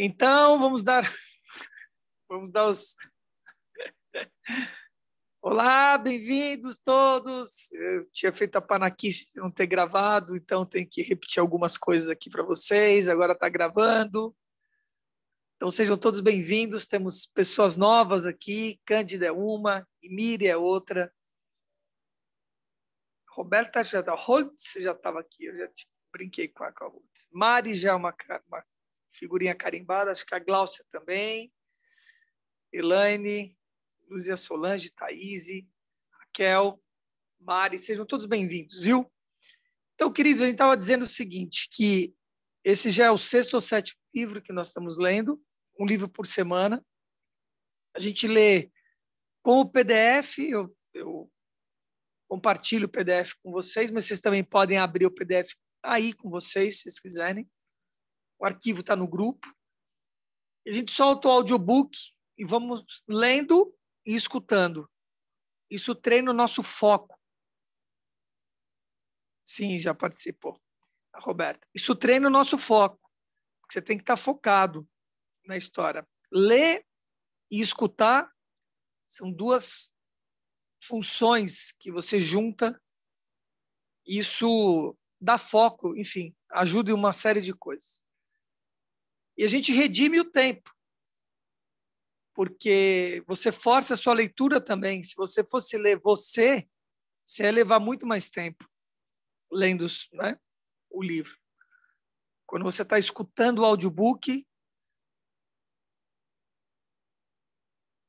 Então, vamos dar os... Olá, bem-vindos todos. Eu tinha feito a panaquice de não ter gravado, então tem que repetir algumas coisas aqui para vocês. Agora está gravando. Então, sejam todos bem-vindos. Temos pessoas novas aqui. Cândida é uma, Emília é outra. Roberta Holtz já estava aqui, eu já brinquei com a Holtz. Mari já é uma figurinha carimbada, acho que a Gláucia também. Elaine, Luzia Solange, Thaís, Raquel, Mari, sejam todos bem-vindos, viu? Então, queridos, a gente estava dizendo o seguinte, que esse já é o 6º ou 7º livro que nós estamos lendo, um livro por semana. A gente lê com o PDF, eu compartilho o PDF com vocês, mas vocês também podem abrir o PDF aí com vocês, se vocês quiserem. O arquivo está no grupo. A gente solta o audiobook e vamos lendo e escutando. Isso treina o nosso foco. Sim, já participou, a Roberta. Isso treina o nosso foco. Você tem que estar focado na história. Ler e escutar são duas funções que você junta. Isso dá foco, enfim, ajuda em uma série de coisas. E a gente redime o tempo, porque você força a sua leitura também. Se você fosse ler você ia levar muito mais tempo lendo, né, o livro. Quando você está escutando o audiobook,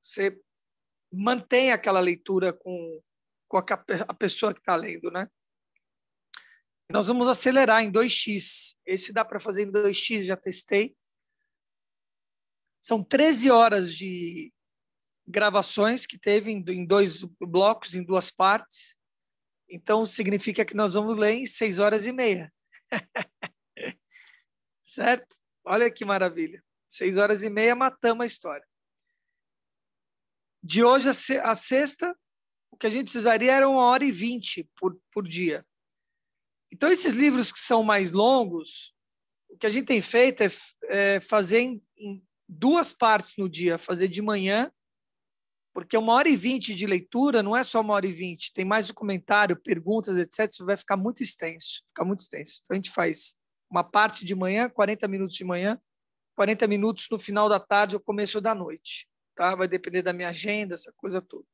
você mantém aquela leitura com a pessoa que está lendo, né? Nós vamos acelerar em 2x. Esse dá para fazer em 2x, já testei. São 13 horas de gravações que teve em 2 blocos, em 2 partes. Então, significa que nós vamos ler em 6h30. Certo? Olha que maravilha. 6h30, matamos a história. De hoje a sexta, o que a gente precisaria era 1h20 por dia. Então, esses livros que são mais longos, o que a gente tem feito é fazer em 2 partes no dia, fazer de manhã, porque 1h20 de leitura não é só 1h20, tem mais o comentário, perguntas, etc. Isso vai ficar muito extenso, Então, a gente faz uma parte de manhã, 40 minutos de manhã, 40 minutos no final da tarde ou começo da noite. Tá? Vai depender da minha agenda, essa coisa toda.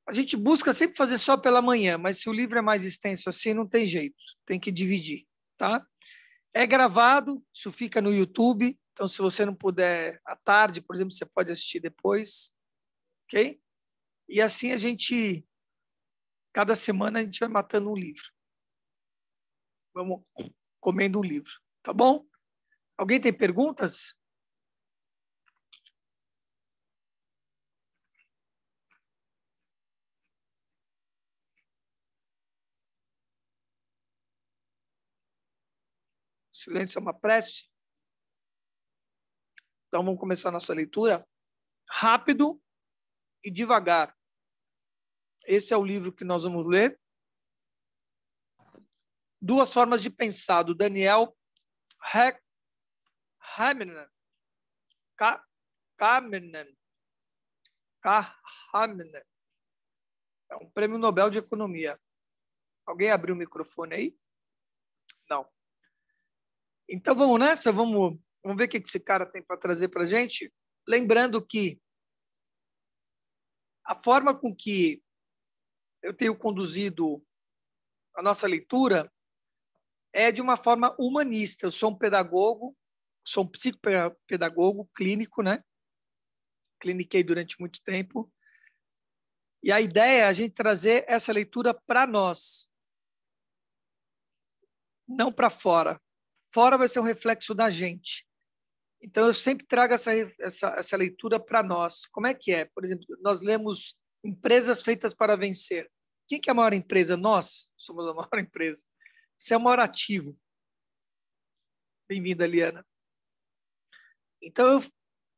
A gente busca sempre fazer só pela manhã, mas se o livro é mais extenso assim, não tem jeito, tem que dividir. Tá? É gravado, isso fica no YouTube, então se você não puder à tarde, por exemplo, você pode assistir depois, ok? E assim cada semana a gente vai matando um livro. Vamos comendo um livro, tá bom? Alguém tem perguntas? Silêncio é uma prece. Então vamos começar a nossa leitura rápido e devagar. Esse é o livro que nós vamos ler. 2 formas de pensar, do Daniel Kahneman. É um prêmio Nobel de Economia. Alguém abriu o microfone aí? Não. Então vamos nessa? Vamos ver o que esse cara tem para trazer para a gente. Lembrando que a forma com que eu tenho conduzido a nossa leitura é de uma forma humanista. Eu sou um pedagogo, sou um psicopedagogo clínico, né? Cliniquei durante muito tempo. E a ideia é a gente trazer essa leitura para nós, não para fora. Fora vai ser um reflexo da gente. Então, eu sempre trago essa leitura para nós. Como é que é? Por exemplo, nós lemos Empresas Feitas para Vencer. Quem que é a maior empresa? Nós somos a maior empresa. Você é o maior ativo. Bem-vinda, Liana. Então,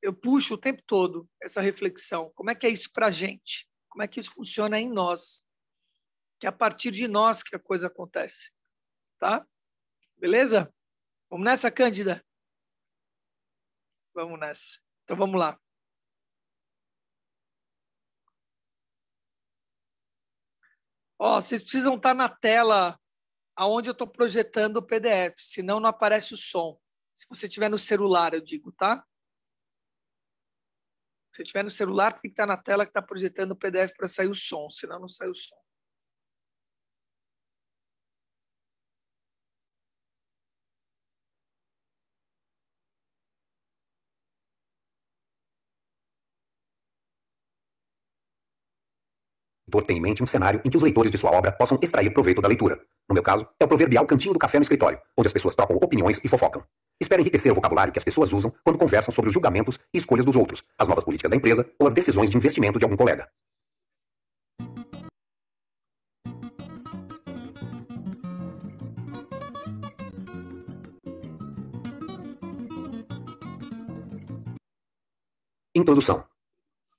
eu puxo o tempo todo essa reflexão. Como é que é isso para a gente? Como é que isso funciona em nós? Que é a partir de nós que a coisa acontece. Tá? Beleza? Vamos nessa, Cândida? Vamos nessa. Então vamos lá. Ó, vocês precisam estar na tela aonde eu estou projetando o PDF, senão não aparece o som. Se você tiver no celular, eu digo, tá? Se você tiver no celular, tem que estar na tela que está projetando o PDF para sair o som, senão não sai o som. O autor tem em mente um cenário em que os leitores de sua obra possam extrair proveito da leitura. No meu caso, é o proverbial cantinho do café no escritório, onde as pessoas trocam opiniões e fofocam. Espero enriquecer o vocabulário que as pessoas usam quando conversam sobre os julgamentos e escolhas dos outros, as novas políticas da empresa ou as decisões de investimento de algum colega. Introdução.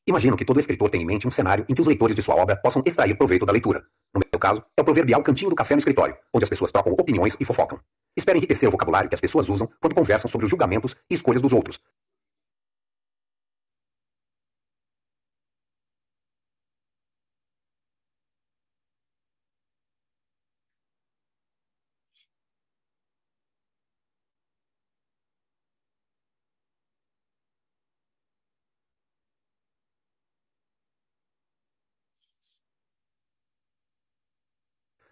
Imagino que todo escritor tem em mente um cenário em que os leitores de sua obra possam extrair proveito da leitura. No meu caso, é o proverbial cantinho do café no escritório, onde as pessoas trocam opiniões e fofocam. Espero enriquecer o vocabulário que as pessoas usam quando conversam sobre os julgamentos e escolhas dos outros.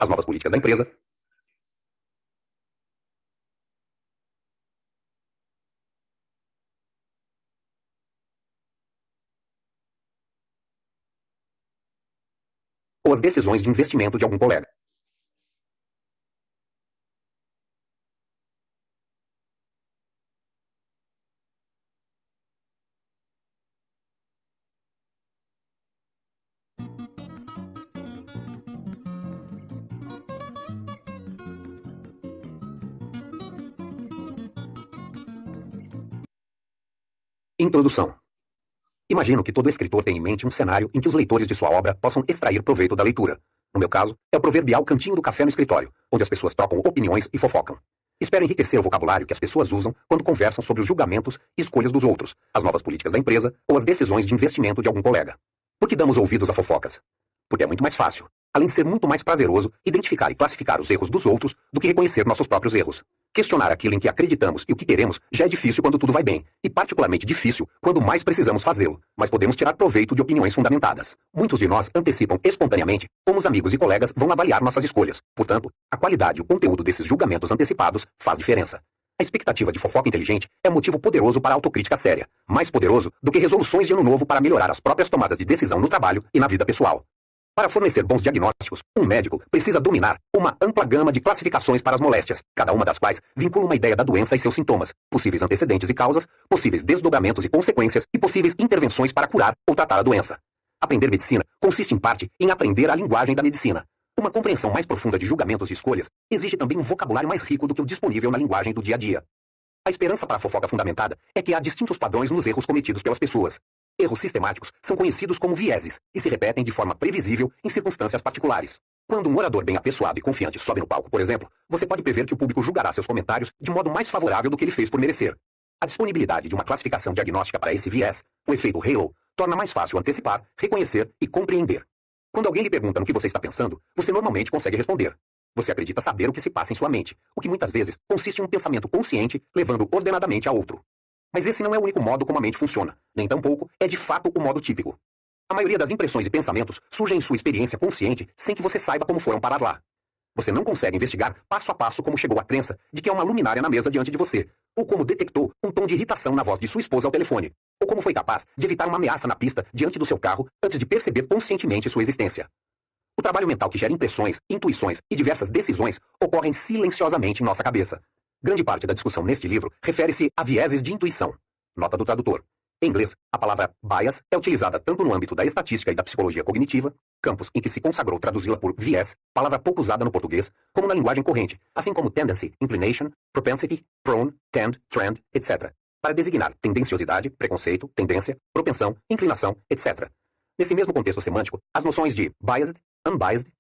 As novas políticas da empresa ou as decisões de investimento de algum colega. Introdução. Imagino que todo escritor tem em mente um cenário em que os leitores de sua obra possam extrair proveito da leitura. No meu caso, é o proverbial cantinho do café no escritório, onde as pessoas trocam opiniões e fofocam. Espero enriquecer o vocabulário que as pessoas usam quando conversam sobre os julgamentos e escolhas dos outros, as novas políticas da empresa ou as decisões de investimento de algum colega. Por que damos ouvidos a fofocas? Porque é muito mais fácil, além de ser muito mais prazeroso, identificar e classificar os erros dos outros do que reconhecer nossos próprios erros. Questionar aquilo em que acreditamos e o que queremos já é difícil quando tudo vai bem, e particularmente difícil quando mais precisamos fazê-lo, mas podemos tirar proveito de opiniões fundamentadas. Muitos de nós antecipam espontaneamente como os amigos e colegas vão avaliar nossas escolhas. Portanto, a qualidade e o conteúdo desses julgamentos antecipados faz diferença. A expectativa de fofoca inteligente é um motivo poderoso para a autocrítica séria, mais poderoso do que resoluções de ano novo para melhorar as próprias tomadas de decisão no trabalho e na vida pessoal. Para fornecer bons diagnósticos, um médico precisa dominar uma ampla gama de classificações para as moléstias, cada uma das quais vincula uma ideia da doença e seus sintomas, possíveis antecedentes e causas, possíveis desdobramentos e consequências e possíveis intervenções para curar ou tratar a doença. Aprender medicina consiste, em parte, em aprender a linguagem da medicina. Uma compreensão mais profunda de julgamentos e escolhas exige também um vocabulário mais rico do que o disponível na linguagem do dia a dia. A esperança para a fofoca fundamentada é que há distintos padrões nos erros cometidos pelas pessoas. Erros sistemáticos são conhecidos como vieses e se repetem de forma previsível em circunstâncias particulares. Quando um orador bem apessoado e confiante sobe no palco, por exemplo, você pode prever que o público julgará seus comentários de modo mais favorável do que ele fez por merecer. A disponibilidade de uma classificação diagnóstica para esse viés, o efeito halo, torna mais fácil antecipar, reconhecer e compreender. Quando alguém lhe pergunta no que você está pensando, você normalmente consegue responder. Você acredita saber o que se passa em sua mente, o que muitas vezes consiste em um pensamento consciente levando ordenadamente a outro. Mas esse não é o único modo como a mente funciona, nem tampouco é de fato o modo típico. A maioria das impressões e pensamentos surgem em sua experiência consciente sem que você saiba como foram parar lá. Você não consegue investigar passo a passo como chegou à crença de que há uma luminária na mesa diante de você, ou como detectou um tom de irritação na voz de sua esposa ao telefone, ou como foi capaz de evitar uma ameaça na pista diante do seu carro antes de perceber conscientemente sua existência. O trabalho mental que gera impressões, intuições e diversas decisões ocorrem silenciosamente em nossa cabeça. Grande parte da discussão neste livro refere-se a vieses de intuição. Nota do tradutor. Em inglês, a palavra bias é utilizada tanto no âmbito da estatística e da psicologia cognitiva, campos em que se consagrou traduzi-la por viés, palavra pouco usada no português, como na linguagem corrente, assim como tendency, inclination, propensity, prone, tend, trend, etc., para designar tendenciosidade, preconceito, tendência, propensão, inclinação, etc. Nesse mesmo contexto semântico, as noções de biased, unbiased,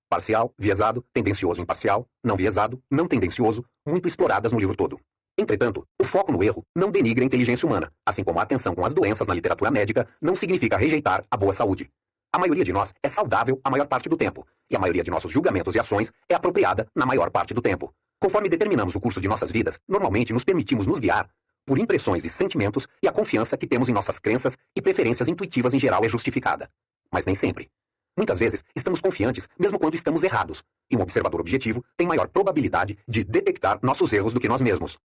parcial, viesado, tendencioso imparcial, não viesado, não tendencioso, muito exploradas no livro todo. Entretanto, o foco no erro não denigra a inteligência humana, assim como a atenção com as doenças na literatura médica não significa rejeitar a boa saúde. A maioria de nós é saudável a maior parte do tempo, e a maioria de nossos julgamentos e ações é apropriada na maior parte do tempo. Conforme determinamos o curso de nossas vidas, normalmente nos permitimos nos guiar por impressões e sentimentos, e a confiança que temos em nossas crenças e preferências intuitivas em geral é justificada. Mas nem sempre. Muitas vezes, estamos confiantes mesmo quando estamos errados, e um observador objetivo tem maior probabilidade de detectar nossos erros do que nós mesmos.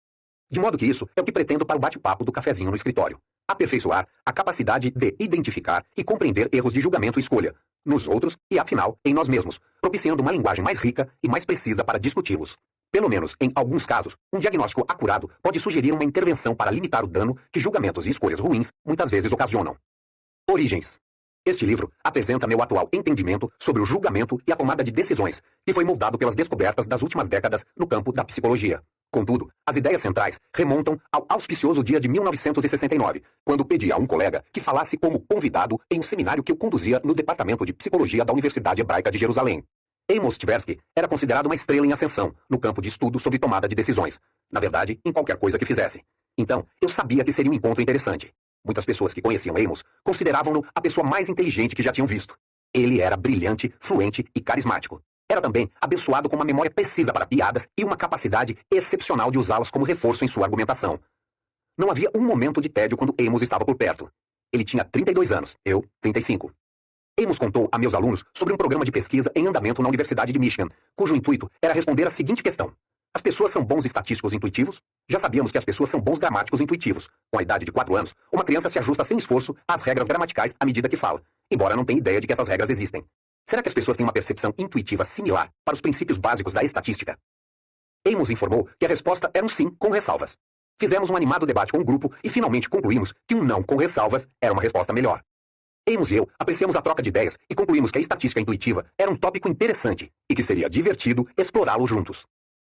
De modo que isso é o que pretendo para o bate-papo do cafezinho no escritório. Aperfeiçoar a capacidade de identificar e compreender erros de julgamento e escolha, nos outros e, afinal, em nós mesmos, propiciando uma linguagem mais rica e mais precisa para discuti-los. Pelo menos, em alguns casos, um diagnóstico acurado pode sugerir uma intervenção para limitar o dano que julgamentos e escolhas ruins muitas vezes ocasionam. Origens. Este livro apresenta meu atual entendimento sobre o julgamento e a tomada de decisões, que foi moldado pelas descobertas das últimas décadas no campo da psicologia. Contudo, as ideias centrais remontam ao auspicioso dia de 1969, quando pedi a um colega que falasse como convidado em um seminário que eu conduzia no Departamento de Psicologia da Universidade Hebraica de Jerusalém. Amos Tversky era considerado uma estrela em ascensão no campo de estudo sobre tomada de decisões. Na verdade, em qualquer coisa que fizesse. Então, eu sabia que seria um encontro interessante. Muitas pessoas que conheciam Amos consideravam-no a pessoa mais inteligente que já tinham visto. Ele era brilhante, fluente e carismático. Era também abençoado com uma memória precisa para piadas e uma capacidade excepcional de usá-las como reforço em sua argumentação. Não havia um momento de tédio quando Amos estava por perto. Ele tinha 32 anos, eu 35. Amos contou a meus alunos sobre um programa de pesquisa em andamento na Universidade de Michigan, cujo intuito era responder a seguinte questão. As pessoas são bons estatísticos intuitivos? Já sabíamos que as pessoas são bons gramáticos intuitivos. Com a idade de 4 anos, uma criança se ajusta sem esforço às regras gramaticais à medida que fala, embora não tenha ideia de que essas regras existem. Será que as pessoas têm uma percepção intuitiva similar para os princípios básicos da estatística? Amos informou que a resposta era um sim com ressalvas. Fizemos um animado debate com o grupo e finalmente concluímos que um não com ressalvas era uma resposta melhor. Amos e eu apreciamos a troca de ideias e concluímos que a estatística intuitiva era um tópico interessante e que seria divertido explorá-lo juntos.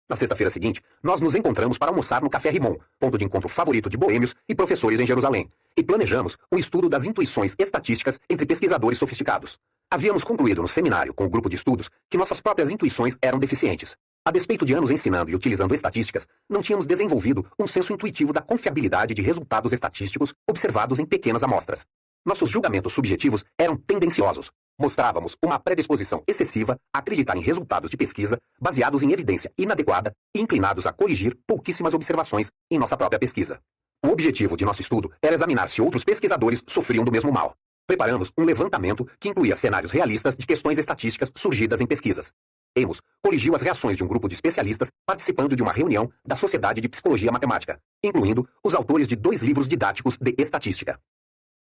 Na sexta-feira seguinte, nós nos encontramos para almoçar no Café Rimon, ponto de encontro favorito de boêmios e professores em Jerusalém, e planejamos um estudo das intuições estatísticas entre pesquisadores sofisticados. Havíamos concluído no seminário com o grupo de estudos que nossas próprias intuições eram deficientes. A despeito de anos ensinando e utilizando estatísticas, não tínhamos desenvolvido um senso intuitivo da confiabilidade de resultados estatísticos observados em pequenas amostras. Nossos julgamentos subjetivos eram tendenciosos. Mostrávamos uma predisposição excessiva a acreditar em resultados de pesquisa baseados em evidência inadequada e inclinados a corrigir pouquíssimas observações em nossa própria pesquisa. O objetivo de nosso estudo era examinar se outros pesquisadores sofriam do mesmo mal. Preparamos um levantamento que incluía cenários realistas de questões estatísticas surgidas em pesquisas. Amos corrigiu as reações de um grupo de especialistas participando de uma reunião da Sociedade de Psicologia Matemática, incluindo os autores de 2 livros didáticos de estatística.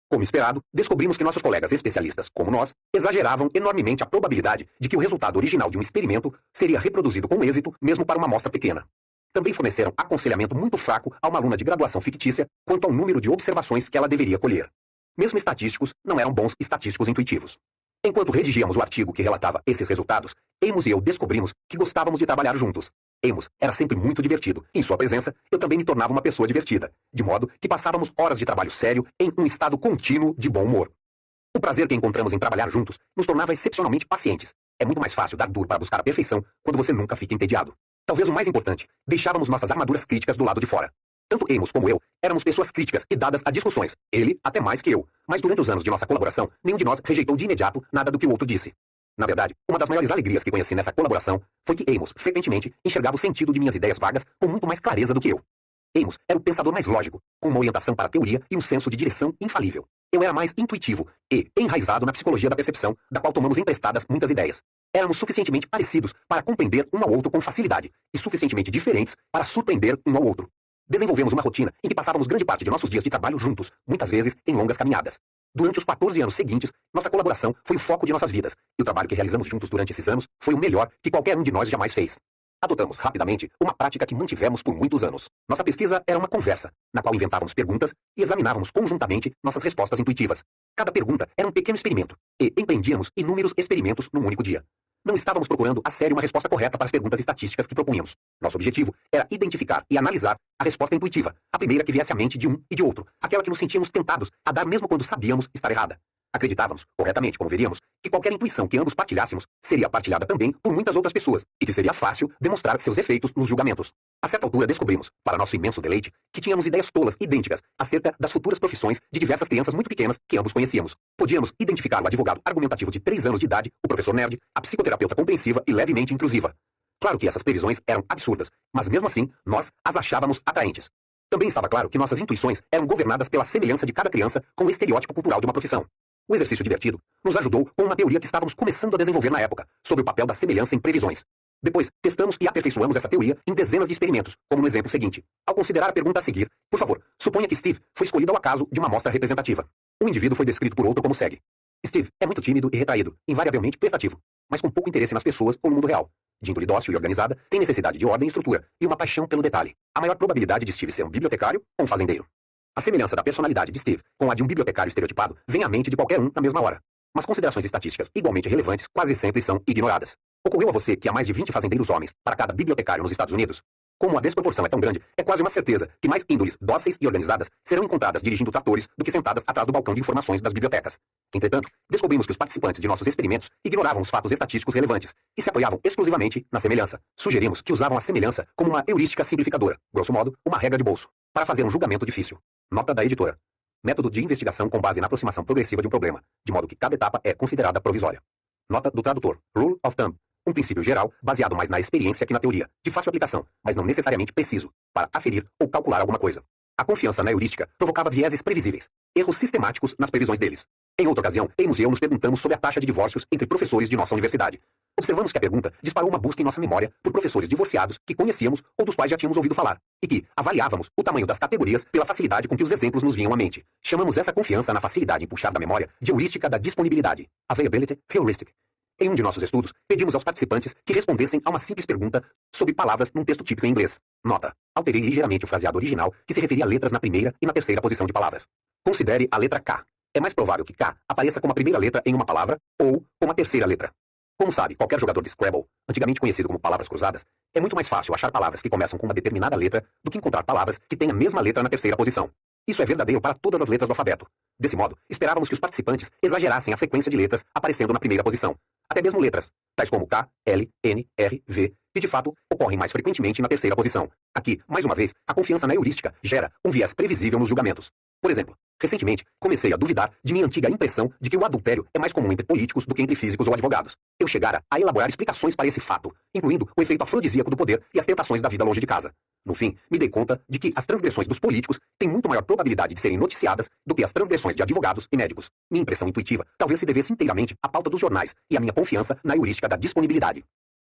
Como esperado, descobrimos que nossos colegas especialistas, como nós, exageravam enormemente a probabilidade de que o resultado original de um experimento seria reproduzido com êxito, mesmo para uma amostra pequena. Também forneceram aconselhamento muito fraco a uma aluna de graduação fictícia quanto ao número de observações que ela deveria colher. Mesmo estatísticos não eram bons estatísticos intuitivos. Enquanto redigíamos o artigo que relatava esses resultados, Amos e eu descobrimos que gostávamos de trabalhar juntos. Amos era sempre muito divertido. Em sua presença, eu também me tornava uma pessoa divertida, de modo que passávamos horas de trabalho sério em um estado contínuo de bom humor. O prazer que encontramos em trabalhar juntos nos tornava excepcionalmente pacientes. É muito mais fácil dar duro para buscar a perfeição quando você nunca fica entediado. Talvez o mais importante, deixávamos nossas armaduras críticas do lado de fora. Tanto Amos como eu éramos pessoas críticas e dadas a discussões, ele até mais que eu. Mas durante os anos de nossa colaboração, nenhum de nós rejeitou de imediato nada do que o outro disse. Na verdade, uma das maiores alegrias que conheci nessa colaboração foi que Amos, frequentemente, enxergava o sentido de minhas ideias vagas com muito mais clareza do que eu. Amos era o pensador mais lógico, com uma orientação para a teoria e um senso de direção infalível. Eu era mais intuitivo e enraizado na psicologia da percepção, da qual tomamos emprestadas muitas ideias. Éramos suficientemente parecidos para compreender um ao outro com facilidade e suficientemente diferentes para surpreender um ao outro. Desenvolvemos uma rotina em que passávamos grande parte de nossos dias de trabalho juntos, muitas vezes em longas caminhadas. Durante os 14 anos seguintes, nossa colaboração foi o foco de nossas vidas, e o trabalho que realizamos juntos durante esses anos foi o melhor que qualquer um de nós jamais fez. Adotamos rapidamente uma prática que mantivemos por muitos anos. Nossa pesquisa era uma conversa, na qual inventávamos perguntas e examinávamos conjuntamente nossas respostas intuitivas. Cada pergunta era um pequeno experimento, e empreendíamos inúmeros experimentos num único dia. Não estávamos procurando a sério uma resposta correta para as perguntas estatísticas que propunhamos. Nosso objetivo era identificar e analisar a resposta intuitiva, a primeira que viesse à mente de um e de outro, aquela que nos sentíamos tentados a dar mesmo quando sabíamos estar errada. Acreditávamos, corretamente como veríamos, que qualquer intuição que ambos partilhássemos seria partilhada também por muitas outras pessoas, e que seria fácil demonstrar seus efeitos nos julgamentos. A certa altura descobrimos, para nosso imenso deleite, que tínhamos ideias tolas idênticas acerca das futuras profissões de diversas crianças muito pequenas que ambos conhecíamos. Podíamos identificar o advogado argumentativo de 3 anos de idade, o professor nerd, a psicoterapeuta compreensiva e levemente intrusiva. Claro que essas previsões eram absurdas, mas mesmo assim, nós as achávamos atraentes. Também estava claro que nossas intuições eram governadas pela semelhança de cada criança com o estereótipo cultural de uma profissão. O exercício divertido nos ajudou com uma teoria que estávamos começando a desenvolver na época, sobre o papel da semelhança em previsões. Depois, testamos e aperfeiçoamos essa teoria em dezenas de experimentos, como no exemplo seguinte. Ao considerar a pergunta a seguir, por favor, suponha que Steve foi escolhido ao acaso de uma amostra representativa. Um indivíduo foi descrito por outro como segue. Steve é muito tímido e retraído, invariavelmente prestativo, mas com pouco interesse nas pessoas ou no mundo real. De índole dócil e organizada, tem necessidade de ordem e estrutura, e uma paixão pelo detalhe. A maior probabilidade de Steve ser um bibliotecário ou um fazendeiro. A semelhança da personalidade de Steve com a de um bibliotecário estereotipado vem à mente de qualquer um na mesma hora. Mas considerações estatísticas igualmente relevantes quase sempre são ignoradas. Ocorreu a você que há mais de 20 fazendeiros homens para cada bibliotecário nos Estados Unidos? Como a desproporção é tão grande, é quase uma certeza que mais índoles dóceis e organizadas serão encontradas dirigindo tratores do que sentadas atrás do balcão de informações das bibliotecas. Entretanto, descobrimos que os participantes de nossos experimentos ignoravam os fatos estatísticos relevantes e se apoiavam exclusivamente na semelhança. Sugerimos que usavam a semelhança como uma heurística simplificadora, grosso modo, uma regra de bolso, para fazer um julgamento difícil. Nota da editora. Método de investigação com base na aproximação progressiva de um problema, de modo que cada etapa é considerada provisória. Nota do tradutor. Rule of thumb. Um princípio geral, baseado mais na experiência que na teoria, de fácil aplicação, mas não necessariamente preciso, para aferir ou calcular alguma coisa. A confiança na heurística provocava vieses previsíveis, erros sistemáticos nas previsões deles. Em outra ocasião, Amos e eu nos perguntamos sobre a taxa de divórcios entre professores de nossa universidade. Observamos que a pergunta disparou uma busca em nossa memória por professores divorciados que conhecíamos ou dos quais já tínhamos ouvido falar, e que avaliávamos o tamanho das categorias pela facilidade com que os exemplos nos vinham à mente. Chamamos essa confiança na facilidade em puxar da memória de heurística da disponibilidade, availability heuristic. Em um de nossos estudos, pedimos aos participantes que respondessem a uma simples pergunta sobre palavras num texto típico em inglês. Nota. Alterei ligeiramente o fraseado original, que se referia a letras na primeira e na terceira posição de palavras. Considere a letra K. É mais provável que K apareça como a primeira letra em uma palavra ou como a terceira letra. Como sabe, qualquer jogador de Scrabble, antigamente conhecido como palavras cruzadas, é muito mais fácil achar palavras que começam com uma determinada letra do que encontrar palavras que têm a mesma letra na terceira posição. Isso é verdadeiro para todas as letras do alfabeto. Desse modo, esperávamos que os participantes exagerassem a frequência de letras aparecendo na primeira posição. Até mesmo letras, tais como K, L, N, R, V, que de fato ocorrem mais frequentemente na terceira posição. Aqui, mais uma vez, a confiança na heurística gera um viés previsível nos julgamentos. Por exemplo, recentemente, comecei a duvidar de minha antiga impressão de que o adultério é mais comum entre políticos do que entre físicos ou advogados. Eu chegara a elaborar explicações para esse fato, incluindo o efeito afrodisíaco do poder e as tentações da vida longe de casa. No fim, me dei conta de que as transgressões dos políticos têm muito maior probabilidade de serem noticiadas do que as transgressões de advogados e médicos. Minha impressão intuitiva talvez se devesse inteiramente à pauta dos jornais e à minha confiança na heurística da disponibilidade.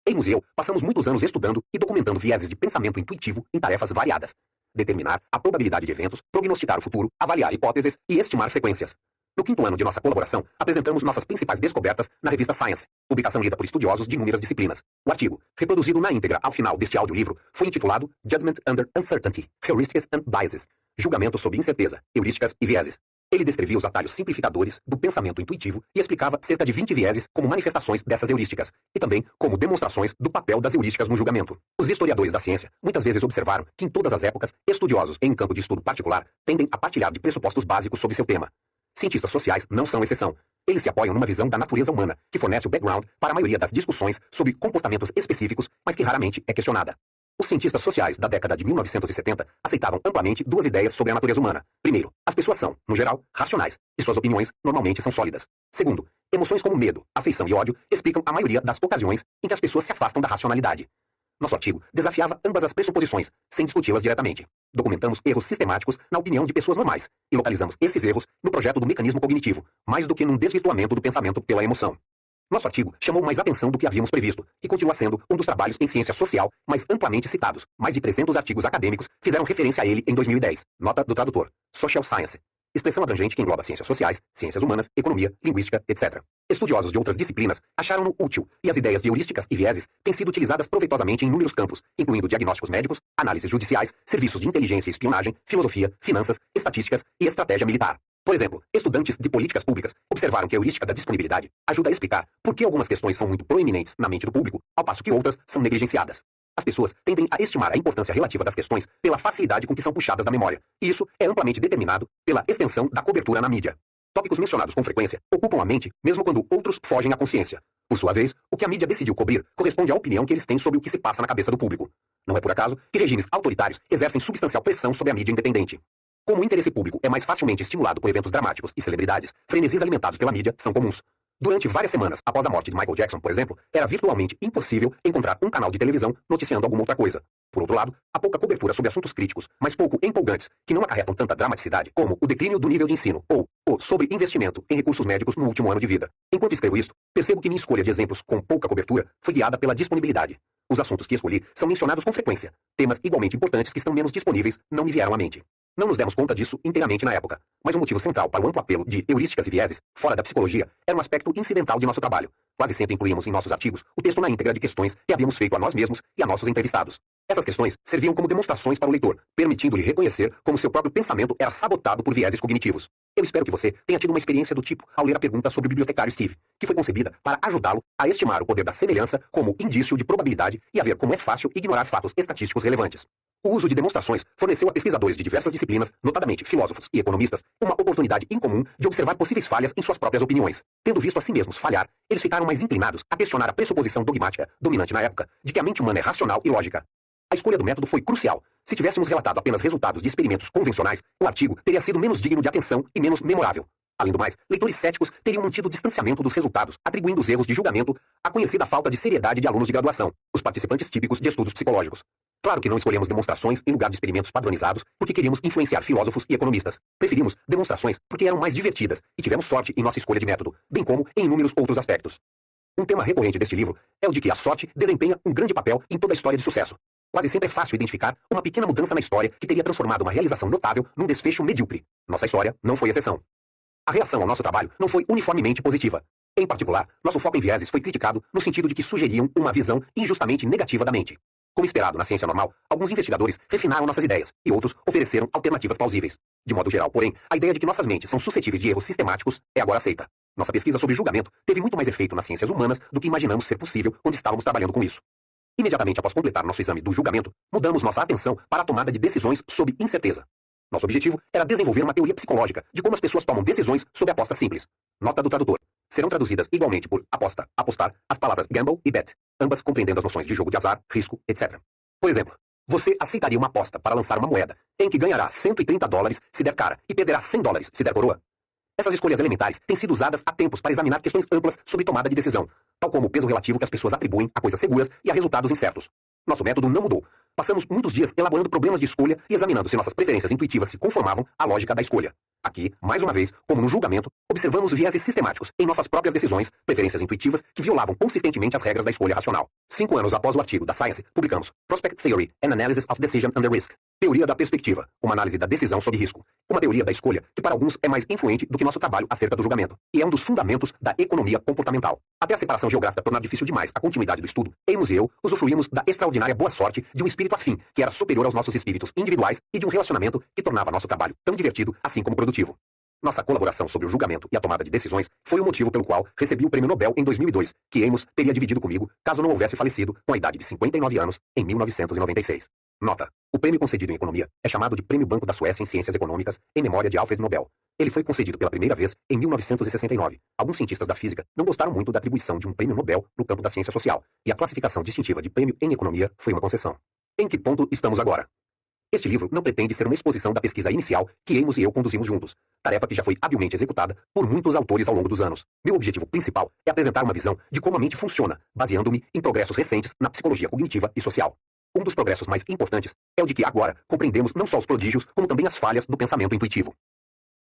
Amos e eu passamos muitos anos estudando e documentando vieses de pensamento intuitivo em tarefas variadas. Determinar a probabilidade de eventos, prognosticar o futuro, avaliar hipóteses e estimar frequências. No 5º ano de nossa colaboração, apresentamos nossas principais descobertas na revista Science, publicação lida por estudiosos de inúmeras disciplinas. O artigo, reproduzido na íntegra ao final deste audiolivro, foi intitulado Judgment Under Uncertainty, Heuristics and Biases, Julgamento sob incerteza, heurísticas e vieses. Ele descrevia os atalhos simplificadores do pensamento intuitivo e explicava cerca de 20 vieses como manifestações dessas heurísticas, e também como demonstrações do papel das heurísticas no julgamento. Os historiadores da ciência muitas vezes observaram que em todas as épocas, estudiosos em um campo de estudo particular tendem a partilhar de pressupostos básicos sobre seu tema. Cientistas sociais não são exceção. Eles se apoiam numa visão da natureza humana, que fornece o background para a maioria das discussões sobre comportamentos específicos, mas que raramente é questionada. Os cientistas sociais da década de 1970 aceitavam amplamente 2 ideias sobre a natureza humana. Primeiro, as pessoas são, no geral, racionais, e suas opiniões normalmente são sólidas. Segundo, emoções como medo, afeição e ódio explicam a maioria das ocasiões em que as pessoas se afastam da racionalidade. Nosso artigo desafiava ambas as pressuposições, sem discuti-las diretamente. Documentamos erros sistemáticos na opinião de pessoas normais, e localizamos esses erros no projeto do mecanismo cognitivo, mais do que num desvirtuamento do pensamento pela emoção. Nosso artigo chamou mais atenção do que havíamos previsto e continua sendo um dos trabalhos em ciência social mais amplamente citados. Mais de 300 artigos acadêmicos fizeram referência a ele em 2010. Nota do tradutor. Social Science. Expressão abrangente que engloba ciências sociais, ciências humanas, economia, linguística, etc. Estudiosos de outras disciplinas acharam-no útil e as ideias de heurísticas e vieses têm sido utilizadas proveitosamente em inúmeros campos, incluindo diagnósticos médicos, análises judiciais, serviços de inteligência e espionagem, filosofia, finanças, estatísticas e estratégia militar. Por exemplo, estudantes de políticas públicas observaram que a heurística da disponibilidade ajuda a explicar por que algumas questões são muito proeminentes na mente do público, ao passo que outras são negligenciadas. As pessoas tendem a estimar a importância relativa das questões pela facilidade com que são puxadas da memória, e isso é amplamente determinado pela extensão da cobertura na mídia. Tópicos mencionados com frequência ocupam a mente mesmo quando outros fogem à consciência. Por sua vez, o que a mídia decidiu cobrir corresponde à opinião que eles têm sobre o que se passa na cabeça do público. Não é por acaso que regimes autoritários exercem substancial pressão sobre a mídia independente. Como o interesse público é mais facilmente estimulado por eventos dramáticos e celebridades, frenesis alimentados pela mídia são comuns. Durante várias semanas após a morte de Michael Jackson, por exemplo, era virtualmente impossível encontrar um canal de televisão noticiando alguma outra coisa. Por outro lado, a pouca cobertura sobre assuntos críticos, mas pouco empolgantes, que não acarretam tanta dramaticidade, como o declínio do nível de ensino, ou o sobre investimento em recursos médicos no último ano de vida. Enquanto escrevo isto, percebo que minha escolha de exemplos com pouca cobertura foi guiada pela disponibilidade. Os assuntos que escolhi são mencionados com frequência. Temas igualmente importantes que estão menos disponíveis não me vieram à mente. Não nos demos conta disso inteiramente na época, mas o motivo central para o amplo apelo de heurísticas e vieses, fora da psicologia, era um aspecto incidental de nosso trabalho. Quase sempre incluímos em nossos artigos o texto na íntegra de questões que havíamos feito a nós mesmos e a nossos entrevistados. Essas questões serviam como demonstrações para o leitor, permitindo-lhe reconhecer como seu próprio pensamento era sabotado por vieses cognitivos. Eu espero que você tenha tido uma experiência do tipo ao ler a pergunta sobre o bibliotecário Steve, que foi concebida para ajudá-lo a estimar o poder da semelhança como indício de probabilidade e a ver como é fácil ignorar fatos estatísticos relevantes. O uso de demonstrações forneceu a pesquisadores de diversas disciplinas, notadamente filósofos e economistas, uma oportunidade incomum de observar possíveis falhas em suas próprias opiniões. Tendo visto a si mesmos falhar, eles ficaram mais inclinados a questionar a pressuposição dogmática, dominante na época, de que a mente humana é racional e lógica. A escolha do método foi crucial. Se tivéssemos relatado apenas resultados de experimentos convencionais, o artigo teria sido menos digno de atenção e menos memorável. Além do mais, leitores céticos teriam mantido o distanciamento dos resultados, atribuindo os erros de julgamento à conhecida falta de seriedade de alunos de graduação, os participantes típicos de estudos psicológicos. Claro que não escolhemos demonstrações em lugar de experimentos padronizados porque queríamos influenciar filósofos e economistas. Preferimos demonstrações porque eram mais divertidas e tivemos sorte em nossa escolha de método, bem como em inúmeros outros aspectos. Um tema recorrente deste livro é o de que a sorte desempenha um grande papel em toda a história de sucesso. Quase sempre é fácil identificar uma pequena mudança na história que teria transformado uma realização notável num desfecho medíocre. Nossa história não foi exceção. A reação ao nosso trabalho não foi uniformemente positiva. Em particular, nosso foco em vieses foi criticado no sentido de que sugeriam uma visão injustamente negativa da mente. Como esperado na ciência normal, alguns investigadores refinaram nossas ideias e outros ofereceram alternativas plausíveis. De modo geral, porém, a ideia de que nossas mentes são suscetíveis de erros sistemáticos é agora aceita. Nossa pesquisa sobre julgamento teve muito mais efeito nas ciências humanas do que imaginamos ser possível quando estávamos trabalhando com isso. Imediatamente após completar nosso exame do julgamento, mudamos nossa atenção para a tomada de decisões sob incerteza. Nosso objetivo era desenvolver uma teoria psicológica de como as pessoas tomam decisões sob aposta simples. Nota do tradutor. Serão traduzidas igualmente por aposta, apostar, as palavras gamble e bet, ambas compreendendo as noções de jogo de azar, risco, etc. Por exemplo, você aceitaria uma aposta para lançar uma moeda em que ganhará $130 se der cara e perderá $100 se der coroa? Essas escolhas elementares têm sido usadas há tempos para examinar questões amplas sobre tomada de decisão, tal como o peso relativo que as pessoas atribuem a coisas seguras e a resultados incertos. Nosso método não mudou. Passamos muitos dias elaborando problemas de escolha e examinando se nossas preferências intuitivas se conformavam à lógica da escolha. Aqui, mais uma vez, como no julgamento, observamos vieses sistemáticos em nossas próprias decisões, preferências intuitivas que violavam consistentemente as regras da escolha racional. 5 anos após o artigo da Science, publicamos Prospect Theory, an Analysis of Decision Under Risk. Teoria da perspectiva, uma análise da decisão sob risco. Uma teoria da escolha que para alguns é mais influente do que nosso trabalho acerca do julgamento. E é um dos fundamentos da economia comportamental. Até a separação geográfica tornar difícil demais a continuidade do estudo, Amos e eu usufruímos da extraordinária boa sorte de um espírito afim, que era superior aos nossos espíritos individuais e de um relacionamento que tornava nosso trabalho tão divertido assim como produtivo. Nossa colaboração sobre o julgamento e a tomada de decisões foi o motivo pelo qual recebi o Prêmio Nobel em 2002, que Amos teria dividido comigo caso não houvesse falecido com a idade de 59 anos em 1996. Nota: o prêmio concedido em economia é chamado de Prêmio Banco da Suécia em Ciências Econômicas em memória de Alfred Nobel. Ele foi concedido pela primeira vez em 1969. Alguns cientistas da física não gostaram muito da atribuição de um prêmio Nobel no campo da ciência social, e a classificação distintiva de prêmio em economia foi uma concessão. Em que ponto estamos agora? Este livro não pretende ser uma exposição da pesquisa inicial que Amos e eu conduzimos juntos, tarefa que já foi habilmente executada por muitos autores ao longo dos anos. Meu objetivo principal é apresentar uma visão de como a mente funciona, baseando-me em progressos recentes na psicologia cognitiva e social. Um dos progressos mais importantes é o de que agora compreendemos não só os prodígios, como também as falhas do pensamento intuitivo.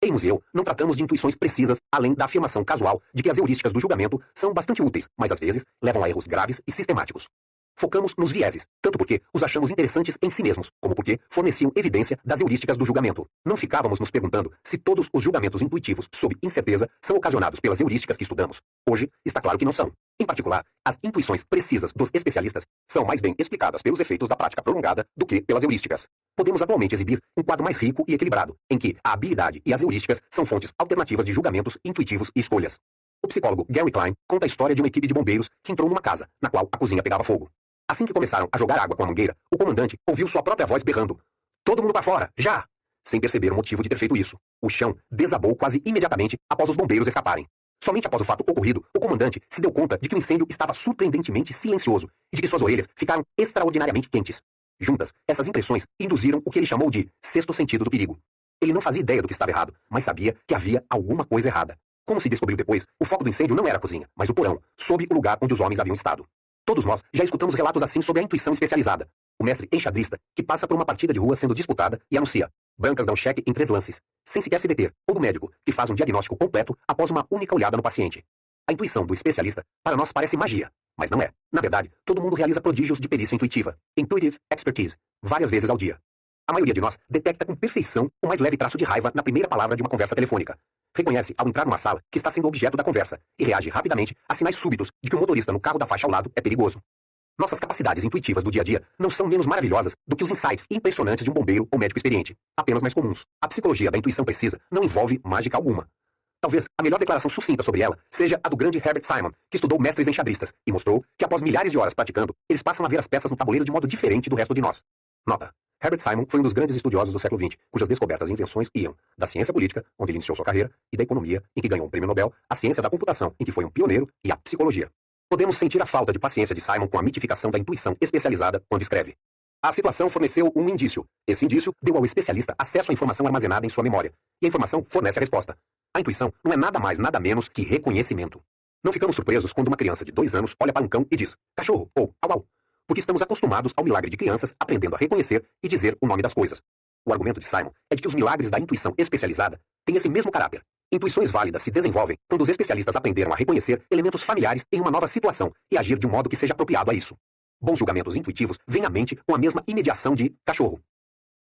Amos e eu não tratamos de intuições precisas, além da afirmação casual de que as heurísticas do julgamento são bastante úteis, mas às vezes levam a erros graves e sistemáticos. Focamos nos vieses, tanto porque os achamos interessantes em si mesmos, como porque forneciam evidência das heurísticas do julgamento. Não ficávamos nos perguntando se todos os julgamentos intuitivos sob incerteza são ocasionados pelas heurísticas que estudamos. Hoje, está claro que não são. Em particular, as intuições precisas dos especialistas são mais bem explicadas pelos efeitos da prática prolongada do que pelas heurísticas. Podemos atualmente exibir um quadro mais rico e equilibrado, em que a habilidade e as heurísticas são fontes alternativas de julgamentos intuitivos e escolhas. O psicólogo Gary Klein conta a história de uma equipe de bombeiros que entrou numa casa, na qual a cozinha pegava fogo. Assim que começaram a jogar água com a mangueira, o comandante ouviu sua própria voz berrando: "Todo mundo para fora, já!" sem perceber o motivo de ter feito isso. O chão desabou quase imediatamente após os bombeiros escaparem. Somente após o fato ocorrido, o comandante se deu conta de que o incêndio estava surpreendentemente silencioso e de que suas orelhas ficaram extraordinariamente quentes. Juntas, essas impressões induziram o que ele chamou de sexto sentido do perigo. Ele não fazia ideia do que estava errado, mas sabia que havia alguma coisa errada. Como se descobriu depois, o foco do incêndio não era a cozinha, mas o porão, sob o lugar onde os homens haviam estado. Todos nós já escutamos relatos assim sobre a intuição especializada. O mestre enxadrista, que passa por uma partida de rua sendo disputada e anuncia: brancas dão cheque em 3 lances, sem sequer se deter, ou do médico, que faz um diagnóstico completo após uma única olhada no paciente. A intuição do especialista, para nós, parece magia, mas não é. Na verdade, todo mundo realiza prodígios de perícia intuitiva, intuitive expertise, várias vezes ao dia. A maioria de nós detecta com perfeição o mais leve traço de raiva na primeira palavra de uma conversa telefônica. Reconhece, ao entrar numa sala, que está sendo objeto da conversa, e reage rapidamente a sinais súbitos de que o motorista no carro da faixa ao lado é perigoso. Nossas capacidades intuitivas do dia a dia não são menos maravilhosas do que os insights impressionantes de um bombeiro ou médico experiente, apenas mais comuns. A psicologia da intuição precisa não envolve mágica alguma. Talvez a melhor declaração sucinta sobre ela seja a do grande Herbert Simon, que estudou mestres enxadristas e mostrou que após milhares de horas praticando, eles passam a ver as peças no tabuleiro de modo diferente do resto de nós. Nota: Herbert Simon foi um dos grandes estudiosos do século XX, cujas descobertas e invenções iam da ciência política, onde ele iniciou sua carreira, e da economia, em que ganhou um prêmio Nobel, a ciência da computação, em que foi um pioneiro, e a psicologia. Podemos sentir a falta de paciência de Simon com a mitificação da intuição especializada quando escreve. A situação forneceu um indício. Esse indício deu ao especialista acesso à informação armazenada em sua memória. E a informação fornece a resposta. A intuição não é nada mais, nada menos que reconhecimento. Não ficamos surpresos quando uma criança de 2 anos olha para um cão e diz cachorro ou au au, porque estamos acostumados ao milagre de crianças aprendendo a reconhecer e dizer o nome das coisas. O argumento de Simon é de que os milagres da intuição especializada têm esse mesmo caráter. Intuições válidas se desenvolvem quando os especialistas aprenderam a reconhecer elementos familiares em uma nova situação e agir de um modo que seja apropriado a isso. Bons julgamentos intuitivos vêm à mente com a mesma imediação de cachorro.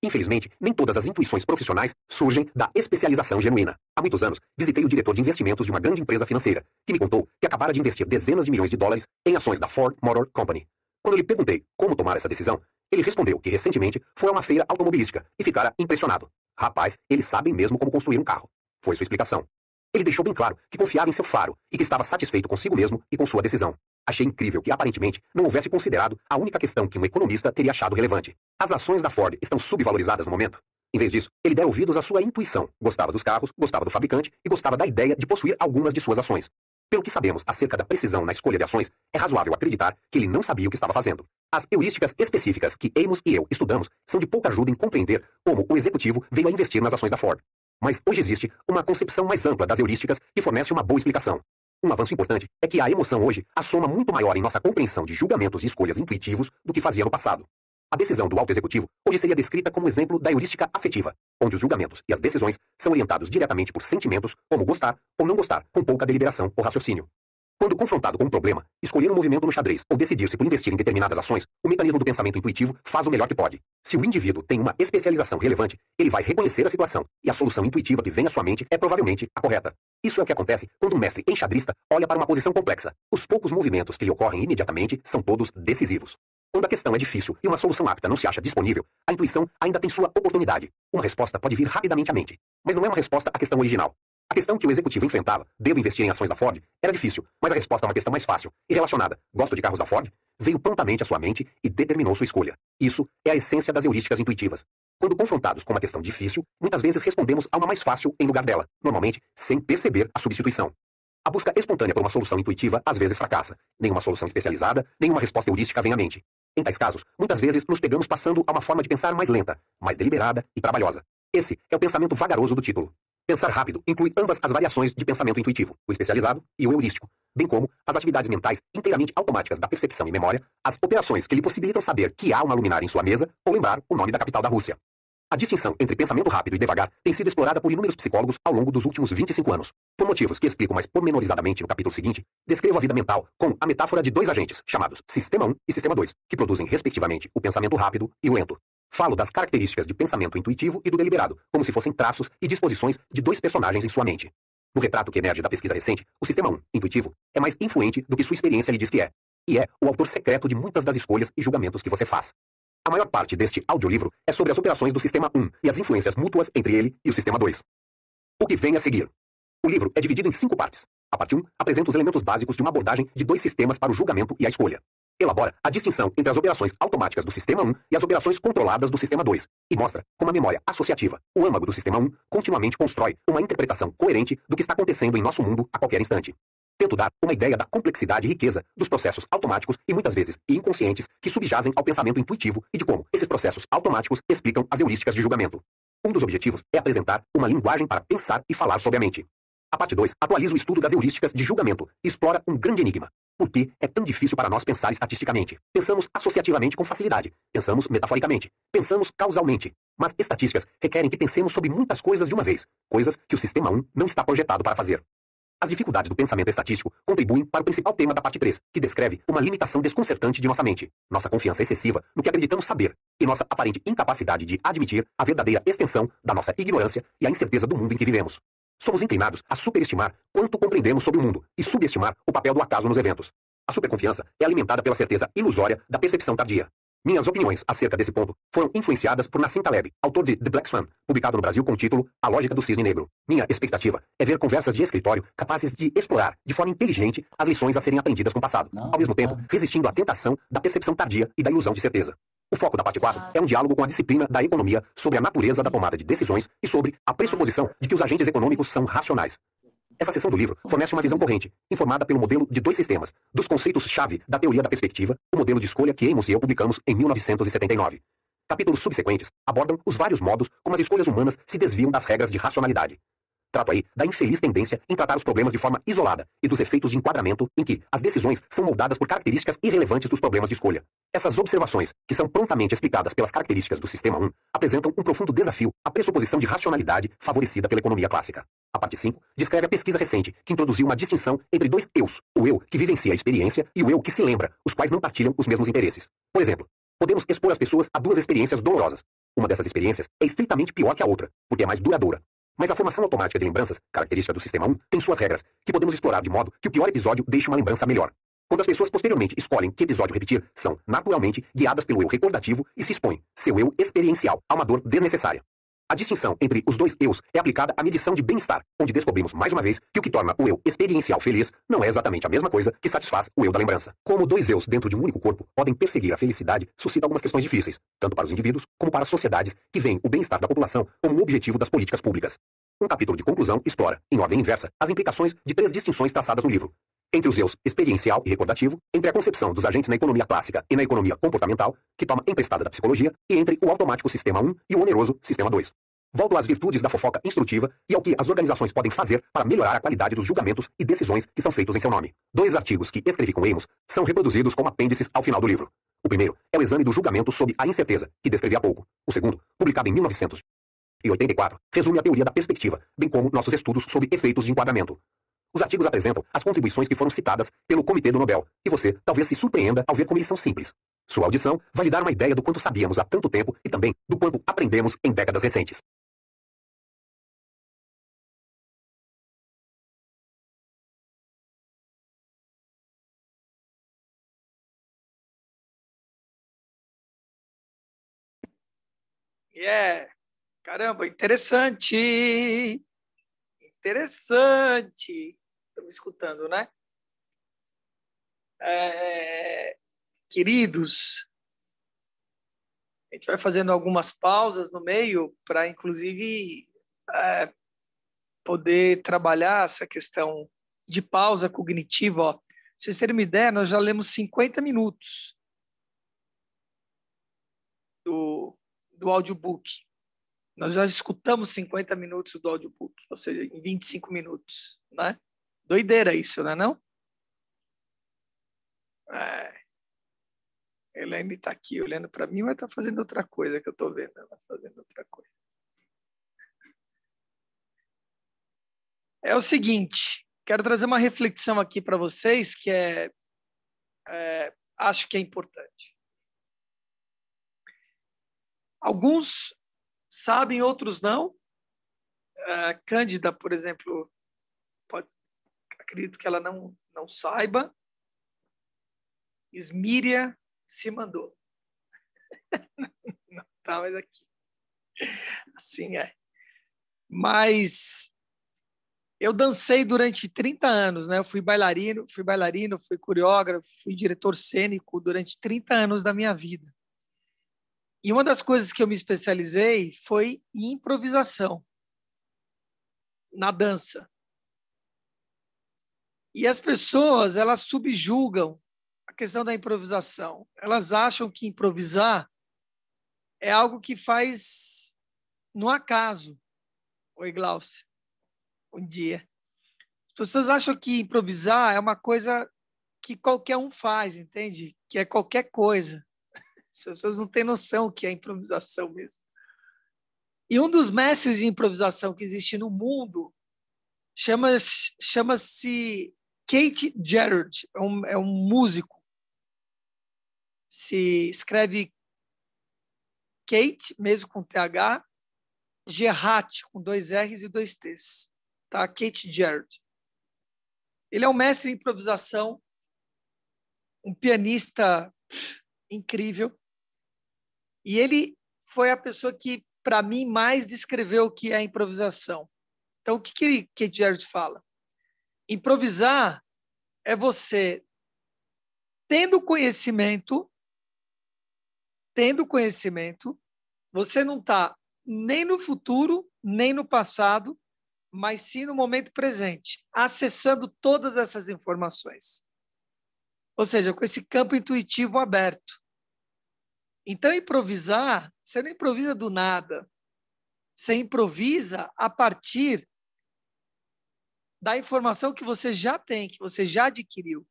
Infelizmente, nem todas as intuições profissionais surgem da especialização genuína. Há muitos anos, visitei o diretor de investimentos de uma grande empresa financeira, que me contou que acabara de investir dezenas de milhões de dólares em ações da Ford Motor Company. Quando lhe perguntei como tomar essa decisão, ele respondeu que recentemente foi a uma feira automobilística e ficara impressionado. Rapaz, eles sabem mesmo como construir um carro. Foi sua explicação. Ele deixou bem claro que confiava em seu faro e que estava satisfeito consigo mesmo e com sua decisão. Achei incrível que, aparentemente, não houvesse considerado a única questão que um economista teria achado relevante. As ações da Ford estão subvalorizadas no momento? Em vez disso, ele deu ouvidos à sua intuição. Gostava dos carros, gostava do fabricante e gostava da ideia de possuir algumas de suas ações. Pelo que sabemos acerca da precisão na escolha de ações, é razoável acreditar que ele não sabia o que estava fazendo. As heurísticas específicas que Amos e eu estudamos são de pouca ajuda em compreender como o executivo veio a investir nas ações da Ford. Mas hoje existe uma concepção mais ampla das heurísticas que fornece uma boa explicação. Um avanço importante é que a emoção hoje assoma muito maior em nossa compreensão de julgamentos e escolhas intuitivos do que fazia no passado. A decisão do auto-executivo hoje seria descrita como exemplo da heurística afetiva, onde os julgamentos e as decisões são orientados diretamente por sentimentos, como gostar ou não gostar, com pouca deliberação ou raciocínio. Quando confrontado com um problema, escolher um movimento no xadrez ou decidir-se por investir em determinadas ações, o mecanismo do pensamento intuitivo faz o melhor que pode. Se o indivíduo tem uma especialização relevante, ele vai reconhecer a situação, e a solução intuitiva que vem à sua mente é provavelmente a correta. Isso é o que acontece quando um mestre enxadrista olha para uma posição complexa. Os poucos movimentos que lhe ocorrem imediatamente são todos decisivos. Quando a questão é difícil e uma solução apta não se acha disponível, a intuição ainda tem sua oportunidade. Uma resposta pode vir rapidamente à mente, mas não é uma resposta à questão original. A questão que o executivo enfrentava, devo investir em ações da Ford, era difícil, mas a resposta a uma questão mais fácil e relacionada, gosto de carros da Ford, veio prontamente à sua mente e determinou sua escolha. Isso é a essência das heurísticas intuitivas. Quando confrontados com uma questão difícil, muitas vezes respondemos a uma mais fácil em lugar dela, normalmente sem perceber a substituição. A busca espontânea por uma solução intuitiva às vezes fracassa. Nenhuma solução especializada, nenhuma resposta heurística vem à mente. Em tais casos, muitas vezes nos pegamos passando a uma forma de pensar mais lenta, mais deliberada e trabalhosa. Esse é o pensamento vagaroso do título. Pensar rápido inclui ambas as variações de pensamento intuitivo, o especializado e o heurístico, bem como as atividades mentais inteiramente automáticas da percepção e memória, as operações que lhe possibilitam saber que há uma luminária em sua mesa ou lembrar o nome da capital da Rússia. A distinção entre pensamento rápido e devagar tem sido explorada por inúmeros psicólogos ao longo dos últimos 25 anos. Por motivos que explico mais pormenorizadamente no capítulo seguinte, descrevo a vida mental com a metáfora de 2 agentes, chamados Sistema 1 e Sistema 2, que produzem respectivamente o pensamento rápido e o lento. Falo das características de pensamento intuitivo e do deliberado, como se fossem traços e disposições de 2 personagens em sua mente. No retrato que emerge da pesquisa recente, o Sistema 1, intuitivo, é mais influente do que sua experiência lhe diz que é, e é o autor secreto de muitas das escolhas e julgamentos que você faz. A maior parte deste audiolivro é sobre as operações do Sistema 1 e as influências mútuas entre ele e o Sistema 2. O que vem a seguir? O livro é dividido em 5 partes. A parte 1 apresenta os elementos básicos de uma abordagem de 2 sistemas para o julgamento e a escolha. Elabora a distinção entre as operações automáticas do sistema 1 e as operações controladas do sistema 2, e mostra como a memória associativa, o âmago do sistema 1, continuamente constrói uma interpretação coerente do que está acontecendo em nosso mundo a qualquer instante. Tento dar uma ideia da complexidade e riqueza dos processos automáticos e muitas vezes inconscientes que subjazem ao pensamento intuitivo e de como esses processos automáticos explicam as heurísticas de julgamento. Um dos objetivos é apresentar uma linguagem para pensar e falar sobre a mente. A parte 2 atualiza o estudo das heurísticas de julgamento e explora um grande enigma. Por que é tão difícil para nós pensar estatisticamente? Pensamos associativamente com facilidade. Pensamos metaforicamente. Pensamos causalmente. Mas estatísticas requerem que pensemos sobre muitas coisas de uma vez. Coisas que o sistema 1 não está projetado para fazer. As dificuldades do pensamento estatístico contribuem para o principal tema da parte 3, que descreve uma limitação desconcertante de nossa mente, nossa confiança excessiva no que acreditamos saber, e nossa aparente incapacidade de admitir a verdadeira extensão da nossa ignorância e a incerteza do mundo em que vivemos. Somos inclinados a superestimar quanto compreendemos sobre o mundo e subestimar o papel do acaso nos eventos. A superconfiança é alimentada pela certeza ilusória da percepção tardia. Minhas opiniões acerca desse ponto foram influenciadas por Nassim Taleb, autor de The Black Swan, publicado no Brasil com o título A Lógica do Cisne Negro. Minha expectativa é ver conversas de escritório capazes de explorar, de forma inteligente, as lições a serem aprendidas com o passado, ao mesmo tempo resistindo à tentação da percepção tardia e da ilusão de certeza. O foco da parte 4 é um diálogo com a disciplina da economia sobre a natureza da tomada de decisões e sobre a pressuposição de que os agentes econômicos são racionais. Essa seção do livro fornece uma visão corrente, informada pelo modelo de dois sistemas, dos conceitos-chave da teoria da perspectiva, o modelo de escolha que Amos e eu publicamos em 1979. Capítulos subsequentes abordam os vários modos como as escolhas humanas se desviam das regras de racionalidade. Trato aí da infeliz tendência em tratar os problemas de forma isolada e dos efeitos de enquadramento em que as decisões são moldadas por características irrelevantes dos problemas de escolha. Essas observações, que são prontamente explicadas pelas características do sistema 1, apresentam um profundo desafio à pressuposição de racionalidade favorecida pela economia clássica. A parte 5 descreve a pesquisa recente que introduziu uma distinção entre dois eus, o eu que vivencia a experiência e o eu que se lembra, os quais não partilham os mesmos interesses. Por exemplo, podemos expor as pessoas a duas experiências dolorosas. Uma dessas experiências é estritamente pior que a outra, porque é mais duradoura. Mas a formação automática de lembranças, característica do sistema 1, tem suas regras, que podemos explorar de modo que o pior episódio deixe uma lembrança melhor. Quando as pessoas posteriormente escolhem que episódio repetir, são, naturalmente, guiadas pelo eu recordativo e se expõem, seu eu experiencial, a uma dor desnecessária. A distinção entre os dois eus é aplicada à medição de bem-estar, onde descobrimos mais uma vez que o que torna o eu experiencial feliz não é exatamente a mesma coisa que satisfaz o eu da lembrança. Como dois eus dentro de um único corpo podem perseguir a felicidade, suscita algumas questões difíceis, tanto para os indivíduos como para as sociedades que veem o bem-estar da população como um objetivo das políticas públicas. Um capítulo de conclusão explora, em ordem inversa, as implicações de três distinções traçadas no livro. Entre os eus experiencial e recordativo, entre a concepção dos agentes na economia clássica e na economia comportamental, que toma emprestada da psicologia, e entre o automático sistema 1 e o oneroso sistema 2. Volto às virtudes da fofoca instrutiva e ao que as organizações podem fazer para melhorar a qualidade dos julgamentos e decisões que são feitos em seu nome. Dois artigos que escrevi com Amos são reproduzidos como apêndices ao final do livro. O primeiro é o exame do julgamento sob a incerteza, que descrevi há pouco. O segundo, publicado em 1984, resume a teoria da perspectiva, bem como nossos estudos sobre efeitos de enquadramento. Os artigos apresentam as contribuições que foram citadas pelo Comitê do Nobel, e você talvez se surpreenda ao ver como eles são simples. Sua audição vai lhe dar uma ideia do quanto sabíamos há tanto tempo e também do quanto aprendemos em décadas recentes. Caramba, interessante! Interessante! Estão me escutando, né? Queridos, a gente vai fazendo algumas pausas no meio para, inclusive, poder trabalhar essa questão de pausa cognitiva. Ó. Pra vocês terem uma ideia, nós já lemos 50 minutos do audiobook. Nós já escutamos 50 minutos do audiobook, ou seja, em 25 minutos. Né? Doideira isso, não é não? Elaine está aqui olhando para mim, mas está fazendo outra coisa que eu estou vendo. Ela fazendo outra coisa. É o seguinte, quero trazer uma reflexão aqui para vocês que acho que é importante. Alguns sabem, outros não. Cândida, por exemplo, acredito que ela não saiba. Esmíria se mandou. Não está mais aqui. Assim é. Mas Eu dancei durante 30 anos, né? Eu fui bailarino, fui coreógrafo, fui diretor cênico durante 30 anos da minha vida. E uma das coisas que eu me especializei foi em improvisação, na dança. E as pessoas, elas subjugam a questão da improvisação. Elas acham que improvisar é algo que faz no acaso. Oi, Glaucia. Bom dia. As pessoas acham que improvisar é uma coisa que qualquer um faz, entende? Que é qualquer coisa. As pessoas não têm noção que é improvisação mesmo. E um dos mestres de improvisação que existe no mundo chama-se Keith Jarrett, é um músico. Se escreve Kate, mesmo com TH, Gerrat, com 2 R's e 2 T's. Tá? Keith Jarrett. Ele é um mestre em improvisação, um pianista incrível. E ele foi a pessoa que, para mim, mais descreveu o que é improvisação. Então, o que Keith Jarrett fala? Improvisar é você tendo conhecimento, você não está nem no futuro, nem no passado, mas sim no momento presente, acessando todas essas informações. Ou seja, com esse campo intuitivo aberto. Então, improvisar, você não improvisa do nada. Você improvisa a partir da informação que você já tem, que você já adquiriu,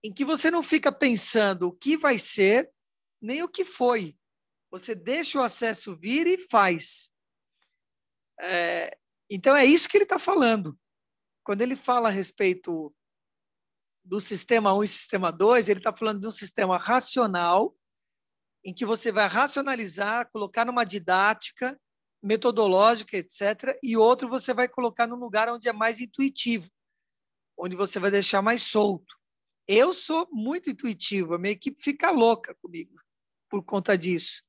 em que você não fica pensando o que vai ser, nem o que foi. Você deixa o acesso vir e faz. Então, é isso que ele está falando. Quando ele fala a respeito do sistema 1 e sistema 2, ele está falando de um sistema racional, em que você vai racionalizar, colocar numa didática, metodológica, etc., e outro você vai colocar num lugar onde é mais intuitivo, onde você vai deixar mais solto. Eu sou muito intuitivo, a minha equipe fica louca comigo por conta disso,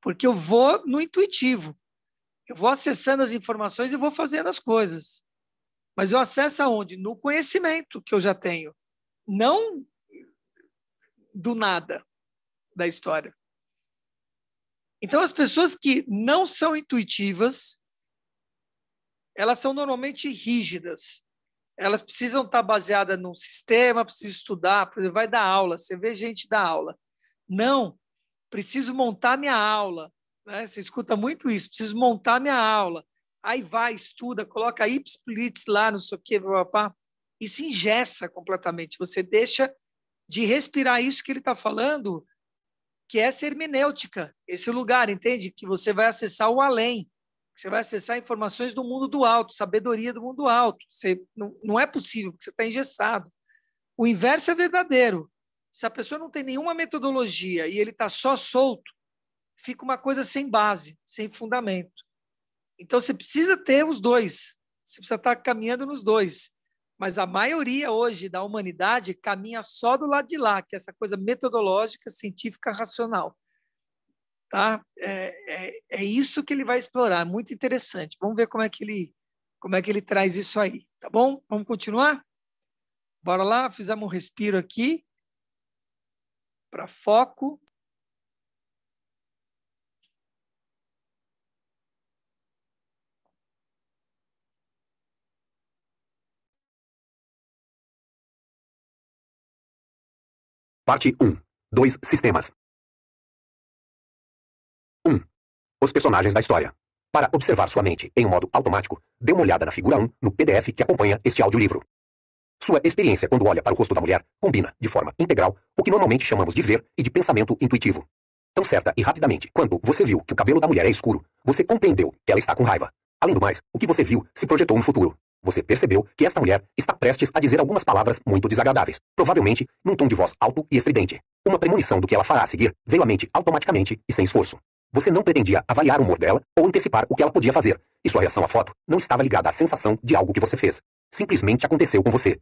porque eu vou no intuitivo, eu vou acessando as informações e vou fazendo as coisas, mas eu acesso aonde? No conhecimento que eu já tenho, não do nada da história. Então, as pessoas que não são intuitivas, elas são normalmente rígidas. Elas precisam estar baseadas num sistema, precisam estudar, por exemplo, vai dar aula, você vê gente dar aula. Não, preciso montar minha aula. Né? Você escuta muito isso, preciso montar minha aula. Aí vai, estuda, coloca ipsis lá, não sei o quê, papá. Isso engessa completamente. Você deixa de respirar isso que ele está falando, que é essa hermenêutica, esse lugar, entende? Que você vai acessar o além, você vai acessar informações do mundo do alto, sabedoria do mundo alto. Não é possível, porque você está engessado. O inverso é verdadeiro. Se a pessoa não tem nenhuma metodologia e ele está só solto, fica uma coisa sem base, sem fundamento. Então, você precisa ter os dois, você precisa estar caminhando nos dois. Mas a maioria hoje da humanidade caminha só do lado de lá, que é essa coisa metodológica, científica, racional. Tá? É isso que ele vai explorar, muito interessante. Vamos ver como é que ele traz isso aí, tá bom? Vamos continuar? Bora lá, fizemos um respiro aqui, para foco. Parte 1. 2 sistemas. 1. Os personagens da história. Para observar sua mente em um modo automático, dê uma olhada na figura 1 no PDF que acompanha este audiolivro. Sua experiência quando olha para o rosto da mulher combina, de forma integral, o que normalmente chamamos de ver e de pensamento intuitivo. Tão certa e rapidamente quanto você viu que o cabelo da mulher é escuro, você compreendeu que ela está com raiva. Além do mais, o que você viu se projetou no futuro. Você percebeu que esta mulher está prestes a dizer algumas palavras muito desagradáveis, provavelmente num tom de voz alto e estridente. Uma premonição do que ela fará a seguir veio à mente automaticamente e sem esforço. Você não pretendia avaliar o humor dela ou antecipar o que ela podia fazer, e sua reação à foto não estava ligada à sensação de algo que você fez. Simplesmente aconteceu com você.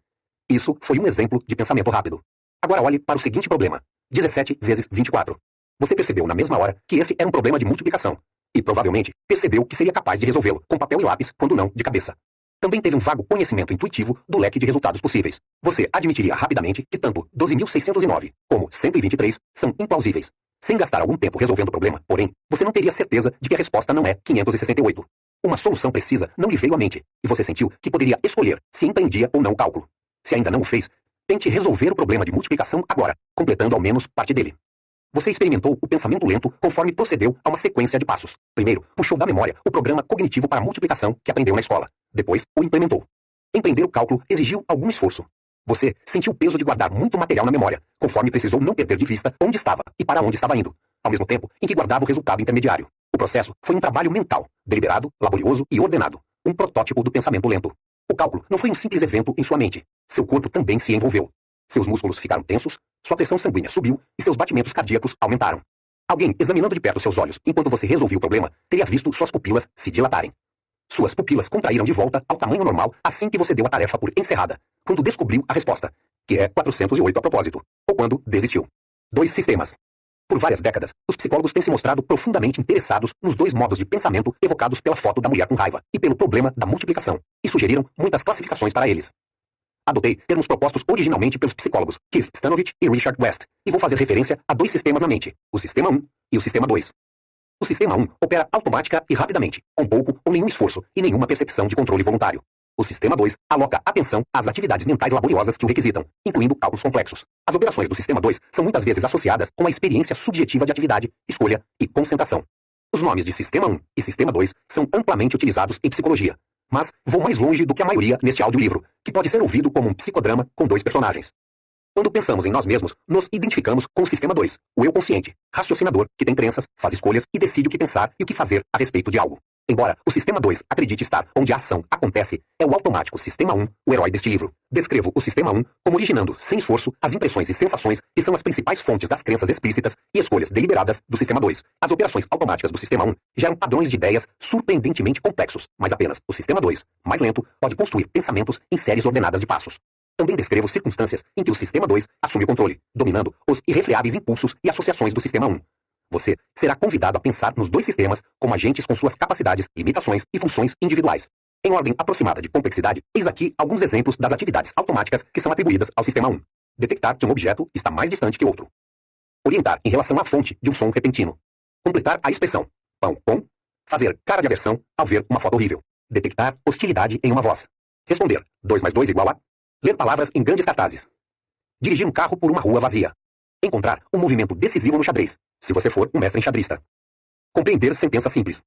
Isso foi um exemplo de pensamento rápido. Agora olhe para o seguinte problema. 17 vezes 24. Você percebeu na mesma hora que esse era um problema de multiplicação. E provavelmente percebeu que seria capaz de resolvê-lo com papel e lápis, quando não de cabeça. Também teve um vago conhecimento intuitivo do leque de resultados possíveis. Você admitiria rapidamente que tanto 12.609 como 123 são implausíveis. Sem gastar algum tempo resolvendo o problema, porém, você não teria certeza de que a resposta não é 568. Uma solução precisa não lhe veio à mente, e você sentiu que poderia escolher se empreendia ou não o cálculo. Se ainda não o fez, tente resolver o problema de multiplicação agora, completando ao menos parte dele. Você experimentou o pensamento lento conforme procedeu a uma sequência de passos. Primeiro, puxou da memória o programa cognitivo para multiplicação que aprendeu na escola. Depois, o implementou. Empreender o cálculo exigiu algum esforço. Você sentiu o peso de guardar muito material na memória, conforme precisou não perder de vista onde estava e para onde estava indo, ao mesmo tempo em que guardava o resultado intermediário. O processo foi um trabalho mental, deliberado, laborioso e ordenado, um protótipo do pensamento lento. O cálculo não foi um simples evento em sua mente. Seu corpo também se envolveu. Seus músculos ficaram tensos, sua pressão sanguínea subiu e seus batimentos cardíacos aumentaram. Alguém, examinando de perto seus olhos enquanto você resolvia o problema, teria visto suas pupilas se dilatarem. Suas pupilas contraíram de volta ao tamanho normal assim que você deu a tarefa por encerrada, quando descobriu a resposta, que é 408 a propósito, ou quando desistiu. 2 sistemas. Por várias décadas, os psicólogos têm se mostrado profundamente interessados nos 2 modos de pensamento evocados pela foto da mulher com raiva e pelo problema da multiplicação, e sugeriram muitas classificações para eles. Adotei termos propostos originalmente pelos psicólogos Keith Stanovich e Richard West, e vou fazer referência a 2 sistemas na mente, o Sistema 1 e o Sistema 2. O Sistema 1 opera automática e rapidamente, com pouco ou nenhum esforço e nenhuma percepção de controle voluntário. O Sistema 2 aloca atenção às atividades mentais laboriosas que o requisitam, incluindo cálculos complexos. As operações do Sistema 2 são muitas vezes associadas com a experiência subjetiva de atividade, escolha e concentração. Os nomes de Sistema 1 e Sistema 2 são amplamente utilizados em psicologia, mas vou mais longe do que a maioria neste audiolivro, que pode ser ouvido como um psicodrama com 2 personagens. Quando pensamos em nós mesmos, nos identificamos com o Sistema 2, o eu consciente, raciocinador, que tem crenças, faz escolhas e decide o que pensar e o que fazer a respeito de algo. Embora o Sistema 2 acredite estar onde a ação acontece, é o automático Sistema 1 o herói deste livro. Descrevo o Sistema 1 como originando, sem esforço, as impressões e sensações que são as principais fontes das crenças explícitas e escolhas deliberadas do Sistema 2. As operações automáticas do Sistema 1 geram padrões de ideias surpreendentemente complexos, mas apenas o Sistema 2, mais lento, pode construir pensamentos em séries ordenadas de passos. Também descrevo circunstâncias em que o Sistema 2 assume o controle, dominando os irrefreáveis impulsos e associações do Sistema 1. Você será convidado a pensar nos 2 sistemas como agentes com suas capacidades, limitações e funções individuais. Em ordem aproximada de complexidade, eis aqui alguns exemplos das atividades automáticas que são atribuídas ao Sistema 1. Detectar que um objeto está mais distante que outro. Orientar em relação à fonte de um som repentino. Completar a expressão pão com. Fazer cara de aversão ao ver uma foto horrível. Detectar hostilidade em uma voz. Responder 2 mais 2 igual a. Ler palavras em grandes cartazes. Dirigir um carro por uma rua vazia. Encontrar um movimento decisivo no xadrez, se você for um mestre enxadrista. Compreender sentença simples.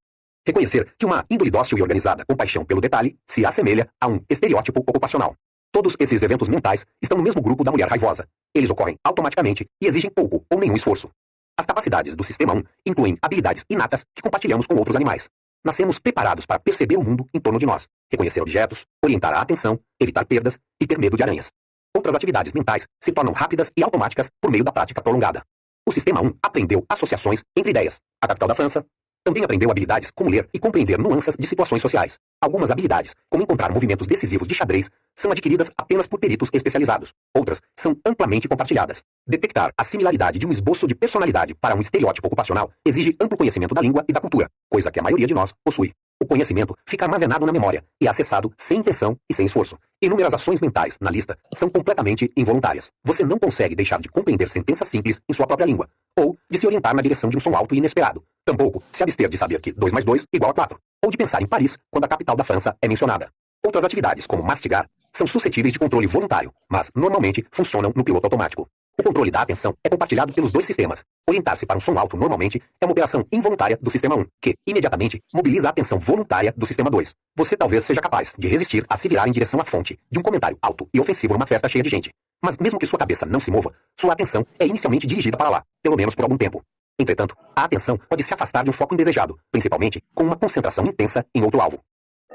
Reconhecer que uma índole dócil e organizada com paixão pelo detalhe se assemelha a um estereótipo ocupacional. Todos esses eventos mentais estão no mesmo grupo da mulher raivosa. Eles ocorrem automaticamente e exigem pouco ou nenhum esforço. As capacidades do Sistema 1 incluem habilidades inatas que compartilhamos com outros animais. Nascemos preparados para perceber o mundo em torno de nós, reconhecer objetos, orientar a atenção, evitar perdas e ter medo de aranhas. Outras atividades mentais se tornam rápidas e automáticas por meio da prática prolongada. O Sistema 1 aprendeu associações entre ideias. A capital da França também aprendeu habilidades como ler e compreender nuances de situações sociais. Algumas habilidades, como encontrar movimentos decisivos de xadrez, são adquiridas apenas por peritos especializados. Outras são amplamente compartilhadas. Detectar a similaridade de um esboço de personalidade para um estereótipo ocupacional exige amplo conhecimento da língua e da cultura, coisa que a maioria de nós possui. O conhecimento fica armazenado na memória e é acessado sem intenção e sem esforço. Inúmeras ações mentais na lista são completamente involuntárias. Você não consegue deixar de compreender sentenças simples em sua própria língua, ou de se orientar na direção de um som alto e inesperado. Tampouco se abster de saber que 2 mais 2 igual a 4, ou de pensar em Paris quando a capital da França é mencionada. Outras atividades, como mastigar, são suscetíveis de controle voluntário, mas normalmente funcionam no piloto automático. O controle da atenção é compartilhado pelos 2 sistemas. Orientar-se para um som alto normalmente é uma operação involuntária do Sistema 1, que imediatamente mobiliza a atenção voluntária do Sistema 2. Você talvez seja capaz de resistir a se virar em direção à fonte de um comentário alto e ofensivo numa festa cheia de gente. Mas mesmo que sua cabeça não se mova, sua atenção é inicialmente dirigida para lá, pelo menos por algum tempo. Entretanto, a atenção pode se afastar de um foco indesejado, principalmente com uma concentração intensa em outro alvo.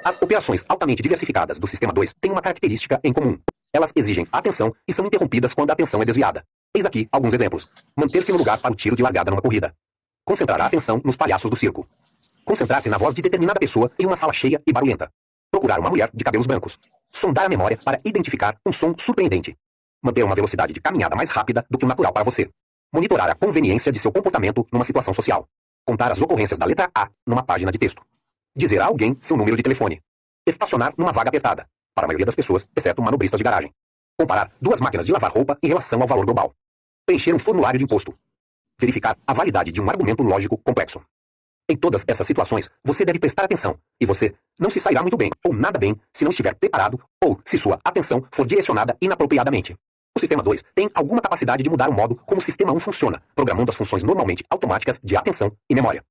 As operações altamente diversificadas do Sistema 2 têm uma característica em comum. Elas exigem atenção e são interrompidas quando a atenção é desviada. Eis aqui alguns exemplos. Manter-se no lugar para o tiro de largada numa corrida. Concentrar a atenção nos palhaços do circo. Concentrar-se na voz de determinada pessoa em uma sala cheia e barulhenta. Procurar uma mulher de cabelos brancos. Sondar a memória para identificar um som surpreendente. Manter uma velocidade de caminhada mais rápida do que o natural para você. Monitorar a conveniência de seu comportamento numa situação social. Contar as ocorrências da letra A numa página de texto. Dizer a alguém seu número de telefone. Estacionar numa vaga apertada. Para a maioria das pessoas, exceto manobristas de garagem. Comparar duas máquinas de lavar roupa em relação ao valor global. Preencher um formulário de imposto. Verificar a validade de um argumento lógico complexo. Em todas essas situações, você deve prestar atenção, e você não se sairá muito bem, ou nada bem, se não estiver preparado, ou se sua atenção for direcionada inapropriadamente. O Sistema 2 tem alguma capacidade de mudar o modo como o Sistema 1 funciona, programando as funções normalmente automáticas de atenção e memória.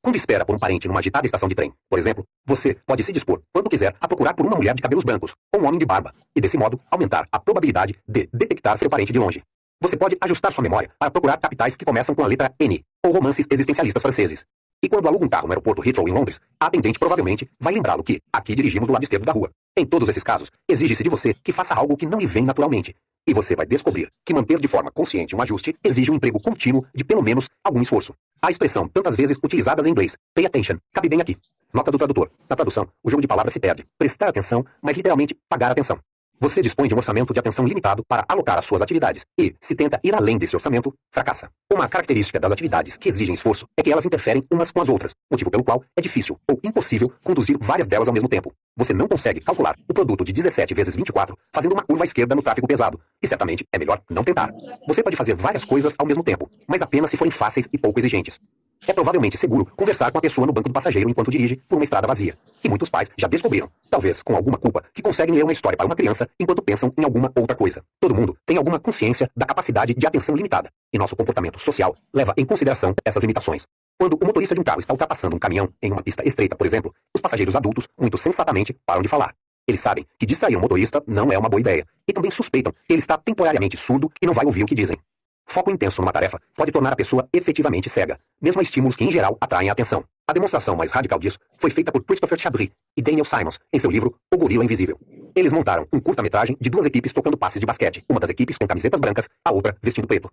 Quando espera por um parente numa agitada estação de trem, por exemplo, você pode se dispor, quando quiser, a procurar por uma mulher de cabelos brancos, ou um homem de barba, e desse modo, aumentar a probabilidade de detectar seu parente de longe. Você pode ajustar sua memória para procurar capitais que começam com a letra N, ou romances existencialistas franceses. E quando aluga um carro no aeroporto Heathrow em Londres, a atendente provavelmente vai lembrá-lo que aqui dirigimos do lado esquerdo da rua. Em todos esses casos, exige-se de você que faça algo que não lhe vem naturalmente. E você vai descobrir que manter de forma consciente um ajuste exige um emprego contínuo de pelo menos algum esforço. A expressão tantas vezes utilizadas em inglês, pay attention, cabe bem aqui. Nota do tradutor. Na tradução, o jogo de palavras se perde. Prestar atenção, mas literalmente pagar atenção. Você dispõe de um orçamento de atenção limitado para alocar as suas atividades e, se tenta ir além desse orçamento, fracassa. Uma característica das atividades que exigem esforço é que elas interferem umas com as outras, motivo pelo qual é difícil ou impossível conduzir várias delas ao mesmo tempo. Você não consegue calcular o produto de 17 vezes 24 fazendo uma curva à esquerda no tráfego pesado, e certamente é melhor não tentar. Você pode fazer várias coisas ao mesmo tempo, mas apenas se forem fáceis e pouco exigentes. É provavelmente seguro conversar com a pessoa no banco do passageiro enquanto dirige por uma estrada vazia. E muitos pais já descobriram, talvez com alguma culpa, que conseguem ler uma história para uma criança enquanto pensam em alguma outra coisa. Todo mundo tem alguma consciência da capacidade de atenção limitada, e nosso comportamento social leva em consideração essas limitações. Quando o motorista de um carro está ultrapassando um caminhão em uma pista estreita, por exemplo, os passageiros adultos, muito sensatamente, param de falar. Eles sabem que distrair um motorista não é uma boa ideia, e também suspeitam que ele está temporariamente surdo e não vai ouvir o que dizem. Foco intenso numa tarefa pode tornar a pessoa efetivamente cega, mesmo a estímulos que em geral atraem a atenção. A demonstração mais radical disso foi feita por Christopher Chabry e Daniel Simons em seu livro O Gorila Invisível. Eles montaram um curta-metragem de duas equipes tocando passes de basquete, uma das equipes com camisetas brancas, a outra vestindo preto.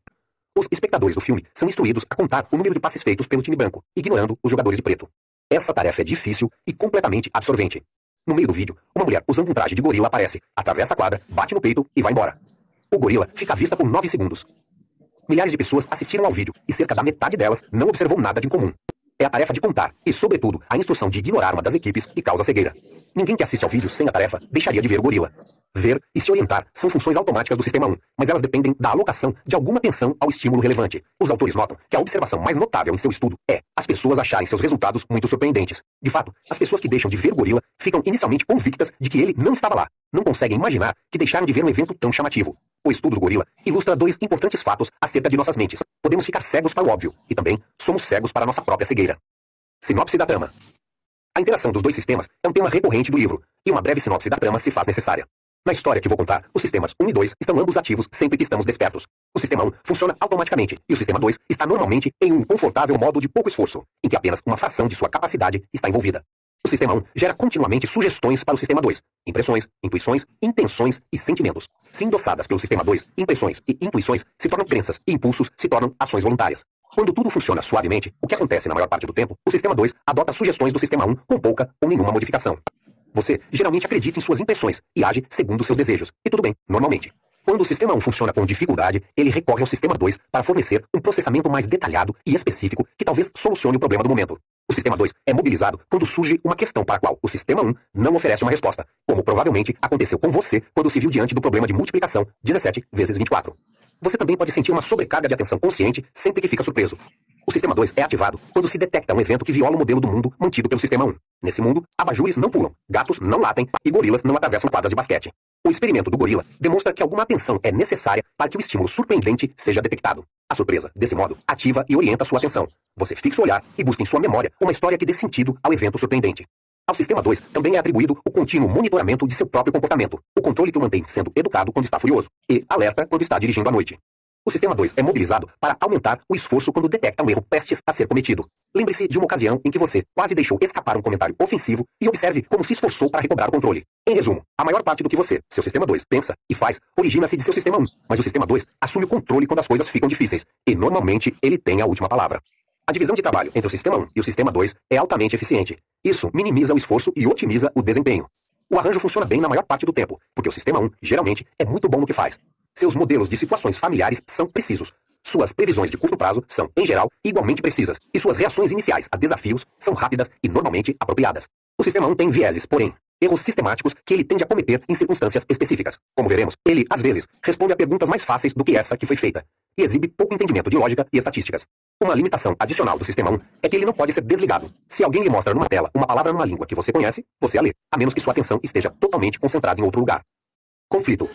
Os espectadores do filme são instruídos a contar o número de passes feitos pelo time branco, ignorando os jogadores de preto. Essa tarefa é difícil e completamente absorvente. No meio do vídeo, uma mulher usando um traje de gorila aparece, atravessa a quadra, bate no peito e vai embora. O gorila fica à vista por 9 segundos. Milhares de pessoas assistiram ao vídeo e cerca da metade delas não observou nada de incomum. É a tarefa de contar e, sobretudo, a instrução de ignorar uma das equipes que causa cegueira. Ninguém que assiste ao vídeo sem a tarefa deixaria de ver o gorila. Ver e se orientar são funções automáticas do Sistema 1, mas elas dependem da alocação de alguma atenção ao estímulo relevante. Os autores notam que a observação mais notável em seu estudo é as pessoas acharem seus resultados muito surpreendentes. De fato, as pessoas que deixam de ver o gorila ficam inicialmente convictas de que ele não estava lá. Não conseguem imaginar que deixaram de ver um evento tão chamativo. O estudo do gorila ilustra dois importantes fatos acerca de nossas mentes. Podemos ficar cegos para o óbvio, e também somos cegos para a nossa própria cegueira. Sinopse da trama. A interação dos dois sistemas é um tema recorrente do livro, e uma breve sinopse da trama se faz necessária. Na história que vou contar, os sistemas 1 e 2 estão ambos ativos sempre que estamos despertos. O sistema 1 funciona automaticamente, e o sistema 2 está normalmente em um confortável modo de pouco esforço, em que apenas uma fração de sua capacidade está envolvida. O sistema 1 gera continuamente sugestões para o sistema 2, impressões, intuições, intenções e sentimentos. Se endossadas pelo sistema 2, impressões e intuições se tornam crenças e impulsos se tornam ações voluntárias. Quando tudo funciona suavemente, o que acontece na maior parte do tempo, o sistema 2 adota sugestões do sistema 1 com pouca ou nenhuma modificação. Você geralmente acredita em suas impressões e age segundo seus desejos, e tudo bem, normalmente. Quando o sistema 1 funciona com dificuldade, ele recorre ao sistema 2 para fornecer um processamento mais detalhado e específico que talvez solucione o problema do momento. O sistema 2 é mobilizado quando surge uma questão para a qual o sistema 1 não oferece uma resposta, como provavelmente aconteceu com você quando se viu diante do problema de multiplicação 17 vezes 24. Você também pode sentir uma sobrecarga de atenção consciente sempre que fica surpreso. O sistema 2 é ativado quando se detecta um evento que viola o modelo do mundo mantido pelo sistema 1. Nesse mundo, abajures não pulam, gatos não latem e gorilas não atravessam quadras de basquete. O experimento do gorila demonstra que alguma atenção é necessária para que o estímulo surpreendente seja detectado. A surpresa, desse modo, ativa e orienta sua atenção. Você fixa o olhar e busca em sua memória uma história que dê sentido ao evento surpreendente. Ao sistema 2 também é atribuído o contínuo monitoramento de seu próprio comportamento, o controle que o mantém sendo educado quando está furioso, e alerta quando está dirigindo à noite. O sistema 2 é mobilizado para aumentar o esforço quando detecta um erro prestes a ser cometido. Lembre-se de uma ocasião em que você quase deixou escapar um comentário ofensivo e observe como se esforçou para recobrar o controle. Em resumo, a maior parte do que você, seu sistema 2, pensa e faz origina-se de seu sistema 1, mas o sistema 2 assume o controle quando as coisas ficam difíceis, e normalmente ele tem a última palavra. A divisão de trabalho entre o sistema 1 e o sistema 2 é altamente eficiente. Isso minimiza o esforço e otimiza o desempenho. O arranjo funciona bem na maior parte do tempo, porque o sistema 1, geralmente, é muito bom no que faz. Seus modelos de situações familiares são precisos. Suas previsões de curto prazo são, em geral, igualmente precisas, e suas reações iniciais a desafios são rápidas e normalmente apropriadas. O sistema 1 tem vieses, porém, erros sistemáticos que ele tende a cometer em circunstâncias específicas. Como veremos, ele, às vezes, responde a perguntas mais fáceis do que essa que foi feita, e exibe pouco entendimento de lógica e estatísticas. Uma limitação adicional do sistema 1 é que ele não pode ser desligado. Se alguém lhe mostra numa tela uma palavra numa língua que você conhece, você a lê, a menos que sua atenção esteja totalmente concentrada em outro lugar. Conflito.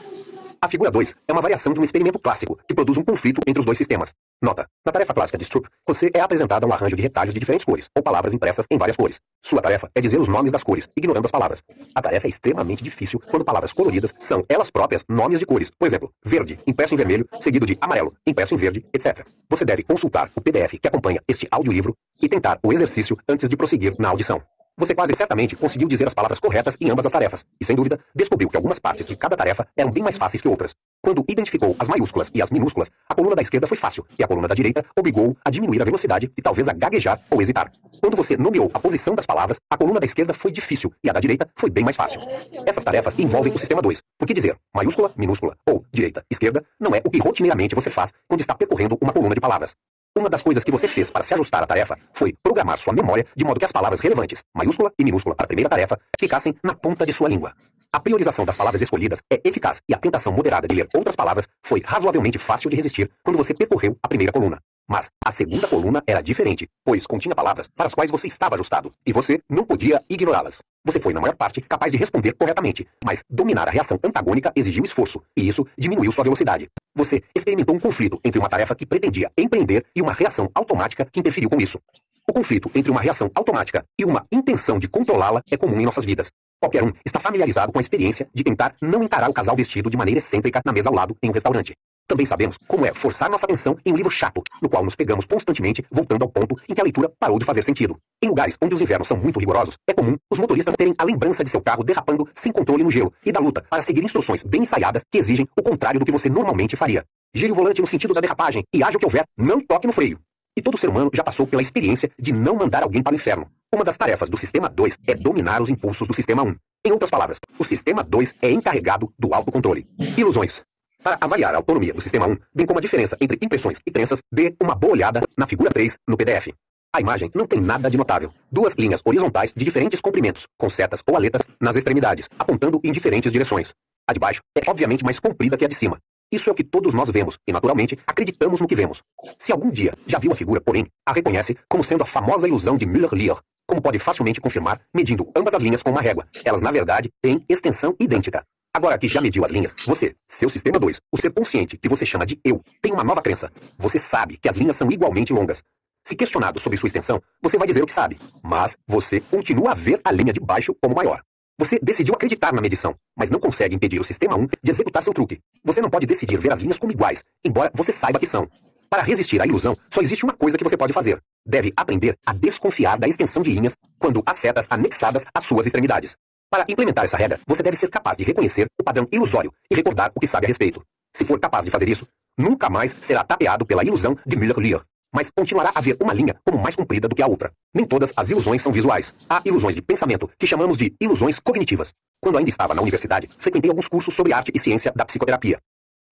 A figura 2 é uma variação de um experimento clássico que produz um conflito entre os dois sistemas. Nota: na tarefa clássica de Stroop, você é apresentado a um arranjo de retalhos de diferentes cores, ou palavras impressas em várias cores. Sua tarefa é dizer os nomes das cores, ignorando as palavras. A tarefa é extremamente difícil quando palavras coloridas são elas próprias nomes de cores. Por exemplo, verde, impresso em vermelho, seguido de amarelo, impresso em verde, etc. Você deve consultar o PDF que acompanha este audiolivro e tentar o exercício antes de prosseguir na audição. Você quase certamente conseguiu dizer as palavras corretas em ambas as tarefas, e sem dúvida, descobriu que algumas partes de cada tarefa eram bem mais fáceis que outras. Quando identificou as maiúsculas e as minúsculas, a coluna da esquerda foi fácil, e a coluna da direita obrigou a diminuir a velocidade e talvez a gaguejar ou hesitar. Quando você nomeou a posição das palavras, a coluna da esquerda foi difícil, e a da direita foi bem mais fácil. Essas tarefas envolvem o sistema 2, porque dizer maiúscula, minúscula ou direita, esquerda não é o que rotineiramente você faz quando está percorrendo uma coluna de palavras. Uma das coisas que você fez para se ajustar à tarefa foi programar sua memória de modo que as palavras relevantes, maiúscula e minúscula para a primeira tarefa, ficassem na ponta de sua língua. A priorização das palavras escolhidas é eficaz e a tentação moderada de ler outras palavras foi razoavelmente fácil de resistir quando você percorreu a primeira coluna. Mas a segunda coluna era diferente, pois continha palavras para as quais você estava ajustado, e você não podia ignorá-las. Você foi, na maior parte, capaz de responder corretamente, mas dominar a reação antagônica exigiu esforço, e isso diminuiu sua velocidade. Você experimentou um conflito entre uma tarefa que pretendia empreender e uma reação automática que interferiu com isso. O conflito entre uma reação automática e uma intenção de controlá-la é comum em nossas vidas. Qualquer um está familiarizado com a experiência de tentar não encarar o casal vestido de maneira excêntrica na mesa ao lado em um restaurante. Também sabemos como é forçar nossa atenção em um livro chato, no qual nos pegamos constantemente voltando ao ponto em que a leitura parou de fazer sentido. Em lugares onde os invernos são muito rigorosos, é comum os motoristas terem a lembrança de seu carro derrapando sem controle no gelo e da luta para seguir instruções bem ensaiadas que exigem o contrário do que você normalmente faria. Gire o volante no sentido da derrapagem e haja o que houver, não toque no freio. E todo ser humano já passou pela experiência de não mandar alguém para o inferno. Uma das tarefas do sistema 2 é dominar os impulsos do sistema 1. Em outras palavras, o sistema 2 é encarregado do autocontrole. Ilusões. Para avaliar a autonomia do sistema 1, bem como a diferença entre impressões e crenças, dê uma boa olhada na figura 3 no PDF. A imagem não tem nada de notável. Duas linhas horizontais de diferentes comprimentos, com setas ou aletas nas extremidades, apontando em diferentes direções. A de baixo é obviamente mais comprida que a de cima. Isso é o que todos nós vemos, e naturalmente acreditamos no que vemos. Se algum dia já viu a figura, porém, a reconhece como sendo a famosa ilusão de Müller-Lyer, como pode facilmente confirmar medindo ambas as linhas com uma régua. Elas, na verdade, têm extensão idêntica. Agora que já mediu as linhas, você, seu sistema 2, o ser consciente que você chama de eu, tem uma nova crença. Você sabe que as linhas são igualmente longas. Se questionado sobre sua extensão, você vai dizer o que sabe, mas você continua a ver a linha de baixo como maior. Você decidiu acreditar na medição, mas não consegue impedir o sistema 1 de executar seu truque. Você não pode decidir ver as linhas como iguais, embora você saiba que são. Para resistir à ilusão, só existe uma coisa que você pode fazer. Deve aprender a desconfiar da extensão de linhas quando há setas anexadas às suas extremidades. Para implementar essa regra, você deve ser capaz de reconhecer o padrão ilusório e recordar o que sabe a respeito. Se for capaz de fazer isso, nunca mais será tapeado pela ilusão de Müller-Lyer. Mas continuará a haver uma linha como mais comprida do que a outra. Nem todas as ilusões são visuais. Há ilusões de pensamento que chamamos de ilusões cognitivas. Quando ainda estava na universidade, frequentei alguns cursos sobre arte e ciência da psicoterapia.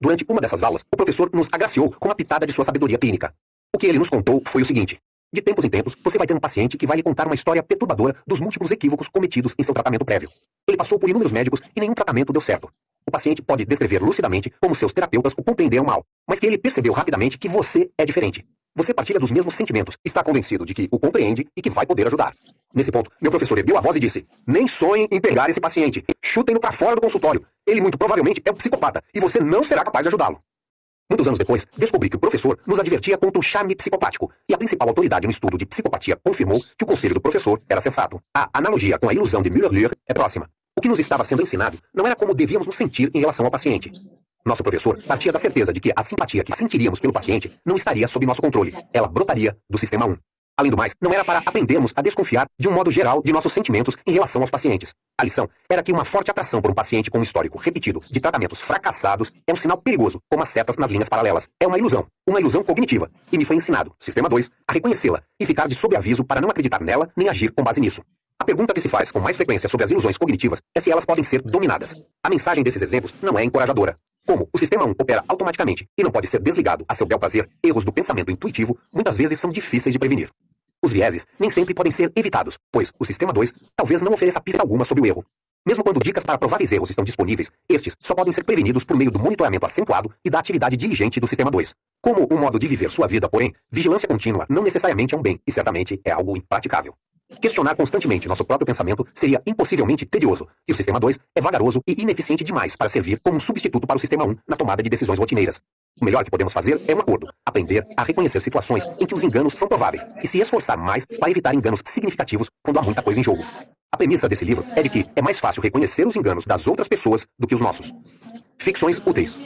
Durante uma dessas aulas, o professor nos agraciou com uma pitada de sua sabedoria clínica. O que ele nos contou foi o seguinte: de tempos em tempos, você vai ter um paciente que vai lhe contar uma história perturbadora dos múltiplos equívocos cometidos em seu tratamento prévio. Ele passou por inúmeros médicos e nenhum tratamento deu certo. O paciente pode descrever lucidamente como seus terapeutas o compreenderam mal, mas que ele percebeu rapidamente que você é diferente. Você partilha dos mesmos sentimentos, está convencido de que o compreende e que vai poder ajudar. Nesse ponto, meu professor ergueu a voz e disse: nem sonhem em pegar esse paciente. Chutem-no para fora do consultório. Ele muito provavelmente é um psicopata e você não será capaz de ajudá-lo. Muitos anos depois, descobri que o professor nos advertia contra o charme psicopático, e a principal autoridade no estudo de psicopatia confirmou que o conselho do professor era sensato. A analogia com a ilusão de Müller-Lyer é próxima. O que nos estava sendo ensinado não era como devíamos nos sentir em relação ao paciente. Nosso professor partia da certeza de que a simpatia que sentiríamos pelo paciente não estaria sob nosso controle. Ela brotaria do sistema 1. Além do mais, não era para aprendermos a desconfiar de um modo geral de nossos sentimentos em relação aos pacientes. A lição era que uma forte atração por um paciente com um histórico repetido de tratamentos fracassados é um sinal perigoso, como as setas nas linhas paralelas. É uma ilusão cognitiva, e me foi ensinado, sistema 2, a reconhecê-la e ficar de sob aviso para não acreditar nela nem agir com base nisso. A pergunta que se faz com mais frequência sobre as ilusões cognitivas é se elas podem ser dominadas. A mensagem desses exemplos não é encorajadora. Como o sistema 1 opera automaticamente e não pode ser desligado a seu bel prazer, erros do pensamento intuitivo muitas vezes são difíceis de prevenir. Os vieses nem sempre podem ser evitados, pois o sistema 2 talvez não ofereça pista alguma sobre o erro. Mesmo quando dicas para prováveis erros estão disponíveis, estes só podem ser prevenidos por meio do monitoramento acentuado e da atividade diligente do sistema 2. Como um modo de viver sua vida, porém, vigilância contínua não necessariamente é um bem e certamente é algo impraticável. Questionar constantemente nosso próprio pensamento seria impossivelmente tedioso, e o sistema 2 é vagaroso e ineficiente demais para servir como um substituto para o sistema 1 na tomada de decisões rotineiras. O melhor que podemos fazer é um acordo, aprender a reconhecer situações em que os enganos são prováveis e se esforçar mais para evitar enganos significativos quando há muita coisa em jogo. A premissa desse livro é de que é mais fácil reconhecer os enganos das outras pessoas do que os nossos. Ficções úteis.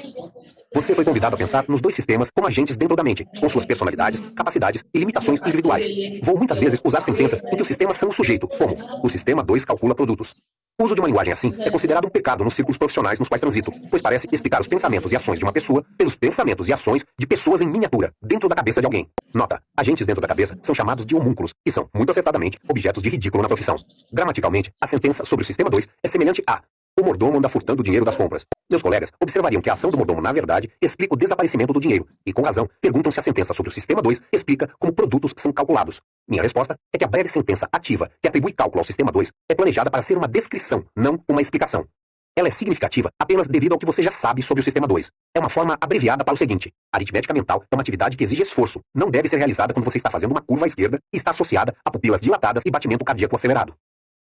Você foi convidado a pensar nos dois sistemas como agentes dentro da mente, com suas personalidades, capacidades e limitações individuais. Vou muitas vezes usar sentenças em que os sistemas são o sujeito, como o sistema 2 calcula produtos. O uso de uma linguagem assim é considerado um pecado nos círculos profissionais nos quais transito, pois parece explicar os pensamentos e ações de uma pessoa pelos pensamentos e ações de pessoas em miniatura, dentro da cabeça de alguém. Nota, agentes dentro da cabeça são chamados de homúnculos, e são, muito acertadamente, objetos de ridículo na profissão. Gramaticalmente, a sentença sobre o sistema 2 é semelhante a: o mordomo anda furtando o dinheiro das compras. Meus colegas observariam que a ação do mordomo, na verdade, explica o desaparecimento do dinheiro, e com razão, perguntam se a sentença sobre o sistema 2 explica como produtos são calculados. Minha resposta é que a breve sentença ativa, que atribui cálculo ao sistema 2, é planejada para ser uma descrição, não uma explicação. Ela é significativa apenas devido ao que você já sabe sobre o sistema 2. É uma forma abreviada para o seguinte: a aritmética mental é uma atividade que exige esforço, não deve ser realizada quando você está fazendo uma curva à esquerda e está associada a pupilas dilatadas e batimento cardíaco acelerado.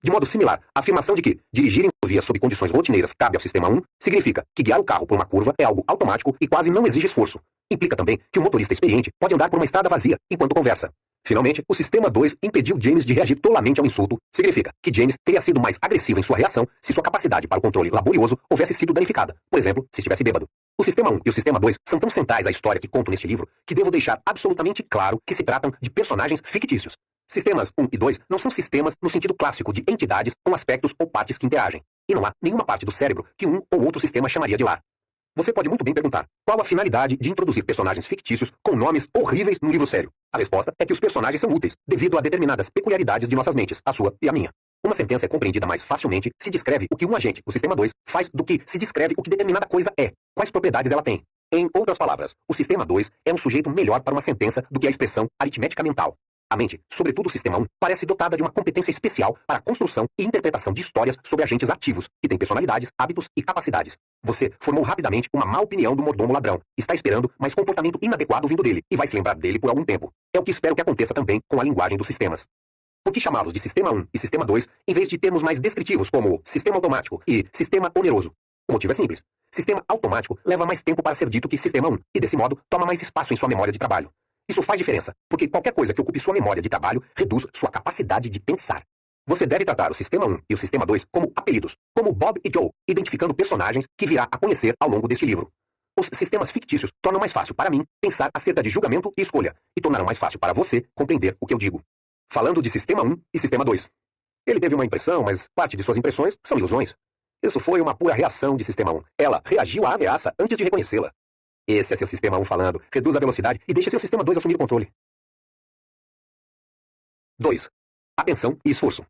De modo similar, a afirmação de que dirigir em via sob condições rotineiras cabe ao sistema 1 significa que guiar o carro por uma curva é algo automático e quase não exige esforço. Implica também que o motorista experiente pode andar por uma estrada vazia enquanto conversa. Finalmente, o sistema 2 impediu James de reagir tolamente ao insulto. Significa que James teria sido mais agressivo em sua reação se sua capacidade para o controle laborioso houvesse sido danificada, por exemplo, se estivesse bêbado. O sistema 1 e o sistema 2 são tão centrais à história que conto neste livro que devo deixar absolutamente claro que se tratam de personagens fictícios. Sistemas 1 e 2 não são sistemas no sentido clássico de entidades com aspectos ou partes que interagem. E não há nenhuma parte do cérebro que um ou outro sistema chamaria de lar. Você pode muito bem perguntar: qual a finalidade de introduzir personagens fictícios com nomes horríveis num livro sério? A resposta é que os personagens são úteis, devido a determinadas peculiaridades de nossas mentes, a sua e a minha. Uma sentença é compreendida mais facilmente se descreve o que um agente, o sistema 2, faz do que se descreve o que determinada coisa é, quais propriedades ela tem. Em outras palavras, o sistema 2 é um sujeito melhor para uma sentença do que a expressão aritmética mental. A mente, sobretudo o sistema 1, parece dotada de uma competência especial para a construção e interpretação de histórias sobre agentes ativos, que têm personalidades, hábitos e capacidades. Você formou rapidamente uma má opinião do mordomo ladrão, está esperando mais comportamento inadequado vindo dele, e vai se lembrar dele por algum tempo. É o que espero que aconteça também com a linguagem dos sistemas. Por que chamá-los de sistema 1 e sistema 2, em vez de termos mais descritivos como sistema automático e sistema oneroso? O motivo é simples. Sistema automático leva mais tempo para ser dito que sistema 1, e desse modo toma mais espaço em sua memória de trabalho. Isso faz diferença, porque qualquer coisa que ocupe sua memória de trabalho reduz sua capacidade de pensar. Você deve tratar o sistema 1 e o sistema 2 como apelidos, como Bob e Joe, identificando personagens que virá a conhecer ao longo deste livro. Os sistemas fictícios tornam mais fácil para mim pensar acerca de julgamento e escolha, e tornarão mais fácil para você compreender o que eu digo. Falando de sistema 1 e sistema 2. Ele teve uma impressão, mas parte de suas impressões são ilusões. Isso foi uma pura reação de sistema 1. Ela reagiu à ameaça antes de reconhecê-la. Esse é seu sistema 1 falando. Reduz a velocidade e deixe seu sistema 2 assumir o controle. 2. Atenção e esforço.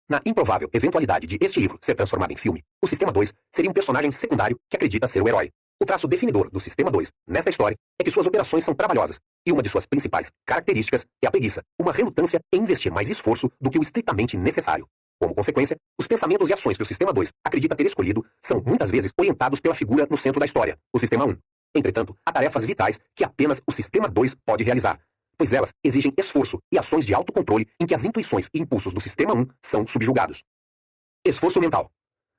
Na improvável eventualidade de este livro ser transformado em filme, o sistema 2 seria um personagem secundário que acredita ser o herói. O traço definidor do sistema 2 nesta história é que suas operações são trabalhosas, e uma de suas principais características é a preguiça, uma relutância em investir mais esforço do que o estritamente necessário. Como consequência, os pensamentos e ações que o sistema 2 acredita ter escolhido são muitas vezes orientados pela figura no centro da história, o sistema 1. Entretanto, há tarefas vitais que apenas o sistema 2 pode realizar, pois elas exigem esforço e ações de autocontrole em que as intuições e impulsos do sistema 1 são subjugados. Esforço mental.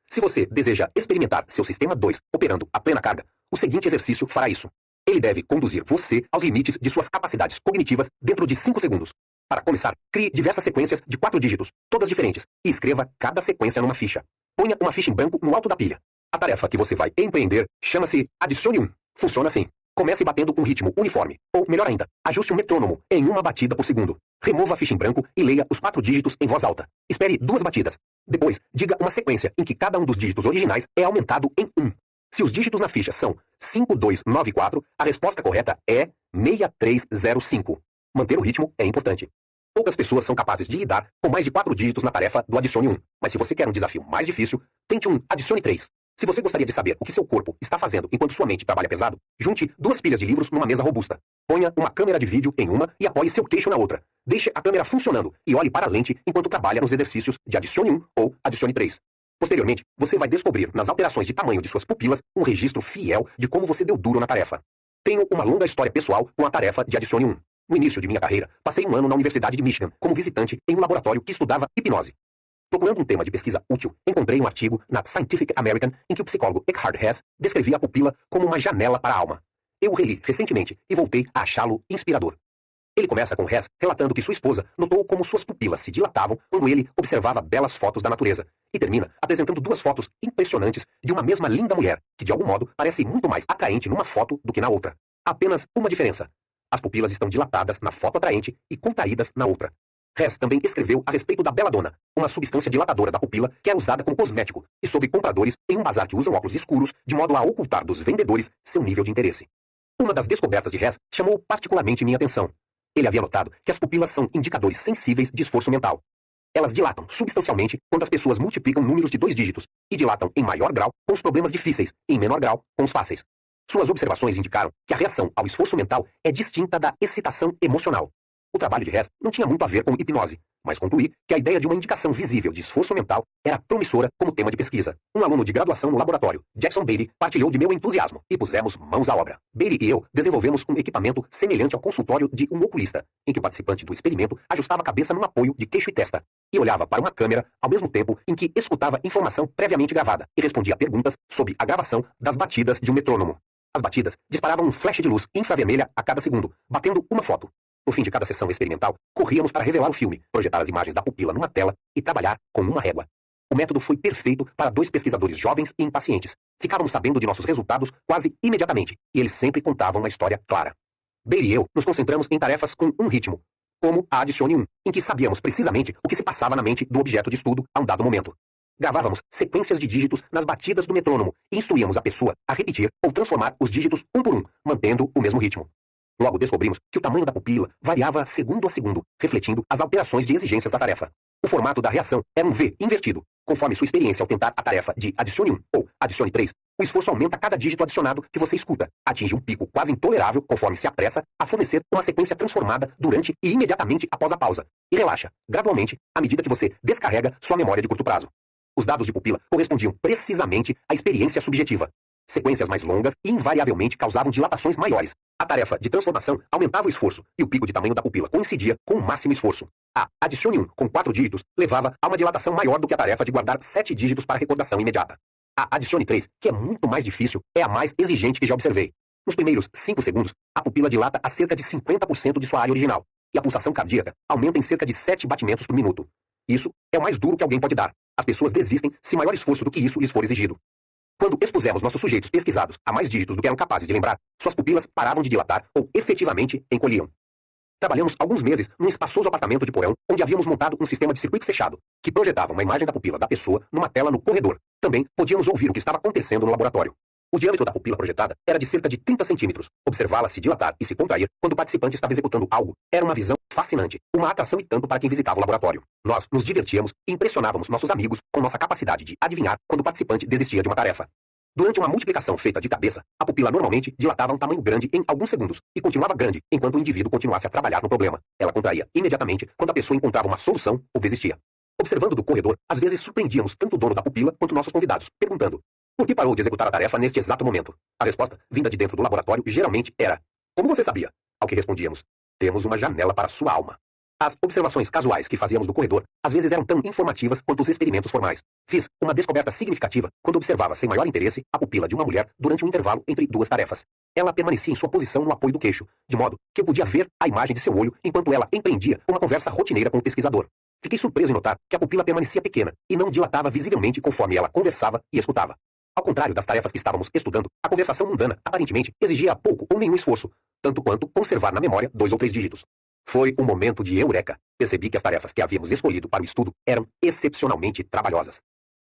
Se você deseja experimentar seu sistema 2 operando a plena carga, o seguinte exercício fará isso. Ele deve conduzir você aos limites de suas capacidades cognitivas dentro de 5 segundos. Para começar, crie diversas sequências de 4 dígitos, todas diferentes, e escreva cada sequência numa ficha. Ponha uma ficha em branco no alto da pilha. A tarefa que você vai empreender chama-se Adicione 1. Funciona assim. Comece batendo um ritmo uniforme. Ou, melhor ainda, ajuste um metrônomo em uma batida por segundo. Remova a ficha em branco e leia os 4 dígitos em voz alta. Espere 2 batidas. Depois, diga uma sequência em que cada um dos dígitos originais é aumentado em 1. Se os dígitos na ficha são 5294, a resposta correta é 6305. Manter o ritmo é importante. Poucas pessoas são capazes de lidar com mais de 4 dígitos na tarefa do Adicione 1. Mas se você quer um desafio mais difícil, tente um Adicione 3. Se você gostaria de saber o que seu corpo está fazendo enquanto sua mente trabalha pesado, junte 2 pilhas de livros numa mesa robusta. Ponha uma câmera de vídeo em uma e apoie seu queixo na outra. Deixe a câmera funcionando e olhe para a lente enquanto trabalha nos exercícios de Adicione 1 ou Adicione 3. Posteriormente, você vai descobrir nas alterações de tamanho de suas pupilas um registro fiel de como você deu duro na tarefa. Tenho uma longa história pessoal com a tarefa de adicione 1. No início de minha carreira, passei um ano na Universidade de Michigan como visitante em um laboratório que estudava hipnose. Procurando um tema de pesquisa útil, encontrei um artigo na Scientific American em que o psicólogo Eckhart Hess descrevia a pupila como uma janela para a alma. Eu o reli recentemente e voltei a achá-lo inspirador. Ele começa com Hess relatando que sua esposa notou como suas pupilas se dilatavam quando ele observava belas fotos da natureza, e termina apresentando duas fotos impressionantes de uma mesma linda mulher, que de algum modo parece muito mais atraente numa foto do que na outra. Apenas uma diferença. As pupilas estão dilatadas na foto atraente e contraídas na outra. Hess também escreveu a respeito da beladona, uma substância dilatadora da pupila que é usada como cosmético e sobre compradores em um bazar que usam óculos escuros de modo a ocultar dos vendedores seu nível de interesse. Uma das descobertas de Hess chamou particularmente minha atenção. Ele havia notado que as pupilas são indicadores sensíveis de esforço mental. Elas dilatam substancialmente quando as pessoas multiplicam números de 2 dígitos e dilatam em maior grau com os problemas difíceis e em menor grau com os fáceis. Suas observações indicaram que a reação ao esforço mental é distinta da excitação emocional. O trabalho de Hess não tinha muito a ver com hipnose, mas concluí que a ideia de uma indicação visível de esforço mental era promissora como tema de pesquisa. Um aluno de graduação no laboratório, Jackson Beatty, partilhou de meu entusiasmo e pusemos mãos à obra. Beatty e eu desenvolvemos um equipamento semelhante ao consultório de um oculista, em que o participante do experimento ajustava a cabeça num apoio de queixo e testa e olhava para uma câmera ao mesmo tempo em que escutava informação previamente gravada e respondia a perguntas sobre a gravação das batidas de um metrônomo. As batidas disparavam um flash de luz infravermelha a cada segundo, batendo uma foto. No fim de cada sessão experimental, corríamos para revelar o filme, projetar as imagens da pupila numa tela e trabalhar com uma régua. O método foi perfeito para 2 pesquisadores jovens e impacientes. Ficávamos sabendo de nossos resultados quase imediatamente, e eles sempre contavam uma história clara. Beatty e eu nos concentramos em tarefas com um ritmo, como a adicione 1, em que sabíamos precisamente o que se passava na mente do objeto de estudo a um dado momento. Gravávamos sequências de dígitos nas batidas do metrônomo e instruíamos a pessoa a repetir ou transformar os dígitos um por um, mantendo o mesmo ritmo. Logo descobrimos que o tamanho da pupila variava segundo a segundo, refletindo as alterações de exigências da tarefa. O formato da reação era um V invertido. Conforme sua experiência ao tentar a tarefa de adicione 1 ou adicione 3, o esforço aumenta a cada dígito adicionado que você escuta. Atinge um pico quase intolerável conforme se apressa a fornecer uma sequência transformada durante e imediatamente após a pausa. E relaxa, gradualmente, à medida que você descarrega sua memória de curto prazo. Os dados de pupila correspondiam precisamente à experiência subjetiva. Sequências mais longas invariavelmente causavam dilatações maiores. A tarefa de transformação aumentava o esforço e o pico de tamanho da pupila coincidia com o máximo esforço. A adicione 1 com 4 dígitos levava a uma dilatação maior do que a tarefa de guardar 7 dígitos para recordação imediata. A adicione 3, que é muito mais difícil, é a mais exigente que já observei. Nos primeiros 5 segundos, a pupila dilata a cerca de 50% de sua área original e a pulsação cardíaca aumenta em cerca de 7 batimentos por minuto. Isso é o mais duro que alguém pode dar. As pessoas desistem se maior esforço do que isso lhes for exigido. Quando expusemos nossos sujeitos pesquisados a mais dígitos do que eram capazes de lembrar, suas pupilas paravam de dilatar ou efetivamente encolhiam. Trabalhamos alguns meses num espaçoso apartamento de porão onde havíamos montado um sistema de circuito fechado, que projetava uma imagem da pupila da pessoa numa tela no corredor. Também podíamos ouvir o que estava acontecendo no laboratório. O diâmetro da pupila projetada era de cerca de 30 centímetros. Observá-la se dilatar e se contrair quando o participante estava executando algo era uma visão fascinante, uma atração e tanto para quem visitava o laboratório. Nós nos divertíamos e impressionávamos nossos amigos com nossa capacidade de adivinhar quando o participante desistia de uma tarefa. Durante uma multiplicação feita de cabeça, a pupila normalmente dilatava um tamanho grande em alguns segundos e continuava grande enquanto o indivíduo continuasse a trabalhar no problema. Ela contraía imediatamente quando a pessoa encontrava uma solução ou desistia. Observando do corredor, às vezes surpreendíamos tanto o dono da pupila quanto nossos convidados, perguntando: por que parou de executar a tarefa neste exato momento? A resposta, vinda de dentro do laboratório, geralmente era: como você sabia? Ao que respondíamos: temos uma janela para sua alma. As observações casuais que fazíamos do corredor às vezes eram tão informativas quanto os experimentos formais. Fiz uma descoberta significativa quando observava sem maior interesse a pupila de uma mulher durante um intervalo entre 2 tarefas. Ela permanecia em sua posição no apoio do queixo, de modo que eu podia ver a imagem de seu olho enquanto ela empreendia uma conversa rotineira com o pesquisador. Fiquei surpreso em notar que a pupila permanecia pequena e não dilatava visivelmente conforme ela conversava e escutava. Ao contrário das tarefas que estávamos estudando, a conversação mundana aparentemente exigia pouco ou nenhum esforço, tanto quanto conservar na memória 2 ou 3 dígitos. Foi um momento de eureka. Percebi que as tarefas que havíamos escolhido para o estudo eram excepcionalmente trabalhosas.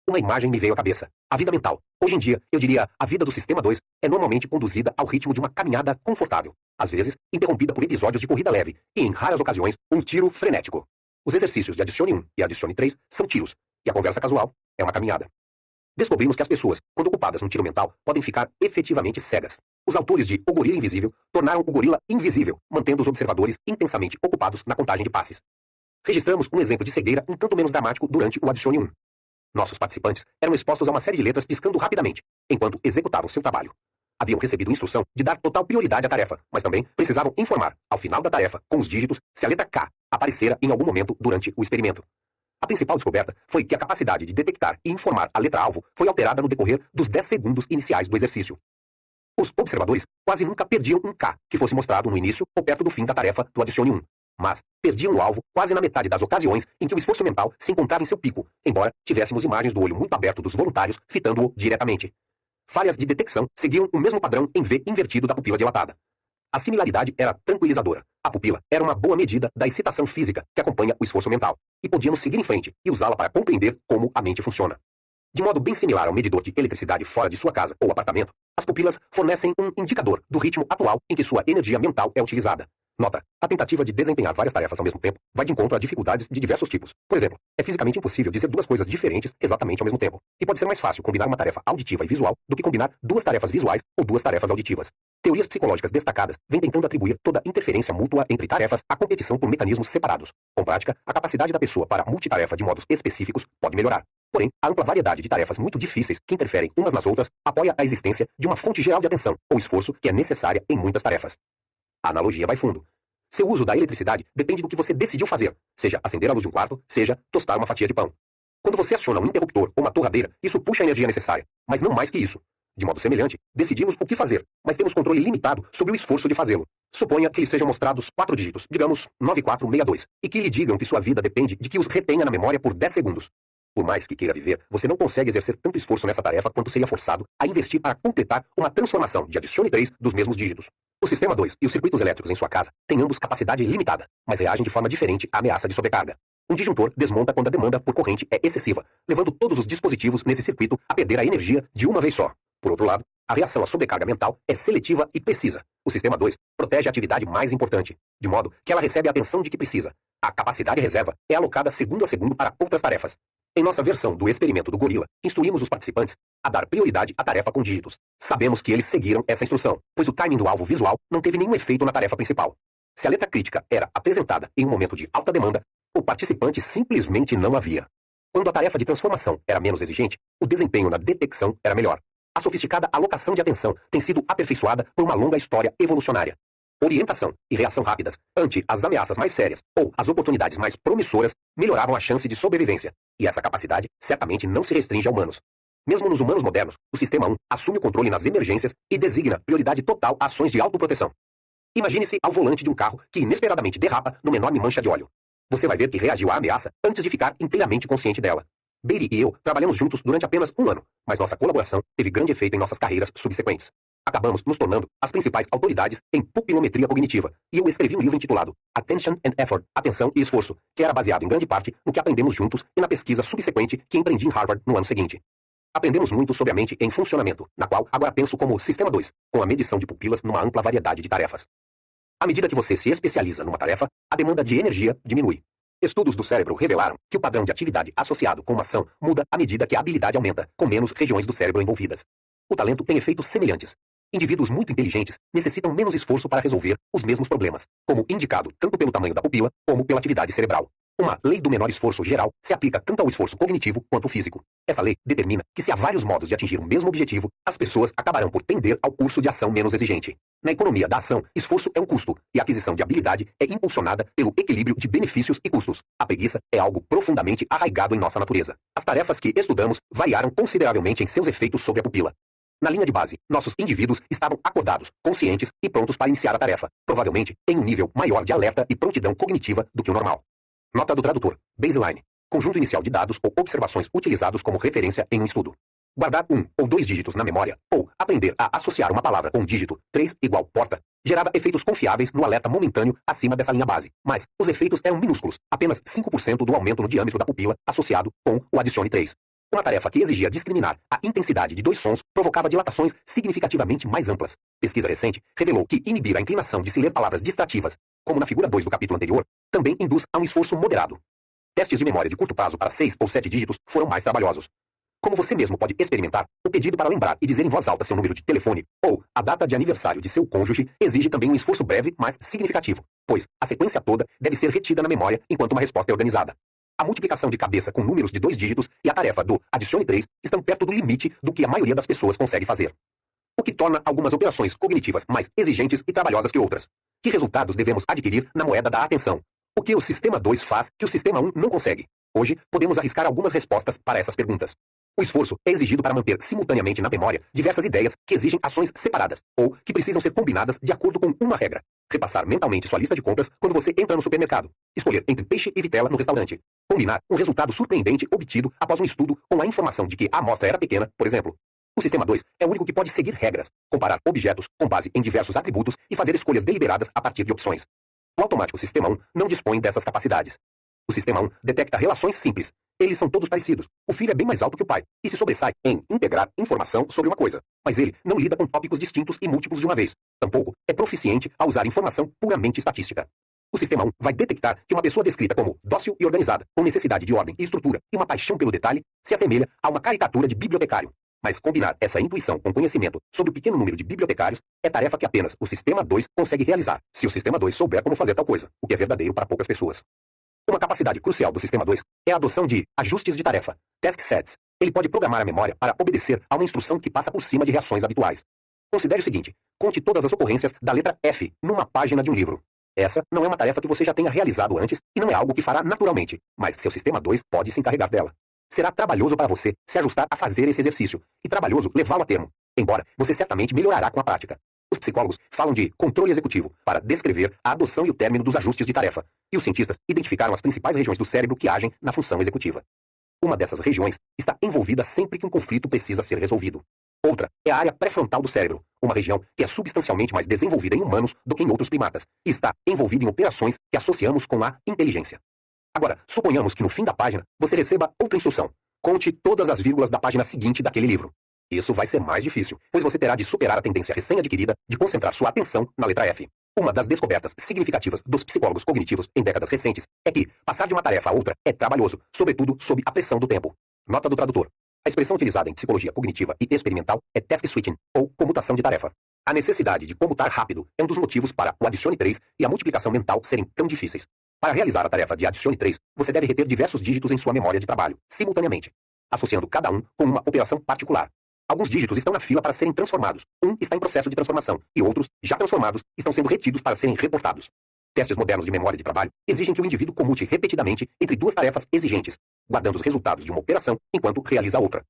Uma imagem me veio à cabeça. A vida mental. Hoje em dia, eu diria, a vida do Sistema 2 é normalmente conduzida ao ritmo de uma caminhada confortável, às vezes interrompida por episódios de corrida leve e, em raras ocasiões, um tiro frenético. Os exercícios de adicione 1 e adicione 3 são tiros, e a conversa casual é uma caminhada. Descobrimos que as pessoas, quando ocupadas num tiro mental, podem ficar efetivamente cegas. Os autores de O Gorila Invisível tornaram o gorila invisível, mantendo os observadores intensamente ocupados na contagem de passes. Registramos um exemplo de cegueira um tanto menos dramático durante o adicione 1. Nossos participantes eram expostos a uma série de letras piscando rapidamente, enquanto executavam seu trabalho. Haviam recebido instrução de dar total prioridade à tarefa, mas também precisavam informar, ao final da tarefa, com os dígitos, se a letra K aparecera em algum momento durante o experimento. A principal descoberta foi que a capacidade de detectar e informar a letra-alvo foi alterada no decorrer dos 10 segundos iniciais do exercício. Os observadores quase nunca perdiam um K que fosse mostrado no início ou perto do fim da tarefa do adicione 1, mas perdiam o alvo quase na metade das ocasiões em que o esforço mental se encontrava em seu pico, embora tivéssemos imagens do olho muito aberto dos voluntários fitando-o diretamente. Falhas de detecção seguiam o mesmo padrão em V invertido da pupila dilatada. A similaridade era tranquilizadora. A pupila era uma boa medida da excitação física que acompanha o esforço mental, e podíamos seguir em frente e usá-la para compreender como a mente funciona. De modo bem similar ao medidor de eletricidade fora de sua casa ou apartamento, as pupilas fornecem um indicador do ritmo atual em que sua energia mental é utilizada. Nota: a tentativa de desempenhar várias tarefas ao mesmo tempo vai de encontro a dificuldades de diversos tipos. Por exemplo, é fisicamente impossível dizer duas coisas diferentes exatamente ao mesmo tempo. E pode ser mais fácil combinar uma tarefa auditiva e visual do que combinar duas tarefas visuais ou duas tarefas auditivas. Teorias psicológicas destacadas vêm tentando atribuir toda interferência mútua entre tarefas à competição por mecanismos separados. Com prática, a capacidade da pessoa para multitarefa de modos específicos pode melhorar. Porém, a ampla variedade de tarefas muito difíceis que interferem umas nas outras apoia a existência de uma fonte geral de atenção ou esforço que é necessária em muitas tarefas. A analogia vai fundo. Seu uso da eletricidade depende do que você decidiu fazer, seja acender a luz de um quarto, seja tostar uma fatia de pão. Quando você aciona um interruptor ou uma torradeira, isso puxa a energia necessária, mas não mais que isso. De modo semelhante, decidimos o que fazer, mas temos controle limitado sobre o esforço de fazê-lo. Suponha que lhe sejam mostrados 4 dígitos, digamos 9462, e que lhe digam que sua vida depende de que os retenha na memória por 10 segundos. Por mais que queira viver, você não consegue exercer tanto esforço nessa tarefa quanto seria forçado a investir para completar uma transformação de adicione 3 dos mesmos dígitos. O sistema 2 e os circuitos elétricos em sua casa têm ambos capacidade limitada, mas reagem de forma diferente à ameaça de sobrecarga. Um disjuntor desmonta quando a demanda por corrente é excessiva, levando todos os dispositivos nesse circuito a perder a energia de uma vez só. Por outro lado, a reação à sobrecarga mental é seletiva e precisa. O sistema 2 protege a atividade mais importante, de modo que ela recebe a atenção de que precisa. A capacidade reserva é alocada segundo a segundo para outras tarefas. Em nossa versão do experimento do gorila, instruímos os participantes a dar prioridade à tarefa com dígitos. Sabemos que eles seguiram essa instrução, pois o timing do alvo visual não teve nenhum efeito na tarefa principal. Se a letra crítica era apresentada em um momento de alta demanda, o participante simplesmente não a via. Quando a tarefa de transformação era menos exigente, o desempenho na detecção era melhor. A sofisticada alocação de atenção tem sido aperfeiçoada por uma longa história evolucionária. Orientação e reação rápidas ante as ameaças mais sérias ou as oportunidades mais promissoras melhoravam a chance de sobrevivência, e essa capacidade certamente não se restringe a humanos. Mesmo nos humanos modernos, o Sistema 1 assume o controle nas emergências e designa prioridade total a ações de autoproteção. Imagine-se ao volante de um carro que inesperadamente derrapa numa enorme mancha de óleo. Você vai ver que reagiu à ameaça antes de ficar inteiramente consciente dela. Beatty e eu trabalhamos juntos durante apenas um ano, mas nossa colaboração teve grande efeito em nossas carreiras subsequentes. Acabamos nos tornando as principais autoridades em pupilometria cognitiva, e eu escrevi um livro intitulado Attention and Effort, Atenção e Esforço, que era baseado em grande parte no que aprendemos juntos e na pesquisa subsequente que empreendi em Harvard no ano seguinte. Aprendemos muito sobre a mente em funcionamento, na qual agora penso como Sistema 2, com a medição de pupilas numa ampla variedade de tarefas. À medida que você se especializa numa tarefa, a demanda de energia diminui. Estudos do cérebro revelaram que o padrão de atividade associado com uma ação muda à medida que a habilidade aumenta, com menos regiões do cérebro envolvidas. O talento tem efeitos semelhantes. Indivíduos muito inteligentes necessitam menos esforço para resolver os mesmos problemas, como indicado tanto pelo tamanho da pupila como pela atividade cerebral. Uma lei do menor esforço geral se aplica tanto ao esforço cognitivo quanto ao físico. Essa lei determina que se há vários modos de atingir o mesmo objetivo, as pessoas acabarão por tender ao curso de ação menos exigente. Na economia da ação, esforço é um custo, e a aquisição de habilidade é impulsionada pelo equilíbrio de benefícios e custos. A preguiça é algo profundamente arraigado em nossa natureza. As tarefas que estudamos variaram consideravelmente em seus efeitos sobre a pupila. Na linha de base, nossos indivíduos estavam acordados, conscientes e prontos para iniciar a tarefa, provavelmente em um nível maior de alerta e prontidão cognitiva do que o normal. Nota do tradutor. Baseline. Conjunto inicial de dados ou observações utilizados como referência em um estudo. Guardar 1 ou 2 dígitos na memória, ou aprender a associar uma palavra com um dígito, 3 igual porta, gerava efeitos confiáveis no alerta momentâneo acima dessa linha base, mas os efeitos eram minúsculos, apenas 5% do aumento no diâmetro da pupila associado com o adicione 3. Uma tarefa que exigia discriminar a intensidade de 2 sons provocava dilatações significativamente mais amplas. Pesquisa recente revelou que inibir a inclinação de se ler palavras distrativas, como na figura 2 do capítulo anterior, também induz a um esforço moderado. Testes de memória de curto prazo para 6 ou 7 dígitos foram mais trabalhosos. Como você mesmo pode experimentar, o pedido para lembrar e dizer em voz alta seu número de telefone ou a data de aniversário de seu cônjuge exige também um esforço breve, mas significativo, pois a sequência toda deve ser retida na memória enquanto uma resposta é organizada. A multiplicação de cabeça com números de 2 dígitos e a tarefa do adicione 3 estão perto do limite do que a maioria das pessoas consegue fazer. O que torna algumas operações cognitivas mais exigentes e trabalhosas que outras. Que resultados devemos adquirir na moeda da atenção? O que o Sistema 2 faz que o Sistema 1 não consegue? Hoje, podemos arriscar algumas respostas para essas perguntas. O esforço é exigido para manter simultaneamente na memória diversas ideias que exigem ações separadas ou que precisam ser combinadas de acordo com uma regra. Repassar mentalmente sua lista de compras quando você entra no supermercado. Escolher entre peixe e vitela no restaurante. Combinar um resultado surpreendente obtido após um estudo com a informação de que a amostra era pequena, por exemplo. O Sistema 2 é o único que pode seguir regras, comparar objetos com base em diversos atributos e fazer escolhas deliberadas a partir de opções. O automático Sistema 1 não dispõe dessas capacidades. O Sistema 1 detecta relações simples. Eles são todos parecidos. O filho é bem mais alto que o pai e se sobressai em integrar informação sobre uma coisa. Mas ele não lida com tópicos distintos e múltiplos de uma vez. Tampouco é proficiente a usar informação puramente estatística. O Sistema 1 vai detectar que uma pessoa descrita como dócil e organizada, com necessidade de ordem e estrutura e uma paixão pelo detalhe, se assemelha a uma caricatura de bibliotecário. Mas combinar essa intuição com conhecimento sobre o pequeno número de bibliotecários é tarefa que apenas o Sistema 2 consegue realizar, se o Sistema 2 souber como fazer tal coisa, o que é verdadeiro para poucas pessoas. Uma capacidade crucial do Sistema 2 é a adoção de ajustes de tarefa, task sets. Ele pode programar a memória para obedecer a uma instrução que passa por cima de reações habituais. Considere o seguinte: conte todas as ocorrências da letra F numa página de um livro. Essa não é uma tarefa que você já tenha realizado antes e não é algo que fará naturalmente, mas seu Sistema 2 pode se encarregar dela. Será trabalhoso para você se ajustar a fazer esse exercício e trabalhoso levá-lo a termo, embora você certamente melhorará com a prática. Os psicólogos falam de controle executivo para descrever a adoção e o término dos ajustes de tarefa, e os cientistas identificaram as principais regiões do cérebro que agem na função executiva. Uma dessas regiões está envolvida sempre que um conflito precisa ser resolvido. Outra é a área pré-frontal do cérebro, uma região que é substancialmente mais desenvolvida em humanos do que em outros primatas, e está envolvida em operações que associamos com a inteligência. Agora, suponhamos que no fim da página você receba outra instrução. Conte todas as vírgulas da página seguinte daquele livro. Isso vai ser mais difícil, pois você terá de superar a tendência recém-adquirida de concentrar sua atenção na letra F. Uma das descobertas significativas dos psicólogos cognitivos em décadas recentes é que passar de uma tarefa a outra é trabalhoso, sobretudo sob a pressão do tempo. Nota do tradutor. A expressão utilizada em psicologia cognitiva e experimental é task switching, ou comutação de tarefa. A necessidade de comutar rápido é um dos motivos para o adicione 3 e a multiplicação mental serem tão difíceis. Para realizar a tarefa de adicione 3, você deve reter diversos dígitos em sua memória de trabalho, simultaneamente, associando cada um com uma operação particular. Alguns dígitos estão na fila para serem transformados. Um está em processo de transformação, e outros, já transformados, estão sendo retidos para serem reportados. Testes modernos de memória de trabalho exigem que o indivíduo comute repetidamente entre duas tarefas exigentes, guardando os resultados de uma operação enquanto realiza outra.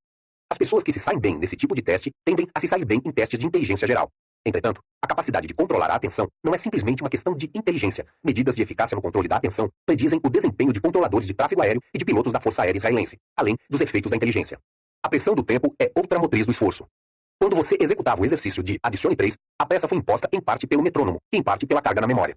As pessoas que se saem bem nesse tipo de teste tendem a se sair bem em testes de inteligência geral. Entretanto, a capacidade de controlar a atenção não é simplesmente uma questão de inteligência. Medidas de eficácia no controle da atenção predizem o desempenho de controladores de tráfego aéreo e de pilotos da Força Aérea Israelense, além dos efeitos da inteligência. A pressão do tempo é outra motriz do esforço. Quando você executava o exercício de adicione 3, a pressa foi imposta em parte pelo metrônomo e em parte pela carga na memória.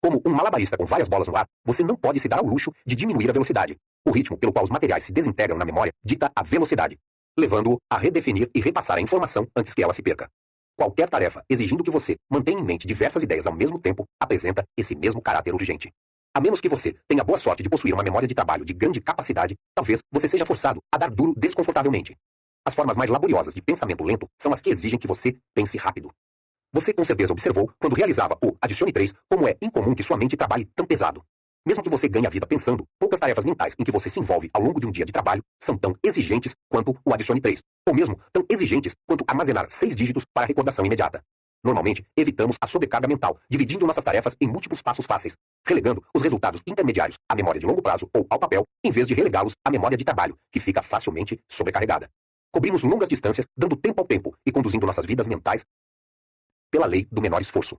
Como um malabarista com várias bolas no ar, você não pode se dar ao luxo de diminuir a velocidade. O ritmo pelo qual os materiais se desintegram na memória dita a velocidade, levando-o a redefinir e repassar a informação antes que ela se perca. Qualquer tarefa exigindo que você mantenha em mente diversas ideias ao mesmo tempo apresenta esse mesmo caráter urgente. A menos que você tenha a boa sorte de possuir uma memória de trabalho de grande capacidade, talvez você seja forçado a dar duro desconfortavelmente. As formas mais laboriosas de pensamento lento são as que exigem que você pense rápido. Você com certeza observou, quando realizava o adicione 3, como é incomum que sua mente trabalhe tão pesado. Mesmo que você ganhe a vida pensando, poucas tarefas mentais em que você se envolve ao longo de um dia de trabalho são tão exigentes quanto o adicione 3, ou mesmo tão exigentes quanto armazenar 6 dígitos para recordação imediata. Normalmente, evitamos a sobrecarga mental, dividindo nossas tarefas em múltiplos passos fáceis, relegando os resultados intermediários à memória de longo prazo ou ao papel, em vez de relegá-los à memória de trabalho, que fica facilmente sobrecarregada. Cobrimos longas distâncias, dando tempo ao tempo e conduzindo nossas vidas mentais pela lei do menor esforço.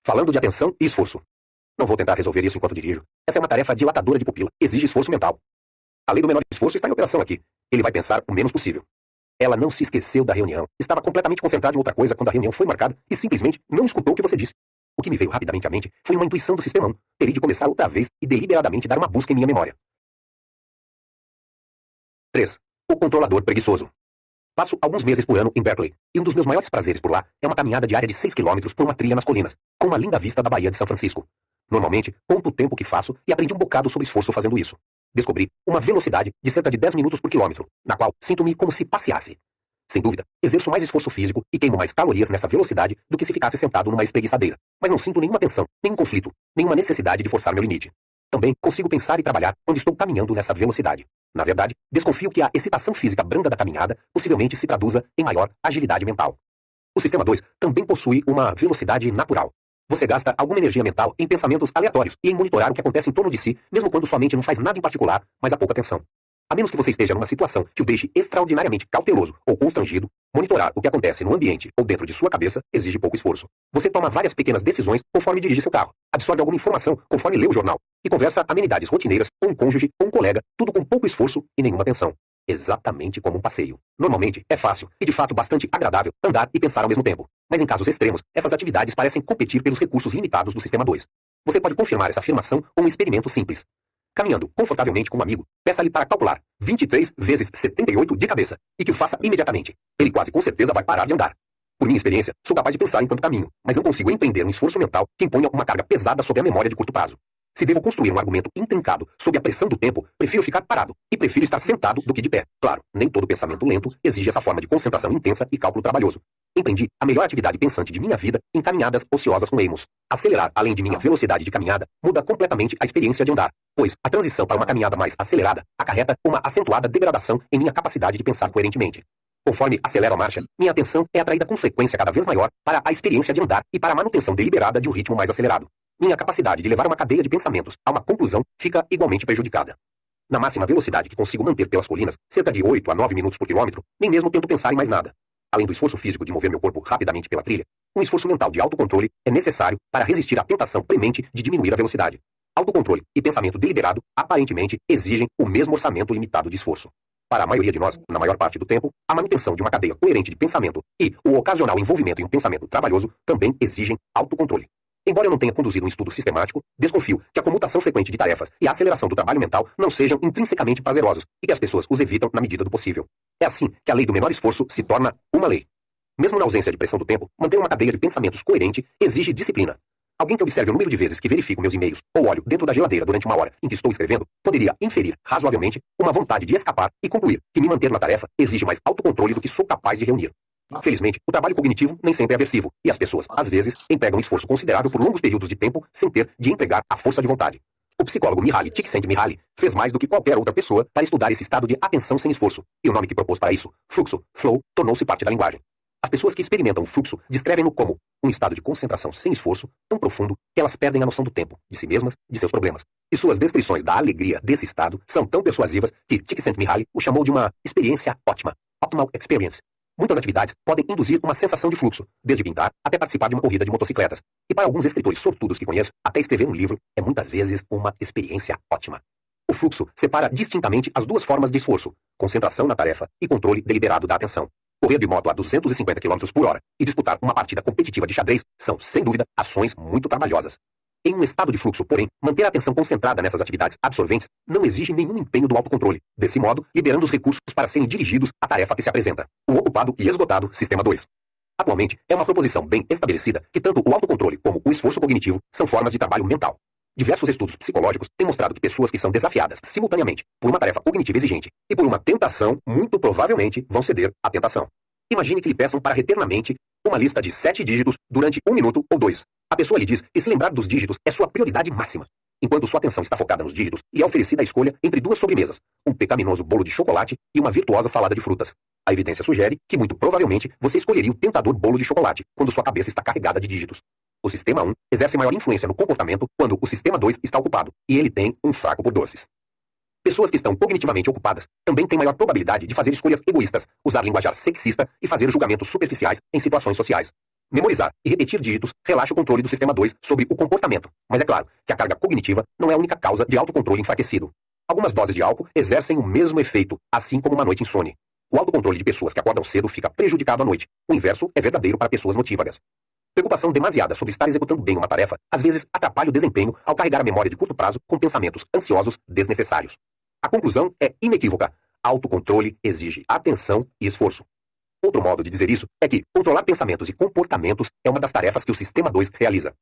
Falando de atenção e esforço. Não vou tentar resolver isso enquanto dirijo. Essa é uma tarefa dilatadora de pupila. Exige esforço mental. A lei do menor esforço está em operação aqui. Ele vai pensar o menos possível. Ela não se esqueceu da reunião. Estava completamente concentrada em outra coisa quando a reunião foi marcada e simplesmente não escutou o que você disse. O que me veio rapidamente à mente foi uma intuição do sistema 1. Terei de começar outra vez e deliberadamente dar uma busca em minha memória. 3. O controlador preguiçoso. Passo alguns meses por ano em Berkeley, e um dos meus maiores prazeres por lá é uma caminhada diária de 6 quilômetros por uma trilha nas colinas, com uma linda vista da Baía de São Francisco. Normalmente, conto o tempo que faço e aprendi um bocado sobre esforço fazendo isso. Descobri uma velocidade de cerca de 10 minutos por quilômetro, na qual sinto-me como se passeasse. Sem dúvida, exerço mais esforço físico e queimo mais calorias nessa velocidade do que se ficasse sentado numa espreguiçadeira, mas não sinto nenhuma tensão, nenhum conflito, nenhuma necessidade de forçar meu limite. Também consigo pensar e trabalhar quando estou caminhando nessa velocidade. Na verdade, desconfio que a excitação física branda da caminhada possivelmente se traduza em maior agilidade mental. O sistema 2 também possui uma velocidade natural. Você gasta alguma energia mental em pensamentos aleatórios e em monitorar o que acontece em torno de si, mesmo quando sua mente não faz nada em particular, mas há pouca atenção. A menos que você esteja numa situação que o deixe extraordinariamente cauteloso ou constrangido, monitorar o que acontece no ambiente ou dentro de sua cabeça exige pouco esforço. Você toma várias pequenas decisões conforme dirige seu carro, absorve alguma informação conforme lê o jornal, e conversa amenidades rotineiras com um cônjuge ou um colega, tudo com pouco esforço e nenhuma atenção. Exatamente como um passeio. Normalmente, é fácil e de fato bastante agradável andar e pensar ao mesmo tempo. Mas em casos extremos, essas atividades parecem competir pelos recursos limitados do sistema 2. Você pode confirmar essa afirmação com um experimento simples. Caminhando confortavelmente com um amigo, peça-lhe para calcular 23 vezes 78 de cabeça, e que o faça imediatamente. Ele quase com certeza vai parar de andar. Por minha experiência, sou capaz de pensar enquanto caminho, mas não consigo empreender um esforço mental que imponha uma carga pesada sobre a memória de curto prazo. Se devo construir um argumento intrincado sob a pressão do tempo, prefiro ficar parado, e prefiro estar sentado do que de pé. Claro, nem todo pensamento lento exige essa forma de concentração intensa e cálculo trabalhoso. Empreendi a melhor atividade pensante de minha vida em caminhadas ociosas com emos. Acelerar além de minha velocidade de caminhada muda completamente a experiência de andar, pois a transição para uma caminhada mais acelerada acarreta uma acentuada degradação em minha capacidade de pensar coerentemente. Conforme acelero a marcha, minha atenção é atraída com frequência cada vez maior para a experiência de andar e para a manutenção deliberada de um ritmo mais acelerado. Minha capacidade de levar uma cadeia de pensamentos a uma conclusão fica igualmente prejudicada. Na máxima velocidade que consigo manter pelas colinas, cerca de 8 a 9 minutos por quilômetro, nem mesmo tento pensar em mais nada. Além do esforço físico de mover meu corpo rapidamente pela trilha, um esforço mental de autocontrole é necessário para resistir à tentação premente de diminuir a velocidade. Autocontrole e pensamento deliberado, aparentemente, exigem o mesmo orçamento limitado de esforço. Para a maioria de nós, na maior parte do tempo, a manutenção de uma cadeia coerente de pensamento e o ocasional envolvimento em um pensamento trabalhoso também exigem autocontrole. Embora eu não tenha conduzido um estudo sistemático, desconfio que a comutação frequente de tarefas e a aceleração do trabalho mental não sejam intrinsecamente prazerosos e que as pessoas os evitam na medida do possível. É assim que a lei do menor esforço se torna uma lei. Mesmo na ausência de pressão do tempo, manter uma cadeia de pensamentos coerente exige disciplina. Alguém que observe o número de vezes que verifico meus e-mails ou olho dentro da geladeira durante uma hora em que estou escrevendo, poderia inferir, razoavelmente, uma vontade de escapar e concluir que me manter na tarefa exige mais autocontrole do que sou capaz de reunir. Felizmente, o trabalho cognitivo nem sempre é aversivo, e as pessoas, às vezes, empregam um esforço considerável por longos períodos de tempo sem ter de empregar a força de vontade. O psicólogo Mihaly Csikszentmihalyi fez mais do que qualquer outra pessoa para estudar esse estado de atenção sem esforço, e o nome que propôs para isso, fluxo, flow, tornou-se parte da linguagem. As pessoas que experimentam o fluxo descrevem-no como um estado de concentração sem esforço tão profundo que elas perdem a noção do tempo, de si mesmas, de seus problemas. E suas descrições da alegria desse estado são tão persuasivas que Csikszentmihalyi o chamou de uma experiência ótima, optimal experience. Muitas atividades podem induzir uma sensação de fluxo, desde pintar até participar de uma corrida de motocicletas. E para alguns escritores sortudos que conheço, até escrever um livro é muitas vezes uma experiência ótima. O fluxo separa distintamente as duas formas de esforço, concentração na tarefa e controle deliberado da atenção. Correr de moto a 250 km por hora e disputar uma partida competitiva de xadrez são, sem dúvida, ações muito trabalhosas. Em um estado de fluxo, porém, manter a atenção concentrada nessas atividades absorventes não exige nenhum empenho do autocontrole, desse modo, liberando os recursos para serem dirigidos à tarefa que se apresenta. O ocupado e esgotado Sistema 2. Atualmente, é uma proposição bem estabelecida que tanto o autocontrole como o esforço cognitivo são formas de trabalho mental. Diversos estudos psicológicos têm mostrado que pessoas que são desafiadas simultaneamente por uma tarefa cognitiva exigente e por uma tentação, muito provavelmente vão ceder à tentação. Imagine que lhe peçam para reter na mente uma lista de 7 dígitos durante 1 minuto ou 2. A pessoa lhe diz que se lembrar dos dígitos é sua prioridade máxima. Enquanto sua atenção está focada nos dígitos, lhe é oferecida a escolha entre duas sobremesas, um pecaminoso bolo de chocolate e uma virtuosa salada de frutas. A evidência sugere que, muito provavelmente, você escolheria o tentador bolo de chocolate, quando sua cabeça está carregada de dígitos. O Sistema 1 exerce maior influência no comportamento quando o Sistema 2 está ocupado, e ele tem um fraco por doces. Pessoas que estão cognitivamente ocupadas também têm maior probabilidade de fazer escolhas egoístas, usar linguajar sexista e fazer julgamentos superficiais em situações sociais. Memorizar e repetir dígitos relaxa o controle do Sistema 2 sobre o comportamento, mas é claro que a carga cognitiva não é a única causa de autocontrole enfraquecido. Algumas doses de álcool exercem o mesmo efeito, assim como uma noite insone. O autocontrole de pessoas que acordam cedo fica prejudicado à noite. O inverso é verdadeiro para pessoas notívagas. Preocupação demasiada sobre estar executando bem uma tarefa às vezes atrapalha o desempenho ao carregar a memória de curto prazo com pensamentos ansiosos desnecessários. A conclusão é inequívoca. Autocontrole exige atenção e esforço. Outro modo de dizer isso é que controlar pensamentos e comportamentos é uma das tarefas que o Sistema 2 realiza.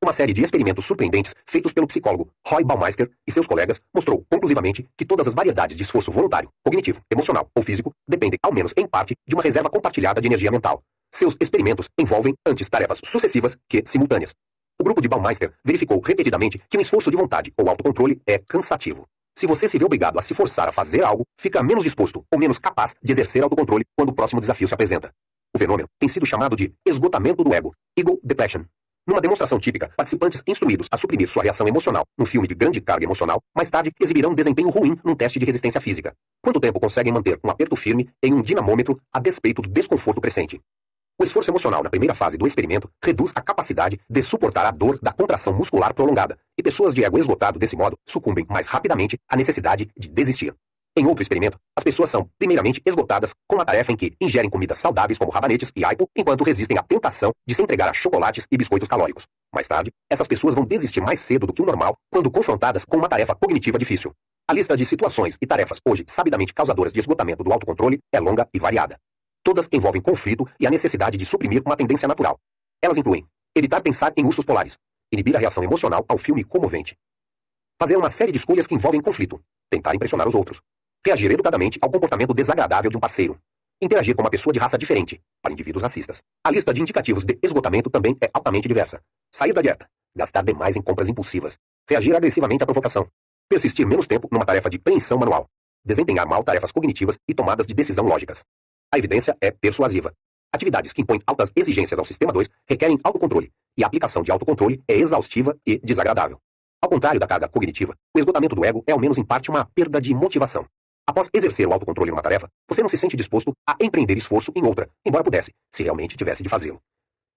Uma série de experimentos surpreendentes feitos pelo psicólogo Roy Baumeister e seus colegas mostrou conclusivamente que todas as variedades de esforço voluntário, cognitivo, emocional ou físico dependem, ao menos em parte, de uma reserva compartilhada de energia mental. Seus experimentos envolvem antes tarefas sucessivas que simultâneas. O grupo de Baumeister verificou repetidamente que um esforço de vontade ou autocontrole é cansativo. Se você se vê obrigado a se forçar a fazer algo, fica menos disposto ou menos capaz de exercer autocontrole quando o próximo desafio se apresenta. O fenômeno tem sido chamado de esgotamento do ego, ego depletion. Numa demonstração típica, participantes instruídos a suprimir sua reação emocional num filme de grande carga emocional, mais tarde exibirão desempenho ruim num teste de resistência física. Quanto tempo conseguem manter um aperto firme em um dinamômetro a despeito do desconforto crescente? O esforço emocional na primeira fase do experimento reduz a capacidade de suportar a dor da contração muscular prolongada, e pessoas de ego esgotado desse modo sucumbem mais rapidamente à necessidade de desistir. Em outro experimento, as pessoas são primeiramente esgotadas com a tarefa em que ingerem comidas saudáveis como rabanetes e aipo, enquanto resistem à tentação de se entregar a chocolates e biscoitos calóricos. Mais tarde, essas pessoas vão desistir mais cedo do que o normal quando confrontadas com uma tarefa cognitiva difícil. A lista de situações e tarefas hoje sabidamente causadoras de esgotamento do autocontrole é longa e variada. Todas envolvem conflito e a necessidade de suprimir uma tendência natural. Elas incluem evitar pensar em ursos polares, inibir a reação emocional ao filme comovente, fazer uma série de escolhas que envolvem conflito, tentar impressionar os outros, reagir educadamente ao comportamento desagradável de um parceiro, interagir com uma pessoa de raça diferente, para indivíduos racistas. A lista de indicativos de esgotamento também é altamente diversa. Sair da dieta, gastar demais em compras impulsivas, reagir agressivamente à provocação, persistir menos tempo numa tarefa de preensão manual, desempenhar mal tarefas cognitivas e tomadas de decisão lógicas. A evidência é persuasiva. Atividades que impõem altas exigências ao sistema 2 requerem autocontrole, e a aplicação de autocontrole é exaustiva e desagradável. Ao contrário da carga cognitiva, o esgotamento do ego é ao menos em parte uma perda de motivação. Após exercer o autocontrole numa tarefa, você não se sente disposto a empreender esforço em outra, embora pudesse, se realmente tivesse de fazê-lo.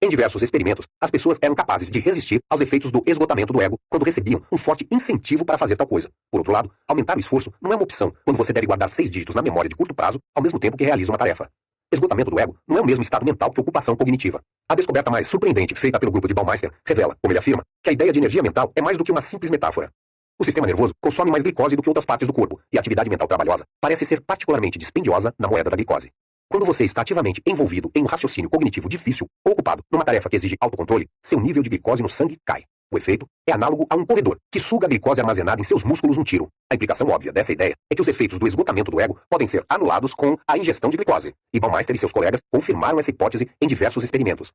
Em diversos experimentos, as pessoas eram capazes de resistir aos efeitos do esgotamento do ego quando recebiam um forte incentivo para fazer tal coisa. Por outro lado, aumentar o esforço não é uma opção quando você deve guardar 6 dígitos na memória de curto prazo ao mesmo tempo que realiza uma tarefa. Esgotamento do ego não é o mesmo estado mental que ocupação cognitiva. A descoberta mais surpreendente feita pelo grupo de Baumeister revela, como ele afirma, que a ideia de energia mental é mais do que uma simples metáfora. O sistema nervoso consome mais glicose do que outras partes do corpo, e a atividade mental trabalhosa parece ser particularmente dispendiosa na moeda da glicose. Quando você está ativamente envolvido em um raciocínio cognitivo difícil ou ocupado numa tarefa que exige autocontrole, seu nível de glicose no sangue cai. O efeito é análogo a um corredor que suga a glicose armazenada em seus músculos num tiro. A implicação óbvia dessa ideia é que os efeitos do esgotamento do ego podem ser anulados com a ingestão de glicose, e Baumeister e seus colegas confirmaram essa hipótese em diversos experimentos.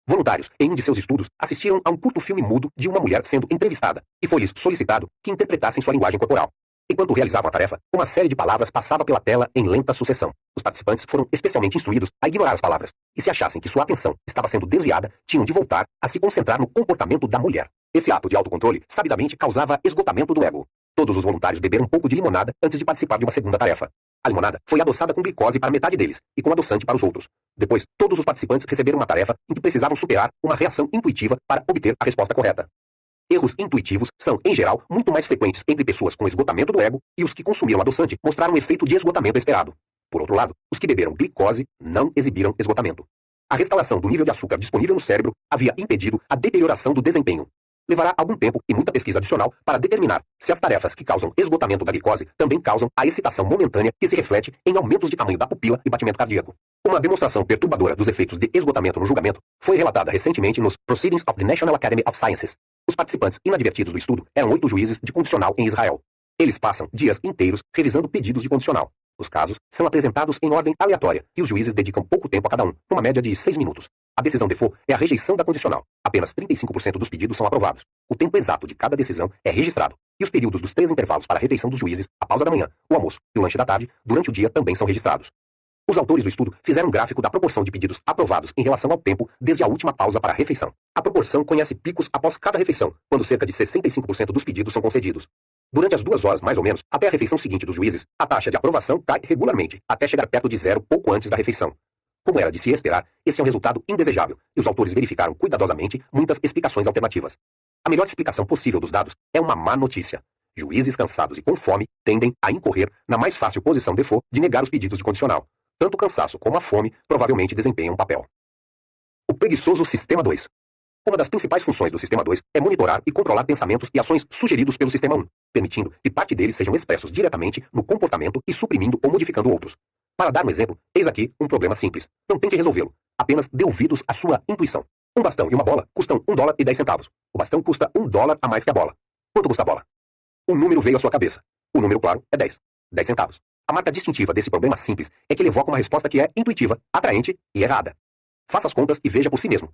Voluntários, em um de seus estudos, assistiram a um curto filme mudo de uma mulher sendo entrevistada, e foi-lhes solicitado que interpretassem sua linguagem corporal. Enquanto realizavam a tarefa, uma série de palavras passava pela tela em lenta sucessão. Os participantes foram especialmente instruídos a ignorar as palavras, e se achassem que sua atenção estava sendo desviada, tinham de voltar a se concentrar no comportamento da mulher. Esse ato de autocontrole sabidamente causava esgotamento do ego. Todos os voluntários beberam um pouco de limonada antes de participar de uma segunda tarefa. A limonada foi adoçada com glicose para metade deles, e com adoçante para os outros. Depois, todos os participantes receberam uma tarefa em que precisavam superar uma reação intuitiva para obter a resposta correta. Erros intuitivos são, em geral, muito mais frequentes entre pessoas com esgotamento do ego, e os que consumiram adoçante mostraram um efeito de esgotamento esperado. Por outro lado, os que beberam glicose não exibiram esgotamento. A restauração do nível de açúcar disponível no cérebro havia impedido a deterioração do desempenho. Levará algum tempo e muita pesquisa adicional para determinar se as tarefas que causam esgotamento da glicose também causam a excitação momentânea que se reflete em aumentos de tamanho da pupila e batimento cardíaco. Uma demonstração perturbadora dos efeitos de esgotamento no julgamento foi relatada recentemente nos Proceedings of the National Academy of Sciences. Os participantes inadvertidos do estudo eram 8 juízes de condicional em Israel. Eles passam dias inteiros revisando pedidos de condicional. Os casos são apresentados em ordem aleatória e os juízes dedicam pouco tempo a cada um, numa média de 6 minutos. A decisão default é a rejeição da condicional. Apenas 35% dos pedidos são aprovados. O tempo exato de cada decisão é registrado. E os períodos dos 3 intervalos para a refeição dos juízes, a pausa da manhã, o almoço e o lanche da tarde, durante o dia também são registrados. Os autores do estudo fizeram um gráfico da proporção de pedidos aprovados em relação ao tempo desde a última pausa para a refeição. A proporção conhece picos após cada refeição, quando cerca de 65% dos pedidos são concedidos. Durante as 2 horas, mais ou menos, até a refeição seguinte dos juízes, a taxa de aprovação cai regularmente, até chegar perto de 0 pouco antes da refeição. Como era de se esperar, esse é um resultado indesejável, e os autores verificaram cuidadosamente muitas explicações alternativas. A melhor explicação possível dos dados é uma má notícia. Juízes cansados e com fome tendem a incorrer na mais fácil posição default de negar os pedidos de condicional. Tanto o cansaço como a fome provavelmente desempenham um papel. O preguiçoso Sistema 2. Uma das principais funções do Sistema 2 é monitorar e controlar pensamentos e ações sugeridos pelo Sistema 1, permitindo que parte deles sejam expressos diretamente no comportamento e suprimindo ou modificando outros. Para dar um exemplo, eis aqui um problema simples. Não tente resolvê-lo. Apenas dê ouvidos à sua intuição. Um bastão e uma bola custam $1,10. O bastão custa $1 a mais que a bola. Quanto custa a bola? Um número veio à sua cabeça. O número, claro, é 10. 10 centavos. A marca distintiva desse problema simples é que ele evoca uma resposta que é intuitiva, atraente e errada. Faça as contas e veja por si mesmo.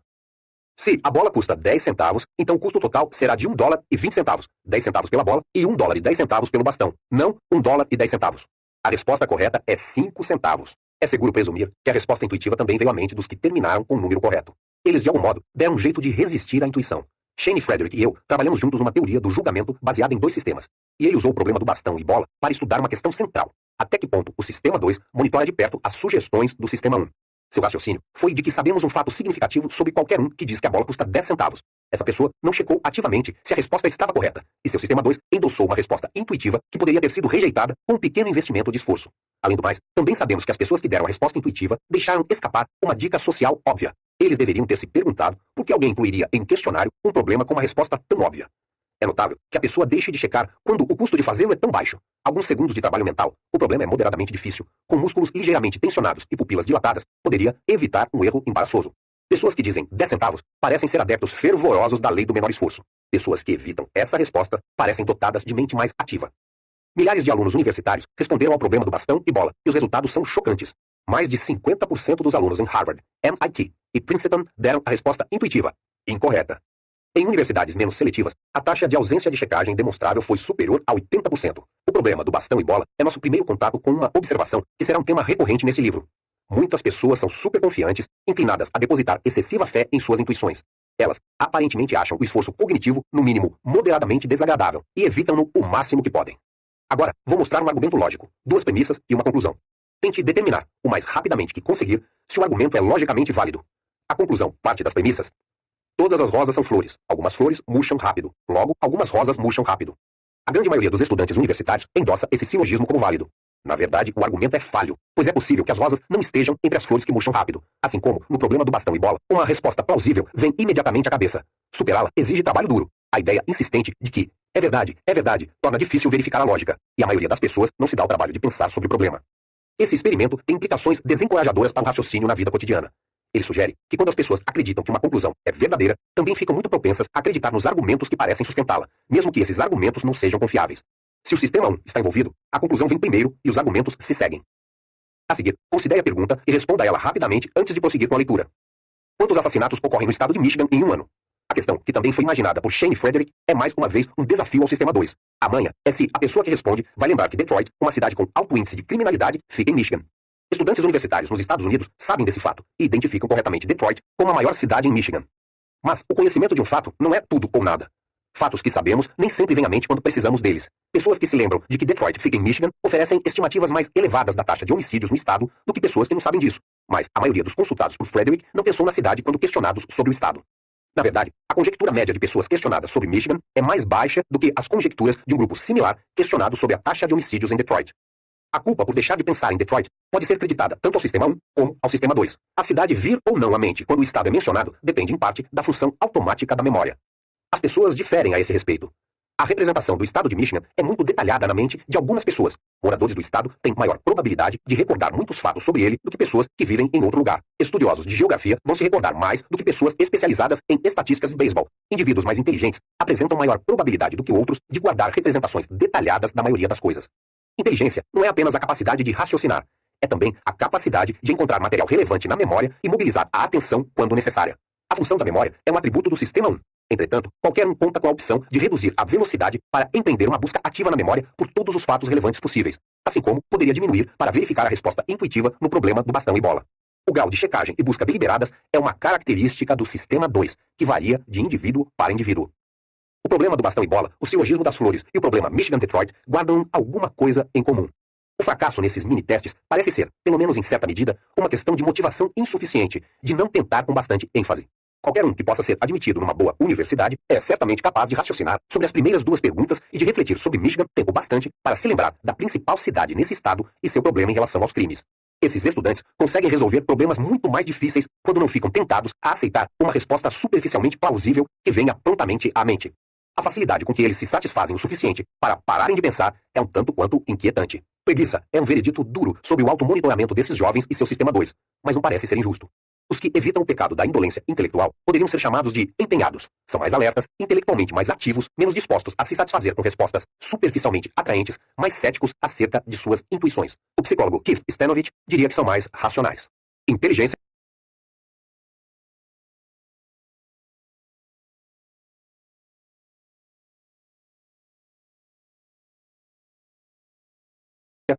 Se a bola custa 10 centavos, então o custo total será de $1,20. 10 centavos pela bola e $1,10 pelo bastão. Não $1,10. A resposta correta é 5 centavos. É seguro presumir que a resposta intuitiva também veio à mente dos que terminaram com o número correto. Eles, de algum modo, deram um jeito de resistir à intuição. Shane Frederick e eu trabalhamos juntos numa teoria do julgamento baseada em 2 sistemas. E ele usou o problema do bastão e bola para estudar uma questão central. Até que ponto o sistema 2 monitora de perto as sugestões do sistema 1. Seu raciocínio foi de que sabemos um fato significativo sobre qualquer um que diz que a bola custa 10 centavos. Essa pessoa não checou ativamente se a resposta estava correta, e seu sistema 2 endossou uma resposta intuitiva que poderia ter sido rejeitada com um pequeno investimento de esforço. Além do mais, também sabemos que as pessoas que deram a resposta intuitiva deixaram escapar uma dica social óbvia. Eles deveriam ter se perguntado por que alguém incluiria em questionário um problema com uma resposta tão óbvia. É notável que a pessoa deixe de checar quando o custo de fazê-lo é tão baixo. Alguns segundos de trabalho mental, o problema é moderadamente difícil, com músculos ligeiramente tensionados e pupilas dilatadas, poderia evitar um erro embaraçoso. Pessoas que dizem 10 centavos parecem ser adeptos fervorosos da lei do menor esforço. Pessoas que evitam essa resposta parecem dotadas de mente mais ativa. Milhares de alunos universitários responderam ao problema do bastão e bola, e os resultados são chocantes. Mais de 50% dos alunos em Harvard, MIT e Princeton deram a resposta intuitiva, incorreta. Em universidades menos seletivas, a taxa de ausência de checagem demonstrável foi superior a 80%. O problema do bastão e bola é nosso primeiro contato com uma observação que será um tema recorrente nesse livro. Muitas pessoas são superconfiantes, inclinadas a depositar excessiva fé em suas intuições. Elas aparentemente acham o esforço cognitivo, no mínimo, moderadamente desagradável, e evitam-no o máximo que podem. Agora, vou mostrar um argumento lógico, 2 premissas e uma conclusão. Tente determinar, o mais rapidamente que conseguir, se o argumento é logicamente válido. A conclusão parte das premissas. Todas as rosas são flores. Algumas flores murcham rápido. Logo, algumas rosas murcham rápido. A grande maioria dos estudantes universitários endossa esse silogismo como válido. Na verdade, o argumento é falho, pois é possível que as rosas não estejam entre as flores que murcham rápido. Assim como, no problema do bastão e bola, uma resposta plausível vem imediatamente à cabeça. Superá-la exige trabalho duro. A ideia insistente de que é verdade, torna difícil verificar a lógica, e a maioria das pessoas não se dá o trabalho de pensar sobre o problema. Esse experimento tem implicações desencorajadoras para o raciocínio na vida cotidiana. Ele sugere que quando as pessoas acreditam que uma conclusão é verdadeira, também ficam muito propensas a acreditar nos argumentos que parecem sustentá-la, mesmo que esses argumentos não sejam confiáveis. Se o sistema 1 está envolvido, a conclusão vem primeiro e os argumentos se seguem. A seguir, considere a pergunta e responda a ela rapidamente antes de prosseguir com a leitura. Quantos assassinatos ocorrem no estado de Michigan em um ano? A questão, que também foi imaginada por Shane Frederick, é mais uma vez um desafio ao sistema 2. A manha é se a pessoa que responde vai lembrar que Detroit, uma cidade com alto índice de criminalidade, fica em Michigan. Estudantes universitários nos Estados Unidos sabem desse fato e identificam corretamente Detroit como a maior cidade em Michigan. Mas o conhecimento de um fato não é tudo ou nada. Fatos que sabemos nem sempre vêm à mente quando precisamos deles. Pessoas que se lembram de que Detroit fica em Michigan oferecem estimativas mais elevadas da taxa de homicídios no estado do que pessoas que não sabem disso. Mas a maioria dos consultados por Frederick não pensou na cidade quando questionados sobre o estado. Na verdade, a conjectura média de pessoas questionadas sobre Michigan é mais baixa do que as conjecturas de um grupo similar questionado sobre a taxa de homicídios em Detroit. A culpa por deixar de pensar em Detroit pode ser creditada tanto ao sistema 1 como ao sistema 2. A cidade vir ou não à mente quando o estado é mencionado depende em parte da função automática da memória. As pessoas diferem a esse respeito. A representação do estado de Michigan é muito detalhada na mente de algumas pessoas. Moradores do estado têm maior probabilidade de recordar muitos fatos sobre ele do que pessoas que vivem em outro lugar. Estudiosos de geografia vão se recordar mais do que pessoas especializadas em estatísticas e beisebol. Indivíduos mais inteligentes apresentam maior probabilidade do que outros de guardar representações detalhadas da maioria das coisas. Inteligência não é apenas a capacidade de raciocinar. É também a capacidade de encontrar material relevante na memória e mobilizar a atenção quando necessária. A função da memória é um atributo do sistema 1. Entretanto, qualquer um conta com a opção de reduzir a velocidade para empreender uma busca ativa na memória por todos os fatos relevantes possíveis, assim como poderia diminuir para verificar a resposta intuitiva no problema do bastão e bola. O grau de checagem e busca deliberadas é uma característica do sistema 2, que varia de indivíduo para indivíduo. O problema do bastão e bola, o silogismo das flores e o problema Michigan-Detroit guardam alguma coisa em comum. O fracasso nesses mini-testes parece ser, pelo menos em certa medida, uma questão de motivação insuficiente, de não tentar com bastante ênfase. Qualquer um que possa ser admitido numa boa universidade é certamente capaz de raciocinar sobre as primeiras 2 perguntas e de refletir sobre Michigan tempo bastante para se lembrar da principal cidade nesse estado e seu problema em relação aos crimes. Esses estudantes conseguem resolver problemas muito mais difíceis quando não ficam tentados a aceitar uma resposta superficialmente plausível que venha prontamente à mente. A facilidade com que eles se satisfazem o suficiente para pararem de pensar é um tanto quanto inquietante. Preguiça é um veredito duro sobre o automonitoramento desses jovens e seu sistema 2, mas não parece ser injusto. Os que evitam o pecado da indolência intelectual poderiam ser chamados de empenhados. São mais alertas, intelectualmente mais ativos, menos dispostos a se satisfazer com respostas superficialmente atraentes, mais céticos acerca de suas intuições. O psicólogo Keith Stanovich diria que são mais racionais. Inteligência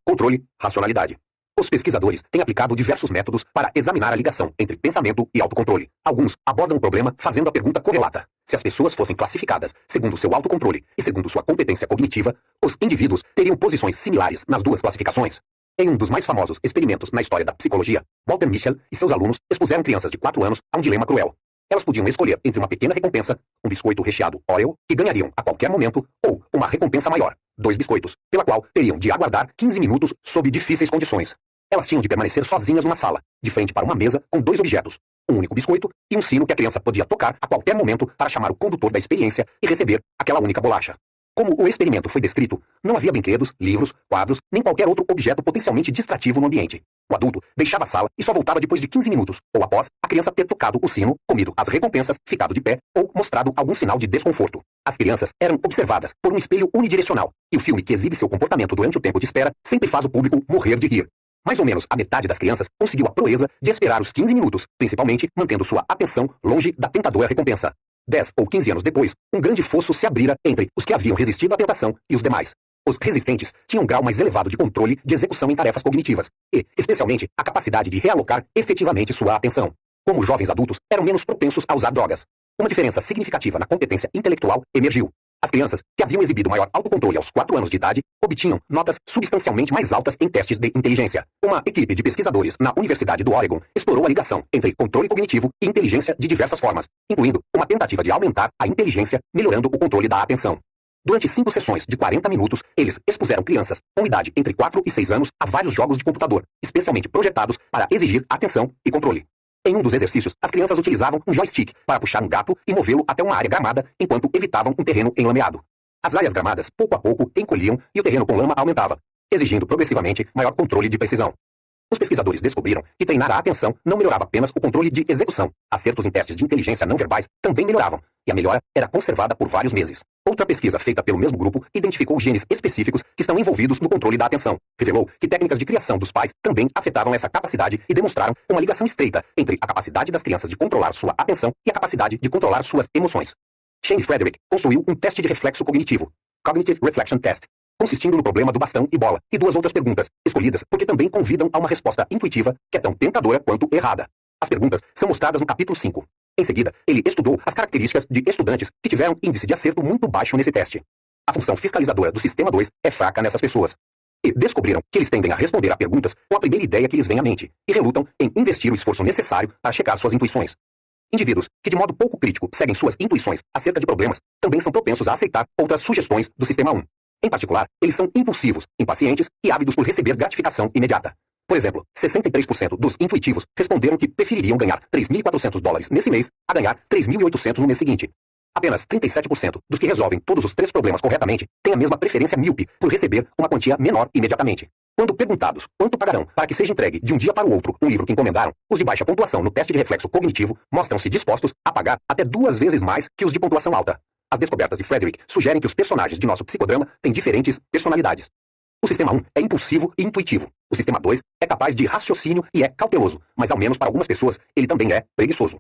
controle, racionalidade. Os pesquisadores têm aplicado diversos métodos para examinar a ligação entre pensamento e autocontrole. Alguns abordam o problema fazendo a pergunta correlata. Se as pessoas fossem classificadas segundo seu autocontrole e segundo sua competência cognitiva, os indivíduos teriam posições similares nas duas classificações. Em um dos mais famosos experimentos na história da psicologia, Walter Mischel e seus alunos expuseram crianças de 4 anos a um dilema cruel. Elas podiam escolher entre uma pequena recompensa, um biscoito recheado Oreo, que ganhariam a qualquer momento, ou uma recompensa maior, 2 biscoitos, pela qual teriam de aguardar 15 minutos sob difíceis condições. Elas tinham de permanecer sozinhas numa sala, de frente para uma mesa com 2 objetos, um único biscoito e um sino que a criança podia tocar a qualquer momento para chamar o condutor da experiência e receber aquela única bolacha. Como o experimento foi descrito, não havia brinquedos, livros, quadros, nem qualquer outro objeto potencialmente distrativo no ambiente. O adulto deixava a sala e só voltava depois de 15 minutos, ou após a criança ter tocado o sino, comido as recompensas, ficado de pé, ou mostrado algum sinal de desconforto. As crianças eram observadas por um espelho unidirecional, e o filme que exibe seu comportamento durante o tempo de espera sempre faz o público morrer de rir. Mais ou menos a metade das crianças conseguiu a proeza de esperar os 15 minutos, principalmente mantendo sua atenção longe da tentadora recompensa. 10 ou 15 anos depois, um grande fosso se abrira entre os que haviam resistido à tentação e os demais. Os resistentes tinham um grau mais elevado de controle de execução em tarefas cognitivas e, especialmente, a capacidade de realocar efetivamente sua atenção. Como os jovens adultos eram menos propensos a usar drogas, uma diferença significativa na competência intelectual emergiu. As crianças, que haviam exibido maior autocontrole aos 4 anos de idade, obtinham notas substancialmente mais altas em testes de inteligência. Uma equipe de pesquisadores na Universidade do Oregon explorou a ligação entre controle cognitivo e inteligência de diversas formas, incluindo uma tentativa de aumentar a inteligência, melhorando o controle da atenção. Durante 5 sessões de 40 minutos, eles expuseram crianças com idade entre 4 e 6 anos a vários jogos de computador, especialmente projetados para exigir atenção e controle. Em um dos exercícios, as crianças utilizavam um joystick para puxar um gato e movê-lo até uma área gramada, enquanto evitavam um terreno enlameado. As áreas gramadas, pouco a pouco, encolhiam e o terreno com lama aumentava, exigindo progressivamente maior controle de precisão. Os pesquisadores descobriram que treinar a atenção não melhorava apenas o controle de execução. Acertos em testes de inteligência não verbais também melhoravam, e a melhora era conservada por vários meses. Outra pesquisa feita pelo mesmo grupo identificou genes específicos que estão envolvidos no controle da atenção. Revelou que técnicas de criação dos pais também afetavam essa capacidade e demonstraram uma ligação estreita entre a capacidade das crianças de controlar sua atenção e a capacidade de controlar suas emoções. Shane Frederick construiu um teste de reflexo cognitivo, Cognitive Reflection Test, consistindo no problema do bastão e bola, e 2 outras perguntas, escolhidas porque também convidam a uma resposta intuitiva que é tão tentadora quanto errada. As perguntas são mostradas no capítulo 5. Em seguida, ele estudou as características de estudantes que tiveram índice de acerto muito baixo nesse teste. A função fiscalizadora do sistema 2 é fraca nessas pessoas. E descobriram que eles tendem a responder a perguntas com a primeira ideia que lhes vem à mente, e relutam em investir o esforço necessário para checar suas intuições. Indivíduos que de modo pouco crítico seguem suas intuições acerca de problemas também são propensos a aceitar outras sugestões do sistema 1. Em particular, eles são impulsivos, impacientes e ávidos por receber gratificação imediata. Por exemplo, 63% dos intuitivos responderam que prefeririam ganhar $3.400 nesse mês a ganhar $3.800 no mês seguinte. Apenas 37% dos que resolvem todos os 3 problemas corretamente têm a mesma preferência míope por receber uma quantia menor imediatamente. Quando perguntados quanto pagarão para que seja entregue de um dia para o outro um livro que encomendaram, os de baixa pontuação no teste de reflexo cognitivo mostram-se dispostos a pagar até 2 vezes mais que os de pontuação alta. As descobertas de Frederick sugerem que os personagens de nosso psicodrama têm diferentes personalidades. O sistema 1 é impulsivo e intuitivo. O sistema 2 é capaz de raciocínio e é cauteloso, mas ao menos para algumas pessoas ele também é preguiçoso.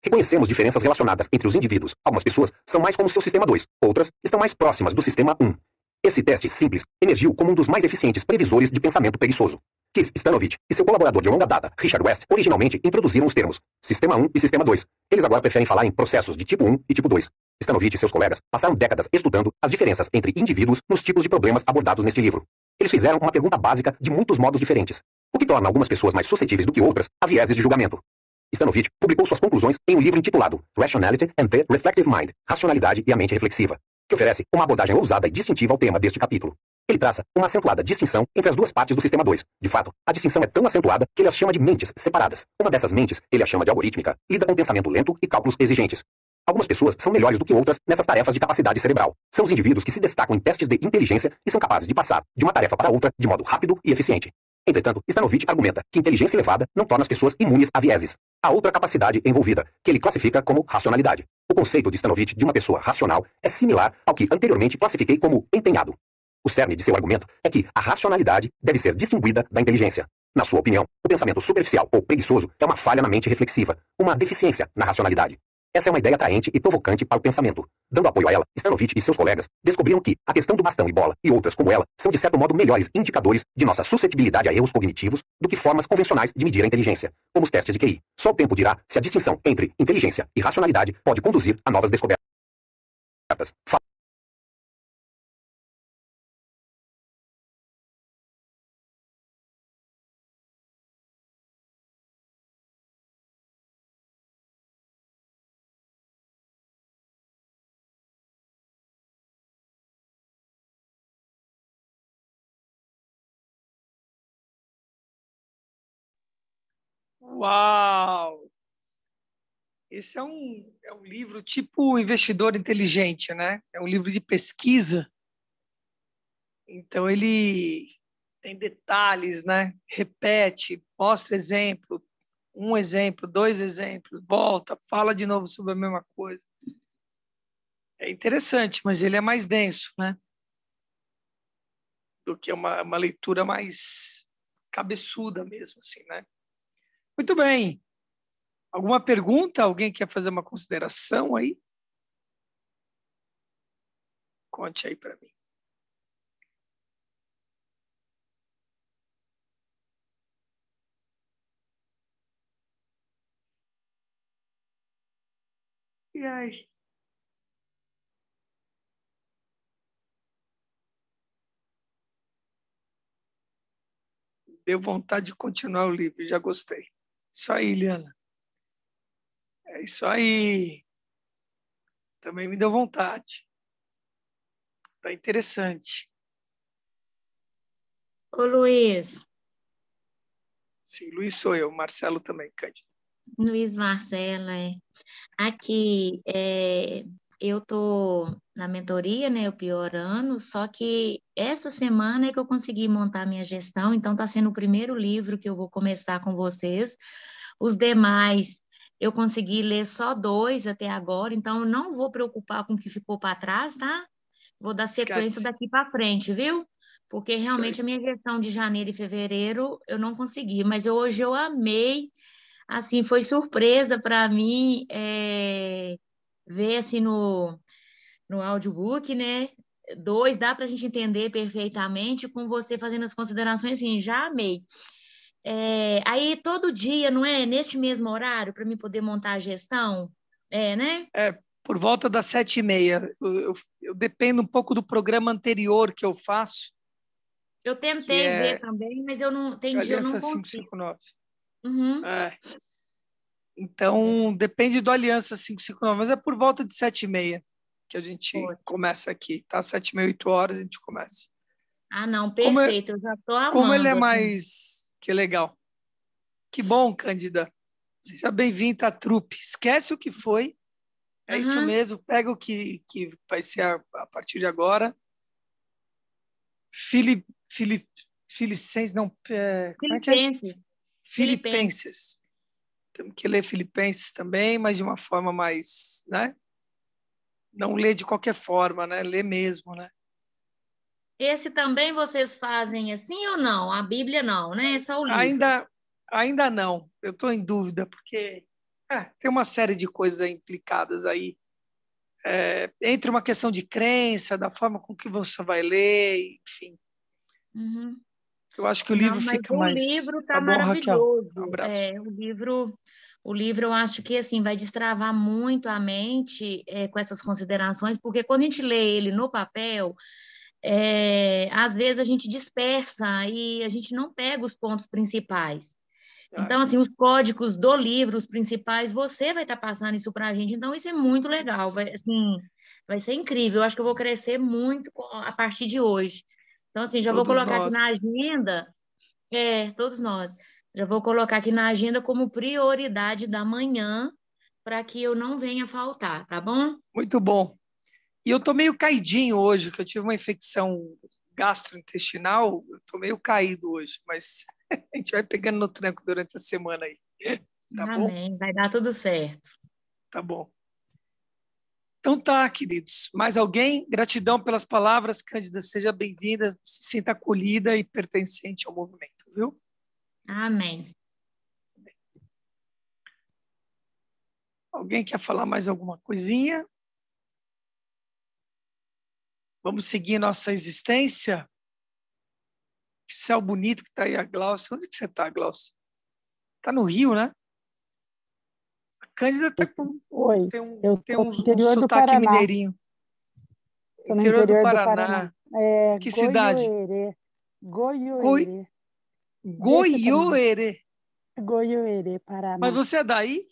Reconhecemos diferenças relacionadas entre os indivíduos. Algumas pessoas são mais como seu sistema 2, outras estão mais próximas do sistema 1. Esse teste simples emergiu como um dos mais eficientes previsores de pensamento preguiçoso. Keith Stanovich e seu colaborador de longa data, Richard West, originalmente introduziram os termos Sistema 1 e Sistema 2. Eles agora preferem falar em processos de tipo 1 e tipo 2. Stanovich e seus colegas passaram décadas estudando as diferenças entre indivíduos nos tipos de problemas abordados neste livro. Eles fizeram uma pergunta básica de muitos modos diferentes, o que torna algumas pessoas mais suscetíveis do que outras a vieses de julgamento. Stanovich publicou suas conclusões em um livro intitulado Rationality and the Reflective Mind, Racionalidade e a Mente Reflexiva, que oferece uma abordagem ousada e distintiva ao tema deste capítulo. Ele traça uma acentuada distinção entre as 2 partes do sistema 2. De fato, a distinção é tão acentuada que ele as chama de mentes separadas. Uma dessas mentes, ele a chama de algorítmica, lida com pensamento lento e cálculos exigentes. Algumas pessoas são melhores do que outras nessas tarefas de capacidade cerebral. São os indivíduos que se destacam em testes de inteligência e são capazes de passar de uma tarefa para outra de modo rápido e eficiente. Entretanto, Stanovich argumenta que inteligência elevada não torna as pessoas imunes a vieses. Há outra capacidade envolvida, que ele classifica como racionalidade. O conceito de Stanovich de uma pessoa racional é similar ao que anteriormente classifiquei como empenhado. O cerne de seu argumento é que a racionalidade deve ser distinguida da inteligência. Na sua opinião, o pensamento superficial ou preguiçoso é uma falha na mente reflexiva, uma deficiência na racionalidade. Essa é uma ideia atraente e provocante para o pensamento. Dando apoio a ela, Stanovich e seus colegas descobriram que a questão do bastão e bola e outras como ela são de certo modo melhores indicadores de nossa suscetibilidade a erros cognitivos do que formas convencionais de medir a inteligência, como os testes de QI. Só o tempo dirá se a distinção entre inteligência e racionalidade pode conduzir a novas descobertas. Uau! Esse é um livro tipo Investidor Inteligente, né? É um livro de pesquisa. Então, ele tem detalhes, né? Repete, mostra exemplo, um exemplo, dois exemplos, volta, fala de novo sobre a mesma coisa. É interessante, mas ele é mais denso, né? Do que uma leitura mais cabeçuda mesmo, assim, né? Muito bem. Alguma pergunta? Alguém quer fazer uma consideração aí? Conte aí para mim. E aí? Deu vontade de continuar o livro, já gostei. Isso aí, Liana. É isso aí. Também me deu vontade. Tá interessante. Ô, Luiz, Sim, Luiz sou eu, Marcelo também, Cândido. Luiz Marcelo, aqui, eu tô na mentoria, né, o pior ano, só que essa semana é que eu consegui montar minha gestão, então tá sendo o primeiro livro que eu vou começar com vocês. Os demais, eu consegui ler só dois até agora, então eu não vou preocupar com o que ficou para trás, tá? Vou dar sequência Esquece. daqui para frente, viu? Porque Isso aí. realmente a minha gestão de janeiro e fevereiro eu não consegui, mas hoje eu amei, assim, foi surpresa para mim ver assim no audiobook, né? Dois, dá para a gente entender perfeitamente, com você fazendo as considerações, assim, já amei. Aí todo dia, não é? Neste mesmo horário, para mim poder montar a gestão, né? É, por volta das 7h30. Eu dependo um pouco do programa anterior que eu faço, Eu que tentei ver é também, mas eu não, tem dia eu Aliança não consigo. 559. Uhum. É. Então, depende do Aliança 559, mas é por volta de 7h30 que a gente Ótimo. começa aqui, tá? 7h30, 8h a gente começa. Ah, não, Como, é, perfeito, eu já estou como ele é amando, assim. mais... Que legal. Que bom, Cândida. Seja bem-vinda à trupe. Esquece o que foi. É isso Aham. mesmo. Pega o que vai ser a partir de agora. Fili, Fili, Filicenses, não... como é que é? Filipenses, Filipenses. Filipenses. Temos que ler Filipenses também, mas de uma forma mais, né? Não ler de qualquer forma, né? Ler mesmo, né? Esse também vocês fazem assim ou não? A Bíblia não, né? É só o livro. Ainda não. Eu estou em dúvida, porque tem uma série de coisas aí implicadas aí. Entre uma questão de crença, da forma com que você vai ler, enfim. Uhum. Eu acho que o Não, livro mas fica o mais. livro Tá tá bom, Raquel? Um maravilhoso. abraço. O livro eu acho que assim vai destravar muito a mente com essas considerações, porque quando a gente lê ele no papel, às vezes a gente dispersa e a gente não pega os pontos principais. É, Então, assim, os códigos do livro, os principais, você vai estar passando isso para a gente. Então, isso é muito legal. isso. Vai ser incrível. Eu acho que eu vou crescer muito a partir de hoje. Então, assim, já vou Todos colocar aqui na nós. agenda, todos nós, já vou colocar aqui na agenda como prioridade da manhã para que eu não venha faltar, tá bom? Muito bom. E eu tô meio caidinho hoje, que eu tive uma infecção gastrointestinal, eu tô meio caído hoje, mas a gente vai pegando no tranco durante a semana aí. Tá bom? Amém. Vai dar tudo certo. Tá bom. Então tá, queridos. Mais alguém? Gratidão pelas palavras, Cândida. Seja bem-vinda, se sinta acolhida e pertencente ao movimento, viu? Amém. Alguém quer falar mais alguma coisinha? Vamos seguir nossa existência? Que céu bonito que está aí a Glaucia. Onde que você está, Glaucia? Está no Rio, né? A Cândida está com... Oi, eu tem estou um no interior do sotaque Paraná. mineirinho. Estou no Interior do interior do Paraná. Paraná. É Que cidade? Goiôerê. Goi... Goiôerê. Desse tamanho. Goiôerê. Goiôerê, Mas Paraná. você é daí?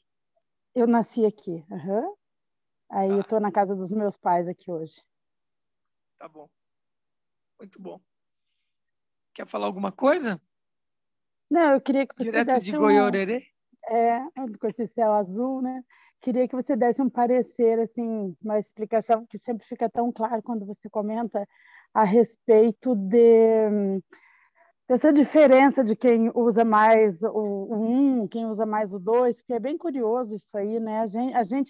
Eu nasci aqui. Aham. Aí eu Tá, estou na casa dos meus pais aqui hoje. tá bom. Muito bom. Quer falar alguma coisa? Não, eu queria que você Direto de desse Goiôerê? com esse céu azul, né? Queria que você desse um parecer, assim, uma explicação que sempre fica tão claro quando você comenta a respeito dessa diferença de quem usa mais o 1, quem usa mais o 2, que é bem curioso isso aí, né?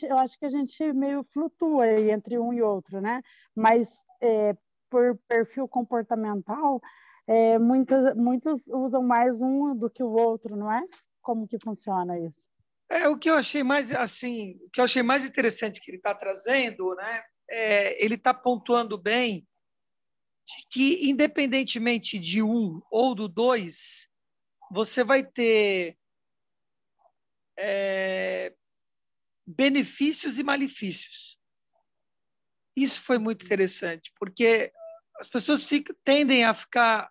Eu acho que a gente meio flutua aí entre um e outro, né? Mas por perfil comportamental, muitos usam mais um do que o outro, não é? Como que funciona isso? O que eu achei mais assim, o que eu achei mais interessante que ele está trazendo, né? Ele está pontuando bem de que, independentemente de um ou do dois, você vai ter benefícios e malefícios. Isso foi muito interessante, porque as pessoas tendem a ficar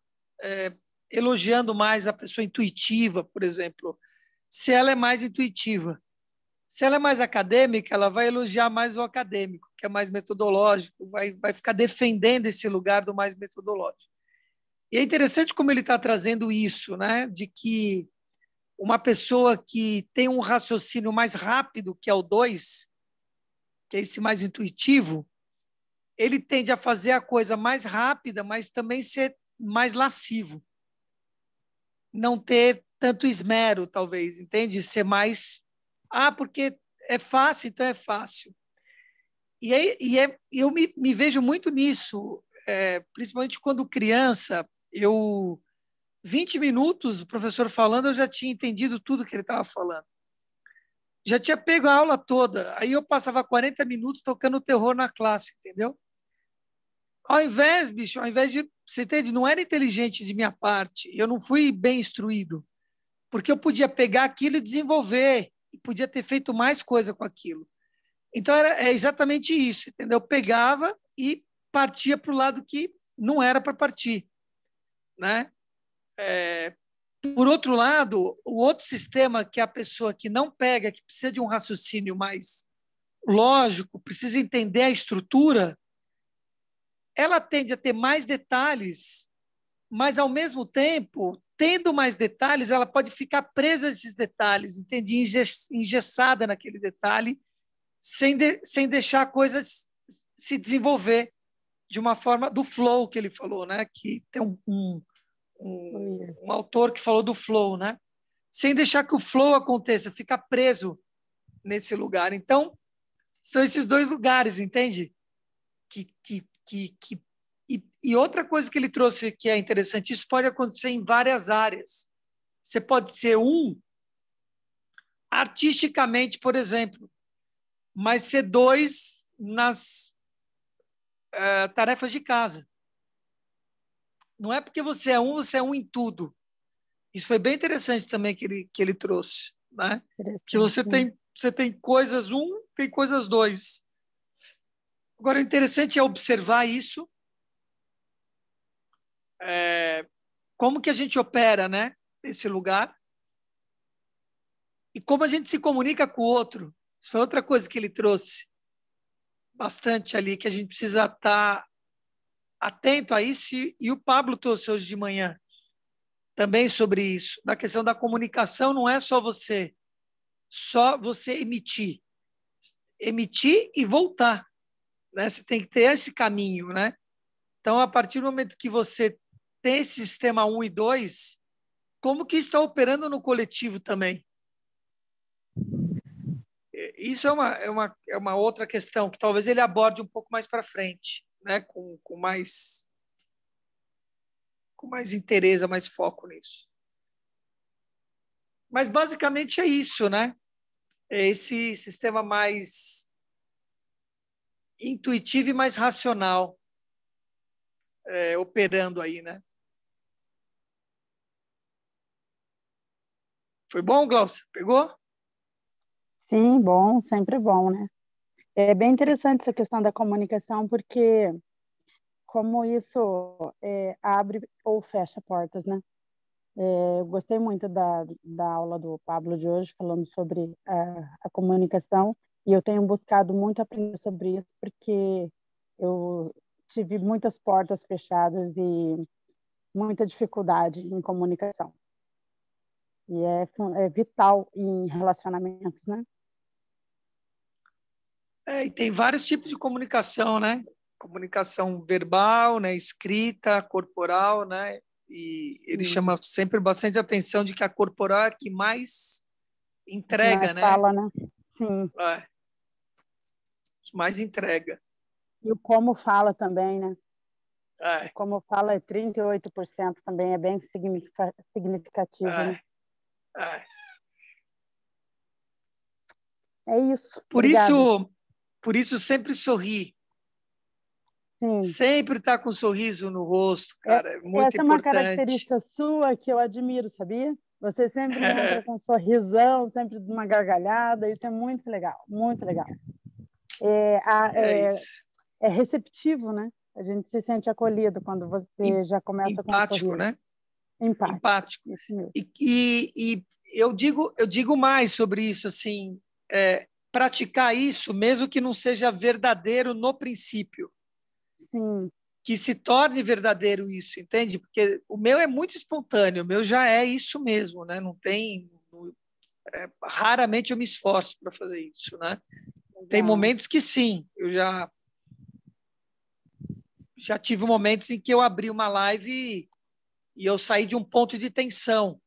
elogiando mais a pessoa intuitiva, por exemplo, se ela é mais intuitiva. Se ela é mais acadêmica, ela vai elogiar mais o acadêmico, que é mais metodológico, vai ficar defendendo esse lugar do mais metodológico. E é interessante como ele está trazendo isso, né? De que uma pessoa que tem um raciocínio mais rápido, que é o 2, que é esse mais intuitivo, ele tende a fazer a coisa mais rápida, mas também ser mais lascivo. Não ter tanto esmero, talvez, entende? Ser mais... porque é fácil, então é fácil. Eu me vejo muito nisso, principalmente quando criança, 20 minutos, o professor falando, eu já tinha entendido tudo que ele estava falando. Já tinha pego a aula toda, aí eu passava 40 minutos tocando terror na classe, entendeu? Ao invés de, você entende, não era inteligente de minha parte, eu não fui bem instruído, porque eu podia pegar aquilo e desenvolver, e podia ter feito mais coisa com aquilo. Então, é exatamente isso, entendeu? Eu pegava e partia para o lado que não era para partir, né? Por outro lado, o outro sistema, que é a pessoa que não pega, que precisa de um raciocínio mais lógico, precisa entender a estrutura, ela tende a ter mais detalhes, mas, ao mesmo tempo, tendo mais detalhes, ela pode ficar presa a esses detalhes, entende? Engessada naquele detalhe, sem deixar a coisa se desenvolver de uma forma do flow que ele falou, né? Que tem um autor que falou do flow, né? Sem deixar que o flow aconteça, ficar preso nesse lugar. Então, são esses dois lugares, entende? E outra coisa que ele trouxe que é interessante, isso pode acontecer em várias áreas. Você pode ser artisticamente, por exemplo, mas ser 2 nas tarefas de casa. Não é porque você é um em tudo. Isso foi bem interessante também que ele trouxe, né? Que você tem coisas tem coisas 2. Agora, o interessante é observar isso, como que a gente opera, né, nesse lugar, e como a gente se comunica com o outro. Isso foi outra coisa que ele trouxe bastante ali, que a gente precisa estar atento a isso, e o Pablo trouxe hoje de manhã também sobre isso, da questão da comunicação. Não é só você emitir, emitir e voltar, né? Você tem que ter esse caminho, né? Então, a partir do momento que você tem esse sistema 1 e 2, como que está operando no coletivo também? Isso é uma outra questão que talvez ele aborde um pouco mais para frente, né? Com mais interesse, mais foco nisso. Mas basicamente é isso, né? É esse sistema mais intuitivo e mais racional operando aí, né? Foi bom, Glaucia? Pegou? Sim, bom, sempre bom, né? É bem interessante essa questão da comunicação, porque como isso abre ou fecha portas, né? Eu gostei muito da aula do Pablo de hoje, falando sobre a comunicação, e eu tenho buscado muito aprender sobre isso, porque eu tive muitas portas fechadas e muita dificuldade em comunicação. E é vital em relacionamentos, né? E tem vários tipos de comunicação, né? Comunicação verbal, né? Escrita, corporal, né? E ele chama sempre bastante atenção de que a corporal é a que mais entrega, Mais né? fala, né? Sim. Mais entrega. E o como fala também, né? O como fala é 38% também, é bem significativo, né? É isso. Por isso sempre sorri. Sim. Sempre estar com um sorriso no rosto, cara, é muito essa importante. É uma característica sua que eu admiro, sabia? Você sempre entra com um sorrisão, sempre uma gargalhada, isso é muito legal, muito legal. É receptivo, né? A gente se sente acolhido quando você já começa com um sorriso. Né? Empático. Isso mesmo. E eu digo mais sobre isso, assim, praticar isso, mesmo que não seja verdadeiro no princípio. Sim. Que se torne verdadeiro isso, entende? Porque o meu é muito espontâneo, o meu já é isso mesmo, né? Não tem... raramente eu me esforço para fazer isso, né? Tem momentos que sim, eu já tive momentos em que eu abri uma live e eu saí de um ponto de tensão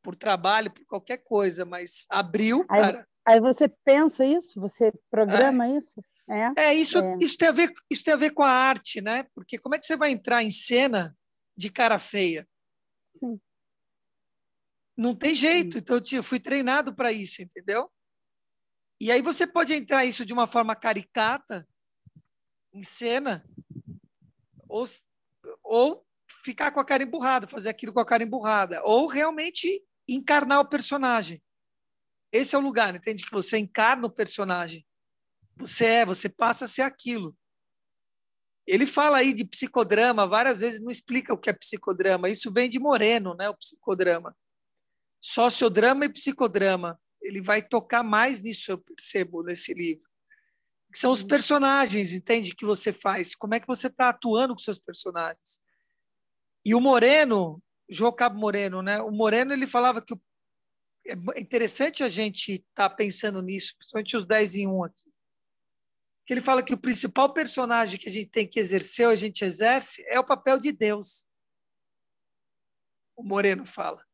por trabalho, por qualquer coisa, mas abriu, cara. Aí você pensa isso? Você programa isso? Isso tem a ver com a arte, né? Porque como é que você vai entrar em cena de cara feia? Sim. Não tem jeito. Então eu fui treinado para isso, entendeu? E aí você pode entrar isso de uma forma caricata, em cena, ou ficar com a cara emburrada, fazer aquilo com a cara emburrada, ou realmente encarnar o personagem. Esse é o lugar, entende? Que você encarna o personagem. Você passa a ser aquilo. Ele fala aí de psicodrama, várias vezes não explica o que é psicodrama. Isso vem de Moreno, né? O psicodrama. Sociodrama e psicodrama. Ele vai tocar mais nisso, eu percebo, nesse livro. Que são os personagens, entende? Que você faz. Como é que você está atuando com seus personagens? E o Moreno, João Cabo Moreno, né? O Moreno, ele falava que é interessante a gente estar pensando nisso, principalmente os 10 em 1 aqui. Que ele fala que o principal personagem que a gente tem que exercer, ou a gente exerce, é o papel de Deus. O Moreno fala.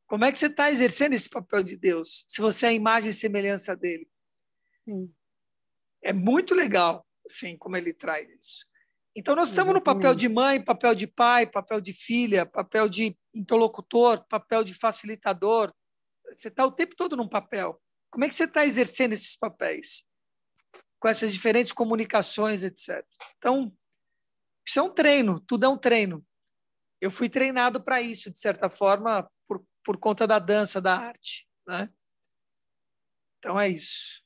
Como é que você está exercendo esse papel de Deus, se você é a imagem e semelhança dele? Sim. É muito legal, assim, como ele traz isso. Então, nós estamos no papel de mãe, papel de pai, papel de filha, papel de interlocutor, papel de facilitador. Você está o tempo todo num papel. Como é que você está exercendo esses papéis? Com essas diferentes comunicações, etc. Então, isso é um treino, tudo é um treino. Eu fui treinado para isso, de certa forma, por conta da dança, da arte, né? Então, é isso.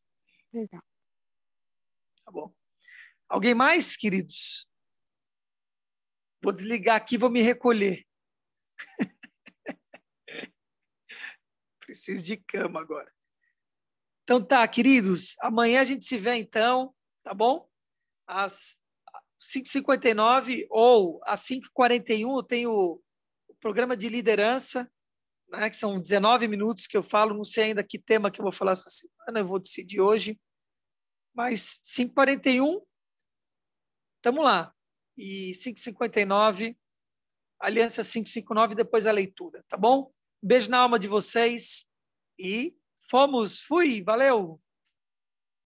Legal. Tá bom. Alguém mais, queridos? Vou desligar aqui e vou me recolher. Preciso de cama agora. Então tá, queridos. Amanhã a gente se vê então, tá bom? Às 5h59 ou às 5h41 eu tenho o programa de liderança, né, que são 19 minutos que eu falo, não sei ainda que tema que eu vou falar essa semana, eu vou decidir hoje. Mas 5h41, estamos lá. E 5h59, Aliança 559, depois a leitura, tá bom? Beijo na alma de vocês e fomos, fui, valeu!